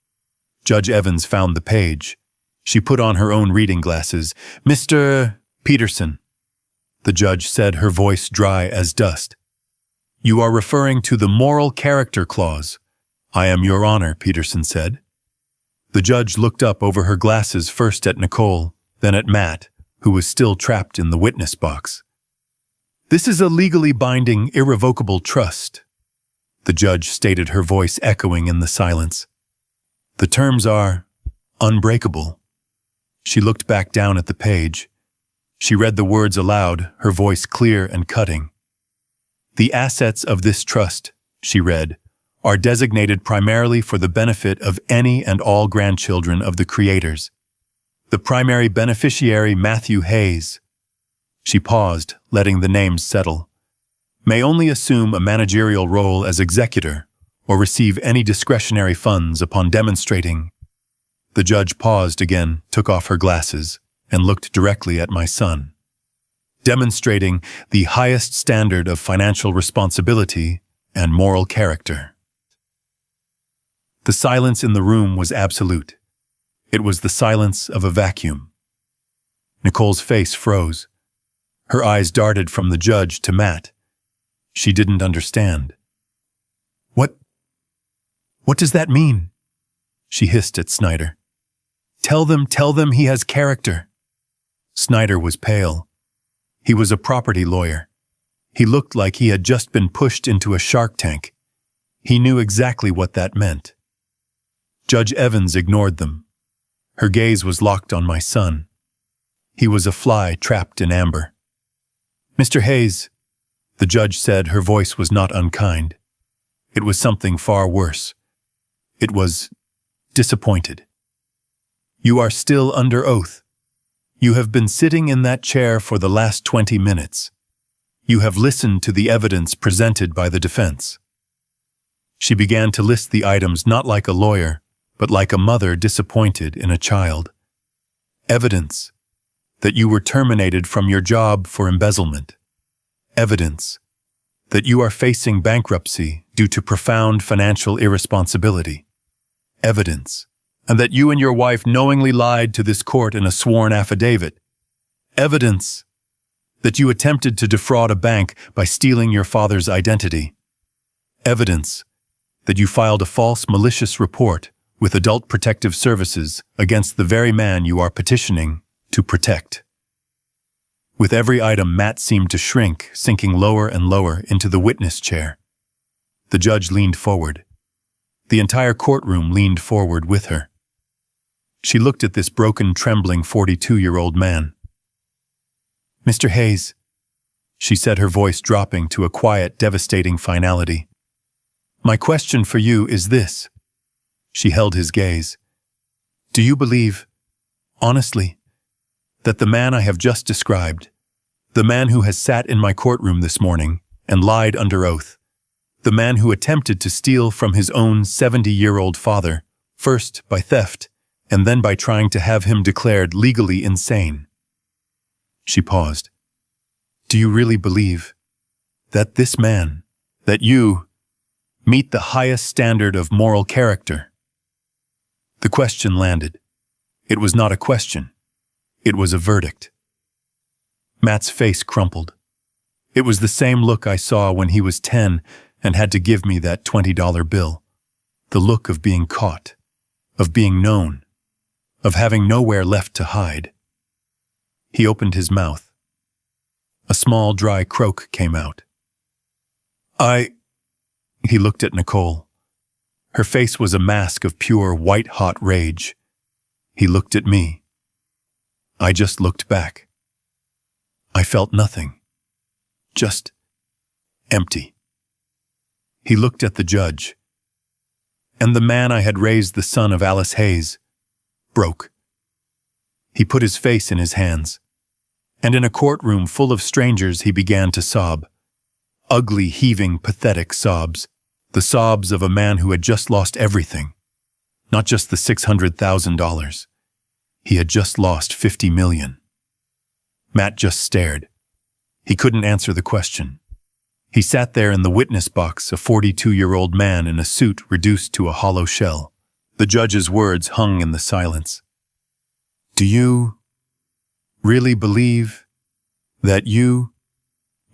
Speaker 1: Judge Evans found the page. She put on her own reading glasses. Mr. Peterson, the judge said, her voice dry as dust. You are referring to the moral character clause. I am, Your Honor, Peterson said. The judge looked up over her glasses, first at Nicole, then at Matt, who was still trapped in the witness box. This is a legally binding, irrevocable trust, the judge stated, her voice echoing in the silence. The terms are unbreakable. She looked back down at the page. She read the words aloud, her voice clear and cutting. The assets of this trust, she read, are designated primarily for the benefit of any and all grandchildren of the creators. The primary beneficiary, Matthew Hayes, she paused, letting the names settle, may only assume a managerial role as executor or receive any discretionary funds upon demonstrating. The judge paused again, took off her glasses, and looked directly at my son. Demonstrating the highest standard of financial responsibility and moral character. The silence in the room was absolute. It was the silence of a vacuum. Nicole's face froze. Her eyes darted from the judge to Matt. She didn't understand. What does that mean? She hissed at Snyder. Tell them he has character." Snyder was pale. He was a property lawyer. He looked like he had just been pushed into a shark tank. He knew exactly what that meant. Judge Evans ignored them. Her gaze was locked on my son. He was a fly trapped in amber. "Mr. Hayes," the judge said. Her voice was not unkind. It was something far worse. It was disappointed. "You are still under oath. You have been sitting in that chair for the last 20 minutes. You have listened to the evidence presented by the defense." She began to list the items not like a lawyer, but like a mother disappointed in a child. Evidence that you were terminated from your job for embezzlement. Evidence that you are facing bankruptcy due to profound financial irresponsibility. Evidence and that you and your wife knowingly lied to this court in a sworn affidavit. Evidence that you attempted to defraud a bank by stealing your father's identity. Evidence that you filed a false malicious report with Adult Protective Services against the very man you are petitioning to protect. With every item, Matt seemed to shrink, sinking lower and lower into the witness chair. The judge leaned forward. The entire courtroom leaned forward with her. She looked at this broken, trembling 42-year-old man. "Mr. Hayes," she said, her voice dropping to a quiet, devastating finality. "My question for you is this." She held his gaze. "Do you believe, honestly, that the man I have just described, the man who has sat in my courtroom this morning and lied under oath, the man who attempted to steal from his own 70-year-old father, first by theft and then by trying to have him declared legally insane?" She paused. "Do you really believe that this man, that you, meet the highest standard of moral character?" The question landed. It was not a question. It was a verdict. Matt's face crumpled. It was the same look I saw when he was 10 and had to give me that $20 bill. The look of being caught, of being known, of having nowhere left to hide. He opened his mouth. A small, dry croak came out. He looked at Nicole. Her face was a mask of pure, white-hot rage. He looked at me. I just looked back. I felt nothing. Just empty. He looked at the judge. And the man I had raised, the son of Alice Hayes, broke. He put his face in his hands. And in a courtroom full of strangers, he began to sob. Ugly, heaving, pathetic sobs. The sobs of a man who had just lost everything. Not just the $600,000. He had just lost $50 million. Matt just stared. He couldn't answer the question. He sat there in the witness box, a 42-year-old man in a suit reduced to a hollow shell. The judge's words hung in the silence. "Do you really believe that you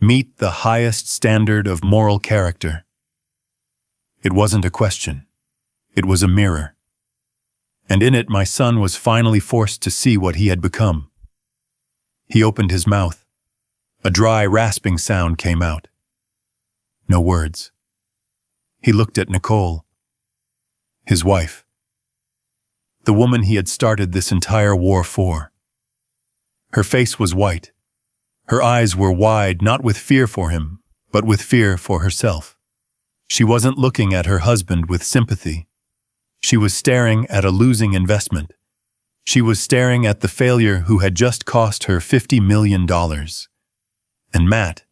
Speaker 1: meet the highest standard of moral character?" It wasn't a question. It was a mirror. And in it, my son was finally forced to see what he had become. He opened his mouth. A dry, rasping sound came out. No words. He looked at Nicole, his wife, the woman he had started this entire war for. Her face was white. Her eyes were wide, not with fear for him, but with fear for herself. She wasn't looking at her husband with sympathy. She was staring at a losing investment. She was staring at the failure who had just cost her $50 million. And Matt,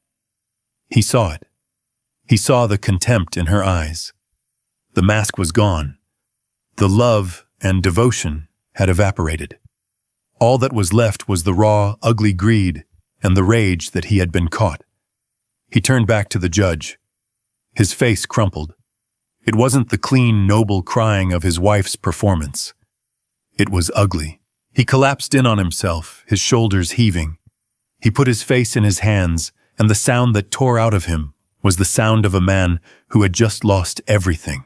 Speaker 1: he saw it. He saw the contempt in her eyes. The mask was gone. The love and devotion had evaporated. All that was left was the raw, ugly greed and the rage that he had been caught. He turned back to the judge. His face crumpled. It wasn't the clean, noble crying of his wife's performance. It was ugly. He collapsed in on himself, his shoulders heaving. He put his face in his hands, and the sound that tore out of him was the sound of a man who had just lost everything.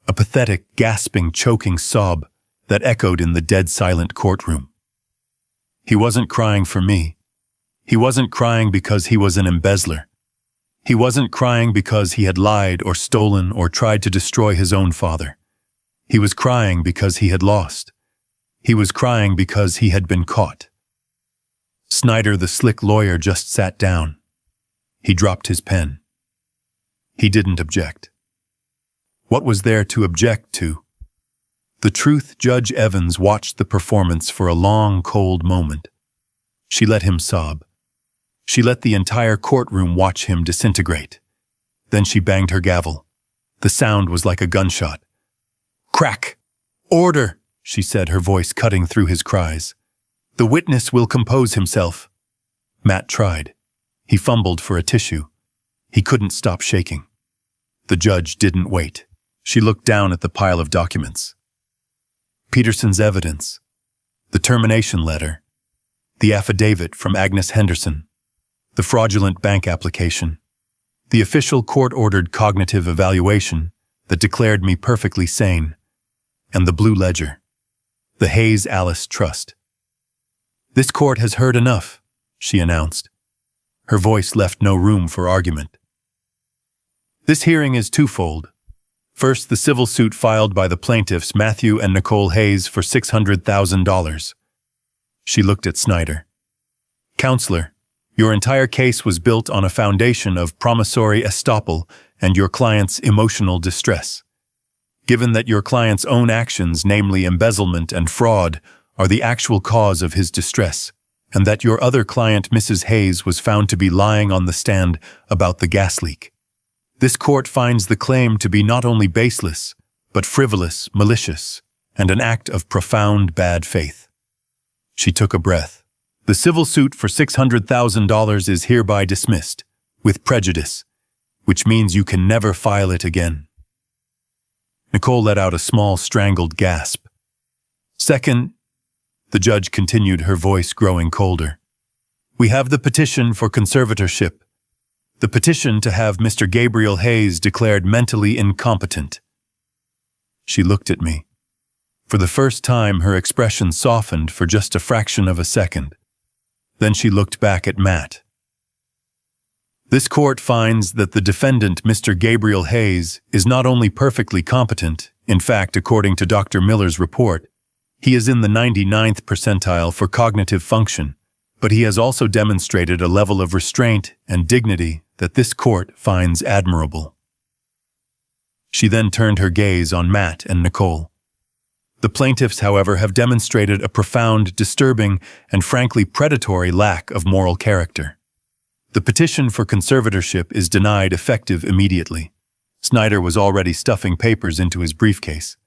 Speaker 1: A pathetic, gasping, choking sob that echoed in the dead-silent courtroom. He wasn't crying for me. He wasn't crying because he was an embezzler. He wasn't crying because he had lied or stolen or tried to destroy his own father. He was crying because he had lost. He was crying because he had been caught. Snyder, the slick lawyer, just sat down. He dropped his pen. He didn't object. What was there to object to? The truth, Judge Evans watched the performance for a long, cold moment. She let him sob. She let the entire courtroom watch him disintegrate. Then she banged her gavel. The sound was like a gunshot. Crack! Order! She said, her voice cutting through his cries. The witness will compose himself. Matt tried. He fumbled for a tissue. He couldn't stop shaking. The judge didn't wait. She looked down at the pile of documents. Peterson's evidence, the termination letter, the affidavit from Agnes Henderson, the fraudulent bank application, the official court-ordered cognitive evaluation that declared me perfectly sane, and the blue ledger, the Hayes Alice Trust. This court has heard enough, she announced. Her voice left no room for argument. This hearing is twofold. First, the civil suit filed by the plaintiffs Matthew and Nicole Hayes for $600,000. She looked at Snyder. Counselor, your entire case was built on a foundation of promissory estoppel and your client's emotional distress. Given that your client's own actions, namely embezzlement and fraud, are the actual cause of his distress, and that your other client, Mrs. Hayes, was found to be lying on the stand about the gas leak. This court finds the claim to be not only baseless, but frivolous, malicious, and an act of profound bad faith. She took a breath. The civil suit for $600,000 is hereby dismissed, with prejudice, which means you can never file it again. Nicole let out a small, strangled gasp. Second, the judge continued, her voice growing colder. We have the petition for conservatorship. The petition to have Mr. Gabriel Hayes declared mentally incompetent. She looked at me. For the first time, her expression softened for just a fraction of a second. Then she looked back at Matt. This court finds that the defendant, Mr. Gabriel Hayes, is not only perfectly competent, in fact, according to Dr. Miller's report, he is in the 99th percentile for cognitive function, but he has also demonstrated a level of restraint and dignity that this court finds admirable. She then turned her gaze on Matt and Nicole. The plaintiffs, however, have demonstrated a profound, disturbing, and frankly predatory lack of moral character. The petition for conservatorship is denied effective immediately. Snyder was already stuffing papers into his briefcase.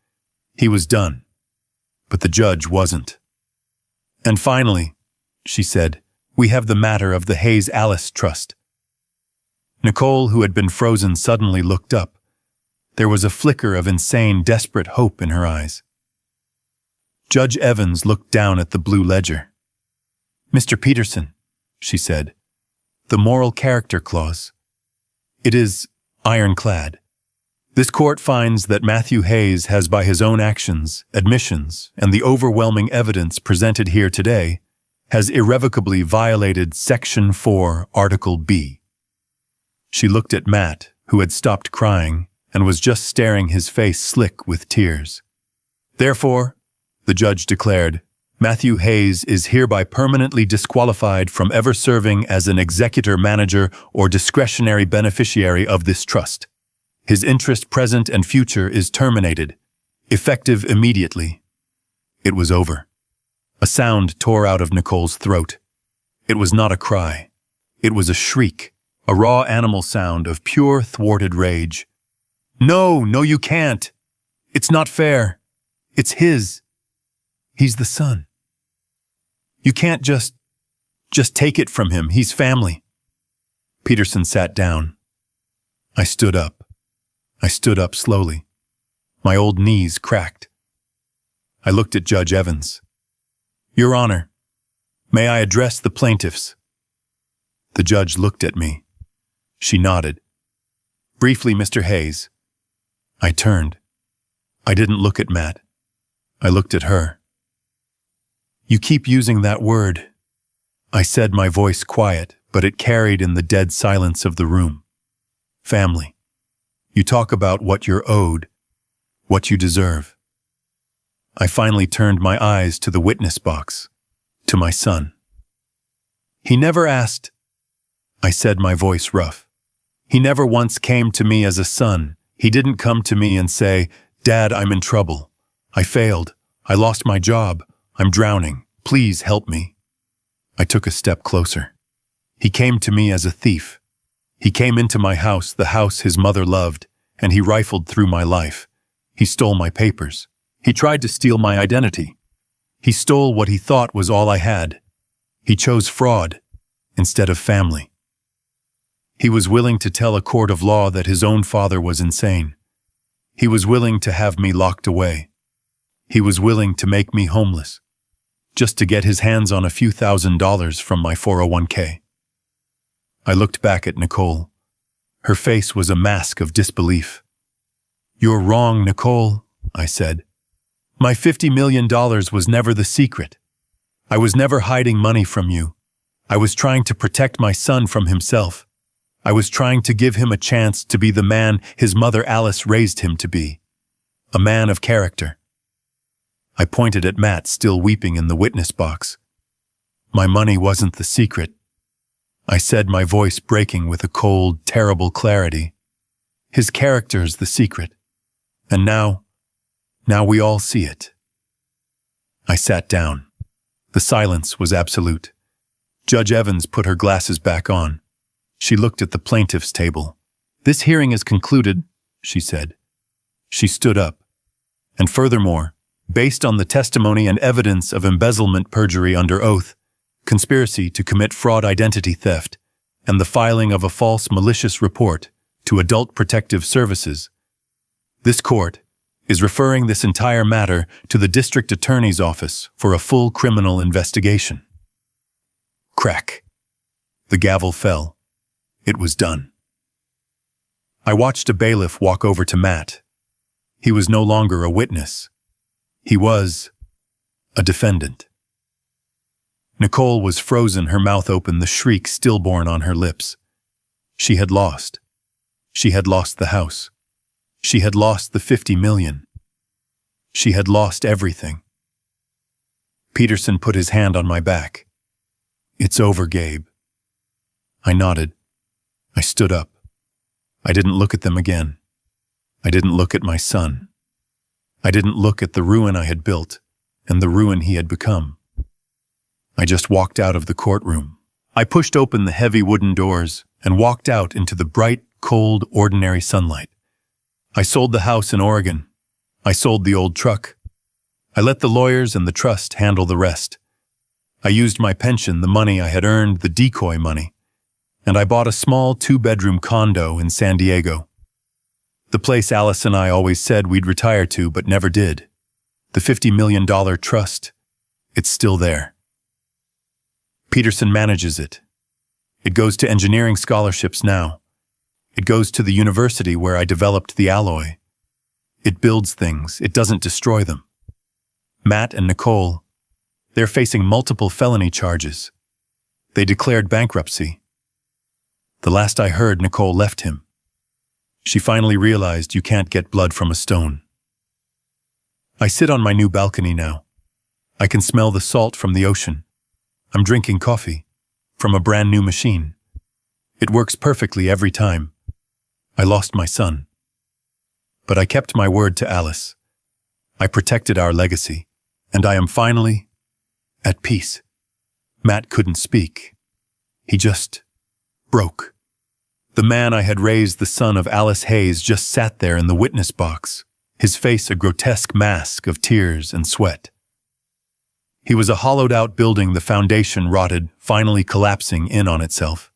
Speaker 1: He was done. But the judge wasn't. And finally, she said, we have the matter of the Hayes Alice Trust. Nicole, who had been frozen, suddenly looked up. There was a flicker of insane, desperate hope in her eyes. Judge Evans looked down at the blue ledger. Mr. Peterson, she said, the moral character clause. It is ironclad. This court finds that Matthew Hayes has, by his own actions, admissions, and the overwhelming evidence presented here today, has irrevocably violated Section 4, Article B. She looked at Matt, who had stopped crying and was just staring, his face slick with tears. Therefore, the judge declared, Matthew Hayes is hereby permanently disqualified from ever serving as an executor, manager, or discretionary beneficiary of this trust. His interest, present and future, is terminated, effective immediately. It was over. A sound tore out of Nicole's throat. It was not a cry. It was a shriek, a raw animal sound of pure, thwarted rage. No, you can't. It's not fair. It's his. He's the son. You can't just take it from him. He's family. Peterson sat down. I stood up. I stood up slowly. My old knees cracked. I looked at Judge Evans. Your Honor, may I address the plaintiffs? The judge looked at me. She nodded. Briefly, Mr. Hayes. I turned. I didn't look at Matt. I looked at her. You keep using that word, I said, my voice quiet, but it carried in the dead silence of the room. Family. You talk about what you're owed, what you deserve. I finally turned my eyes to the witness box, to my son. He never asked, I said, my voice rough. He never once came to me as a son. He didn't come to me and say, Dad, I'm in trouble. I failed. I lost my job. I'm drowning. Please help me. I took a step closer. He came to me as a thief. He came into my house, the house his mother loved, and he rifled through my life. He stole my papers. He tried to steal my identity. He stole what he thought was all I had. He chose fraud instead of family. He was willing to tell a court of law that his own father was insane. He was willing to have me locked away. He was willing to make me homeless, just to get his hands on a few $1,000s from my 401k. I looked back at Nicole. Her face was a mask of disbelief. You're wrong, Nicole, I said. My $50 million was never the secret. I was never hiding money from you. I was trying to protect my son from himself. I was trying to give him a chance to be the man his mother Alice raised him to be. A man of character. I pointed at Matt, still weeping in the witness box. My money wasn't the secret, I said, my voice breaking with a cold, terrible clarity. His character's the secret. And now we all see it. I sat down. The silence was absolute. Judge Evans put her glasses back on. She looked at the plaintiff's table. This hearing is concluded, she said. She stood up. And furthermore, based on the testimony and evidence of embezzlement, perjury under oath, conspiracy to commit fraud, identity theft, and the filing of a false malicious report to Adult Protective Services, this court is referring this entire matter to the District Attorney's Office for a full criminal investigation. Crack. The gavel fell. It was done. I watched a bailiff walk over to Matt. He was no longer a witness. He was a defendant. Nicole was frozen, her mouth open, the shriek stillborn on her lips. She had lost. She had lost the house. She had lost the $50 million. She had lost everything. Peterson put his hand on my back. It's over, Gabe. I nodded. I stood up. I didn't look at them again. I didn't look at my son. I didn't look at the ruin I had built and the ruin he had become. I just walked out of the courtroom. I pushed open the heavy wooden doors and walked out into the bright, cold, ordinary sunlight. I sold the house in Oregon. I sold the old truck. I let the lawyers and the trust handle the rest. I used my pension, the money I had earned, the decoy money, and I bought a small 2-bedroom condo in San Diego. The place Alice and I always said we'd retire to but never did. The $50 million trust, it's still there. Peterson manages it. It goes to engineering scholarships now. It goes to the university where I developed the alloy. It builds things, it doesn't destroy them. Matt and Nicole, they're facing multiple felony charges. They declared bankruptcy. The last I heard, Nicole left him. She finally realized you can't get blood from a stone. I sit on my new balcony now. I can smell the salt from the ocean. I'm drinking coffee from a brand new machine. It works perfectly every time. I lost my son. But I kept my word to Alice. I protected our legacy, and I am finally at peace. Matt couldn't speak. He just broke. The man I had raised, the son of Alice Hayes, just sat there in the witness box, his face a grotesque mask of tears and sweat. He was a hollowed-out building, the foundation rotted, finally collapsing in on itself.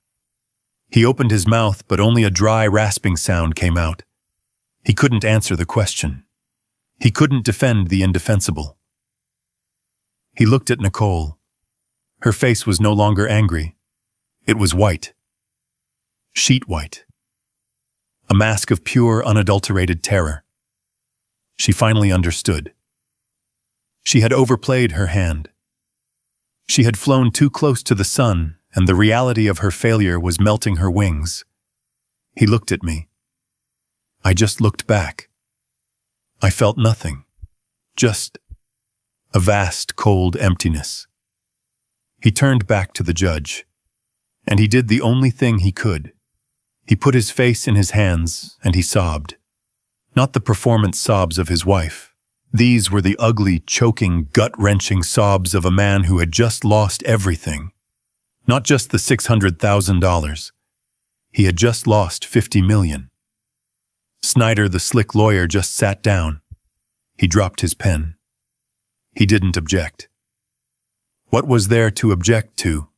Speaker 1: He opened his mouth, but only a dry, rasping sound came out. He couldn't answer the question. He couldn't defend the indefensible. He looked at Nicole. Her face was no longer angry. It was white. Sheet white. A mask of pure, unadulterated terror. She finally understood. She had overplayed her hand. She had flown too close to the sun, and the reality of her failure was melting her wings. He looked at me. I just looked back. I felt nothing. Just a vast, cold emptiness. He turned back to the judge, and he did the only thing he could. He put his face in his hands, and he sobbed. Not the performance sobs of his wife. These were the ugly, choking, gut-wrenching sobs of a man who had just lost everything. Not just the $600,000. He had just lost $50 million. Snyder, the slick lawyer, just sat down. He dropped his pen. He didn't object. What was there to object to?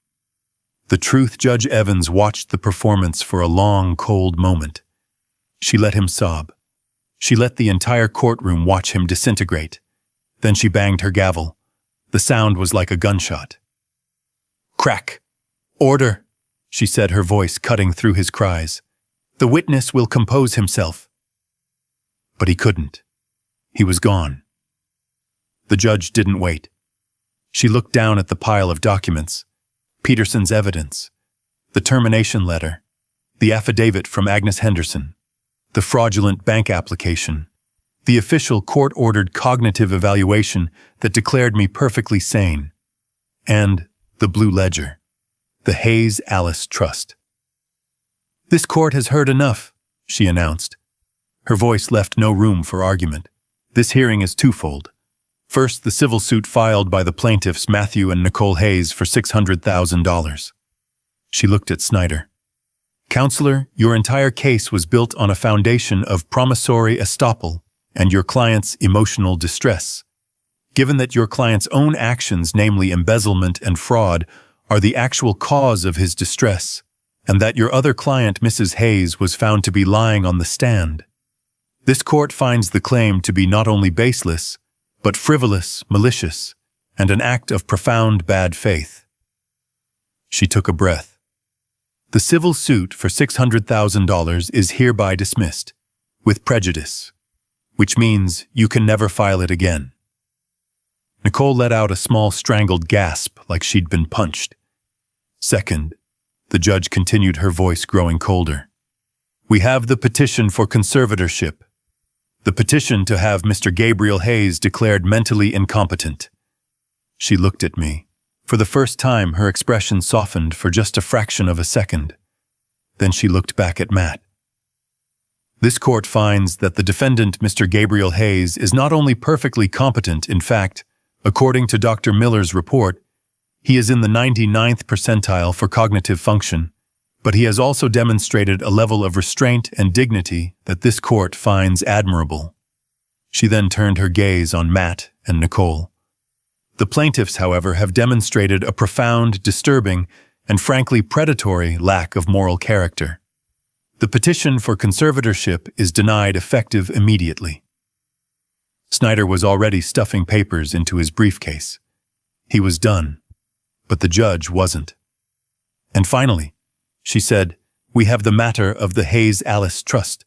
Speaker 1: The truth, Judge Evans watched the performance for a long, cold moment. She let him sob. She let the entire courtroom watch him disintegrate. Then she banged her gavel. The sound was like a gunshot. Crack! Order! She said, her voice cutting through his cries. The witness will compose himself. But he couldn't. He was gone. The judge didn't wait. She looked down at the pile of documents. Peterson's evidence, the termination letter, the affidavit from Agnes Henderson, the fraudulent bank application, the official court-ordered cognitive evaluation that declared me perfectly sane, and the blue ledger, the Hayes Alice Trust. This court has heard enough, she announced. Her voice left no room for argument. This hearing is twofold. First, the civil suit filed by the plaintiffs Matthew and Nicole Hayes for $600,000. She looked at Snyder. Counselor, your entire case was built on a foundation of promissory estoppel and your client's emotional distress. Given that your client's own actions, namely embezzlement and fraud, are the actual cause of his distress, and that your other client, Mrs. Hayes, was found to be lying on the stand, this court finds the claim to be not only baseless, but frivolous, malicious, and an act of profound bad faith. She took a breath. The civil suit for $600,000 is hereby dismissed, with prejudice, which means you can never file it again. Nicole let out a small strangled gasp like she'd been punched. Second, the judge continued, her voice growing colder. We have the petition for conservatorship. The petition to have Mr. Gabriel Hayes declared mentally incompetent. She looked at me. For the first time, her expression softened for just a fraction of a second. Then she looked back at Matt. This court finds that the defendant, Mr. Gabriel Hayes, is not only perfectly competent, in fact, according to Dr. Miller's report, he is in the 99th percentile for cognitive function, but he has also demonstrated a level of restraint and dignity that this court finds admirable. She then turned her gaze on Matt and Nicole. The plaintiffs, however, have demonstrated a profound, disturbing, and frankly predatory lack of moral character. The petition for conservatorship is denied effective immediately. Snyder was already stuffing papers into his briefcase. He was done, but the judge wasn't. And finally, she said, we have the matter of the Hayes Alice Trust.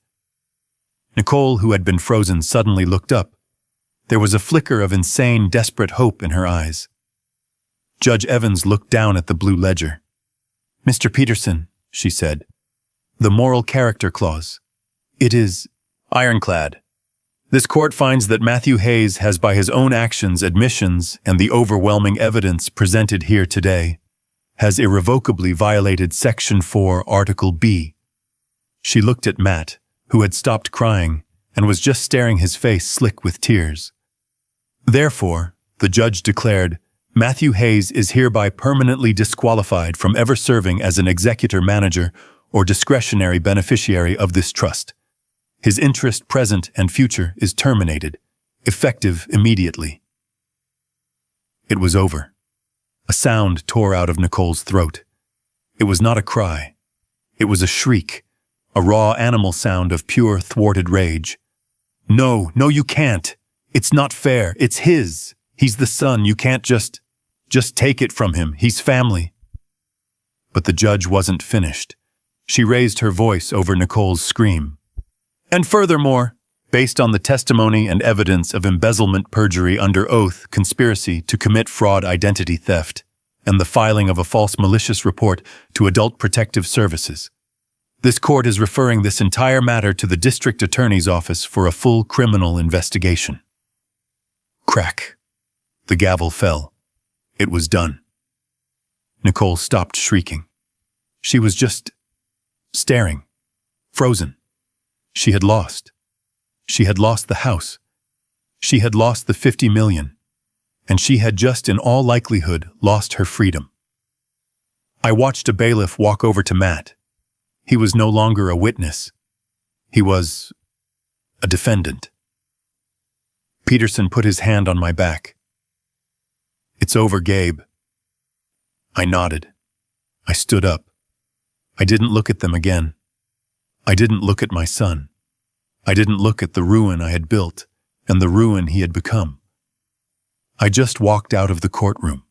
Speaker 1: Nicole, who had been frozen, suddenly looked up. There was a flicker of insane, desperate hope in her eyes. Judge Evans looked down at the blue ledger. Mr. Peterson, she said, the moral character clause. It is ironclad. This court finds that Matthew Hayes has by his own actions, admissions, and the overwhelming evidence presented here today, has irrevocably violated Section 4, Article B. She looked at Matt, who had stopped crying and was just staring, his face slick with tears. Therefore, the judge declared, Matthew Hayes is hereby permanently disqualified from ever serving as an executor, manager, or discretionary beneficiary of this trust. His interest, present and future, is terminated, effective immediately. It was over. A sound tore out of Nicole's throat. It was not a cry. It was a shriek, a raw animal sound of pure, thwarted rage. No, you can't. It's not fair. It's his. He's the son. You can't just take it from him. He's family. But the judge wasn't finished. She raised her voice over Nicole's scream. And furthermore, based on the testimony and evidence of embezzlement, perjury under oath, conspiracy to commit fraud, identity theft, and the filing of a false malicious report to Adult Protective Services. This court is referring this entire matter to the District Attorney's Office for a full criminal investigation. Crack. The gavel fell. It was done. Nicole stopped shrieking. She was just staring, frozen. She had lost. She had lost the house. She had lost the $50 million. And she had just, in all likelihood, lost her freedom. I watched a bailiff walk over to Matt. He was no longer a witness. He was a defendant. Peterson put his hand on my back. "It's over, Gabe." I nodded. I stood up. I didn't look at them again. I didn't look at my son. I didn't look at the ruin I had built and the ruin he had become. I just walked out of the courtroom.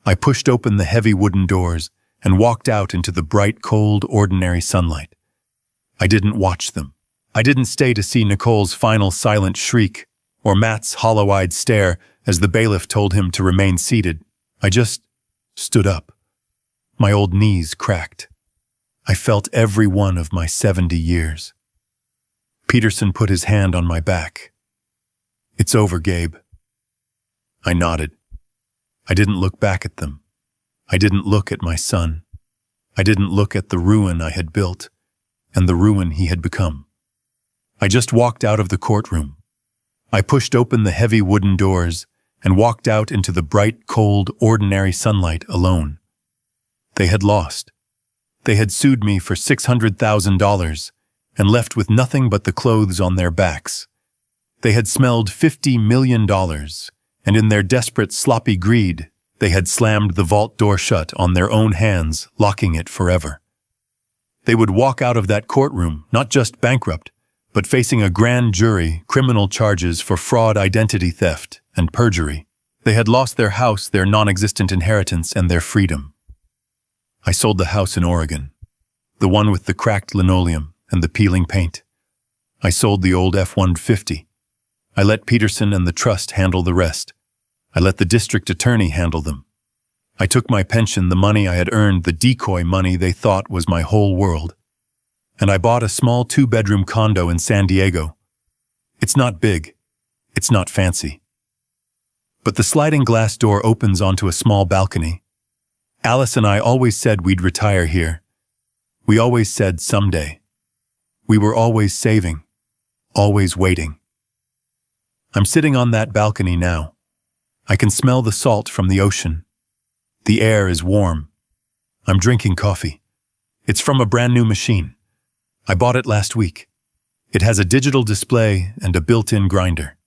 Speaker 1: I pushed open the heavy wooden doors and walked out into the bright, cold, ordinary sunlight. I didn't watch them. I didn't stay to see Nicole's final silent shriek or Matt's hollow-eyed stare as the bailiff told him to remain seated. I just stood up. My old knees cracked. I felt every one of my 70 years. Peterson put his hand on my back. "It's over, Gabe." I nodded. I didn't look back at them. I didn't look at my son. I didn't look at the ruin I had built and the ruin he had become. I just walked out of the courtroom. I pushed open the heavy wooden doors and walked out into the bright, cold, ordinary sunlight alone. They had lost. They had sued me for $600,000 and left with nothing but the clothes on their backs. They had smelled $50 million, and in their desperate, sloppy greed, they had slammed the vault door shut on their own hands, locking it forever. They would walk out of that courtroom, not just bankrupt, but facing a grand jury, criminal charges for fraud, identity theft, and perjury. They had lost their house, their non-existent inheritance, and their freedom. I sold the house in Oregon, the one with the cracked linoleum and the peeling paint. I sold the old F-150. I let Peterson and the trust handle the rest. I let the district attorney handle them. I took my pension, the money I had earned, the decoy money they thought was my whole world. And I bought a small 2-bedroom condo in San Diego. It's not big. It's not fancy. But the sliding glass door opens onto a small balcony. Alice and I always said we'd retire here. We always said someday. We were always saving, always waiting. I'm sitting on that balcony now. I can smell the salt from the ocean. The air is warm. I'm drinking coffee. It's from a brand new machine. I bought it last week. It has a digital display and a built-in grinder.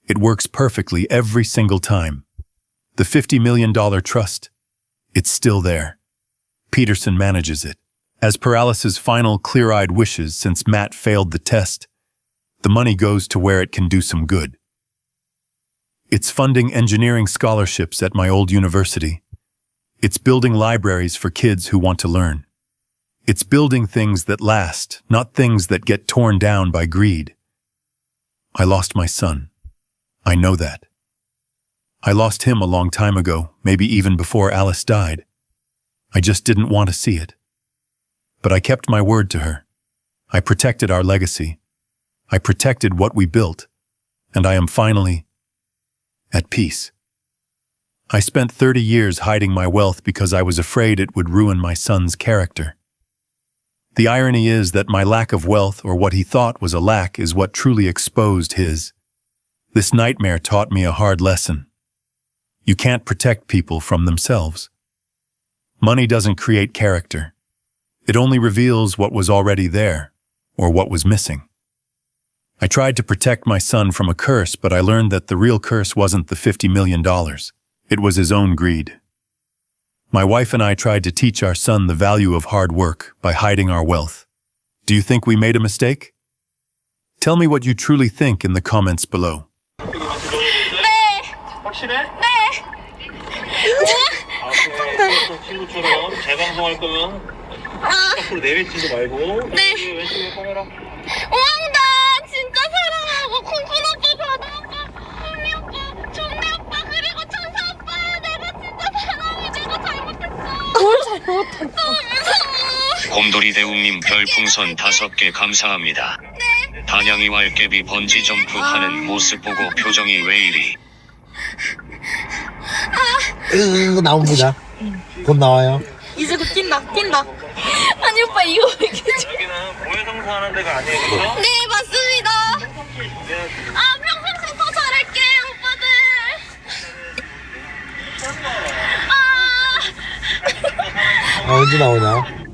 Speaker 1: It works perfectly every single time. The $50 million trust, it's still there. Peterson manages it. As per Alice's final clear-eyed wishes since Matt failed the test, the money goes to where it can do some good. It's funding engineering scholarships at my old university. It's building libraries for kids who want to learn. It's building things that last, not things that get torn down by greed. I lost my son. I know that. I lost him a long time ago, maybe even before Alice died. I just didn't want to see it. But I kept my word to her. I protected our legacy. I protected what we built. And I am finally at peace. I spent 30 years hiding my wealth because I was afraid it would ruin my son's character. The irony is that my lack of wealth, or what he thought was a lack, is what truly exposed his. This nightmare taught me a hard lesson. You can't protect people from themselves. Money doesn't create character. It only reveals what was already there, or what was missing. I tried to protect my son from a curse, but I learned that the real curse wasn't the $50 million. It was his own greed. My wife and I tried to teach our son the value of hard work by hiding our wealth. Do you think we made a mistake? Tell me what you truly think in the comments below.
Speaker 2: 네.
Speaker 3: 확실해?
Speaker 2: 네.
Speaker 3: 앞에 친구처럼 재방송할 거면
Speaker 2: 아,
Speaker 3: 앞으로 내뱉지도 말고
Speaker 2: 네.
Speaker 3: 왼쪽에 카메라.
Speaker 2: 나 진짜 사랑.
Speaker 4: 곰돌이 대웅님 별풍선 5개 감사합니다. 단양이 왈개비 번지 점프하는 모습 보고 표정이 왜 이리.
Speaker 5: 나옵니다. 곧 나와요.
Speaker 2: 이제 곧 낀다. 아니 오빠 이거 왜 이렇게
Speaker 3: 여기는 고해성사 하는 데가 아니에요, 그죠?
Speaker 2: 네 맞습니다. 아 평생 더 잘할게 오빠들.
Speaker 5: 언제 나오냐?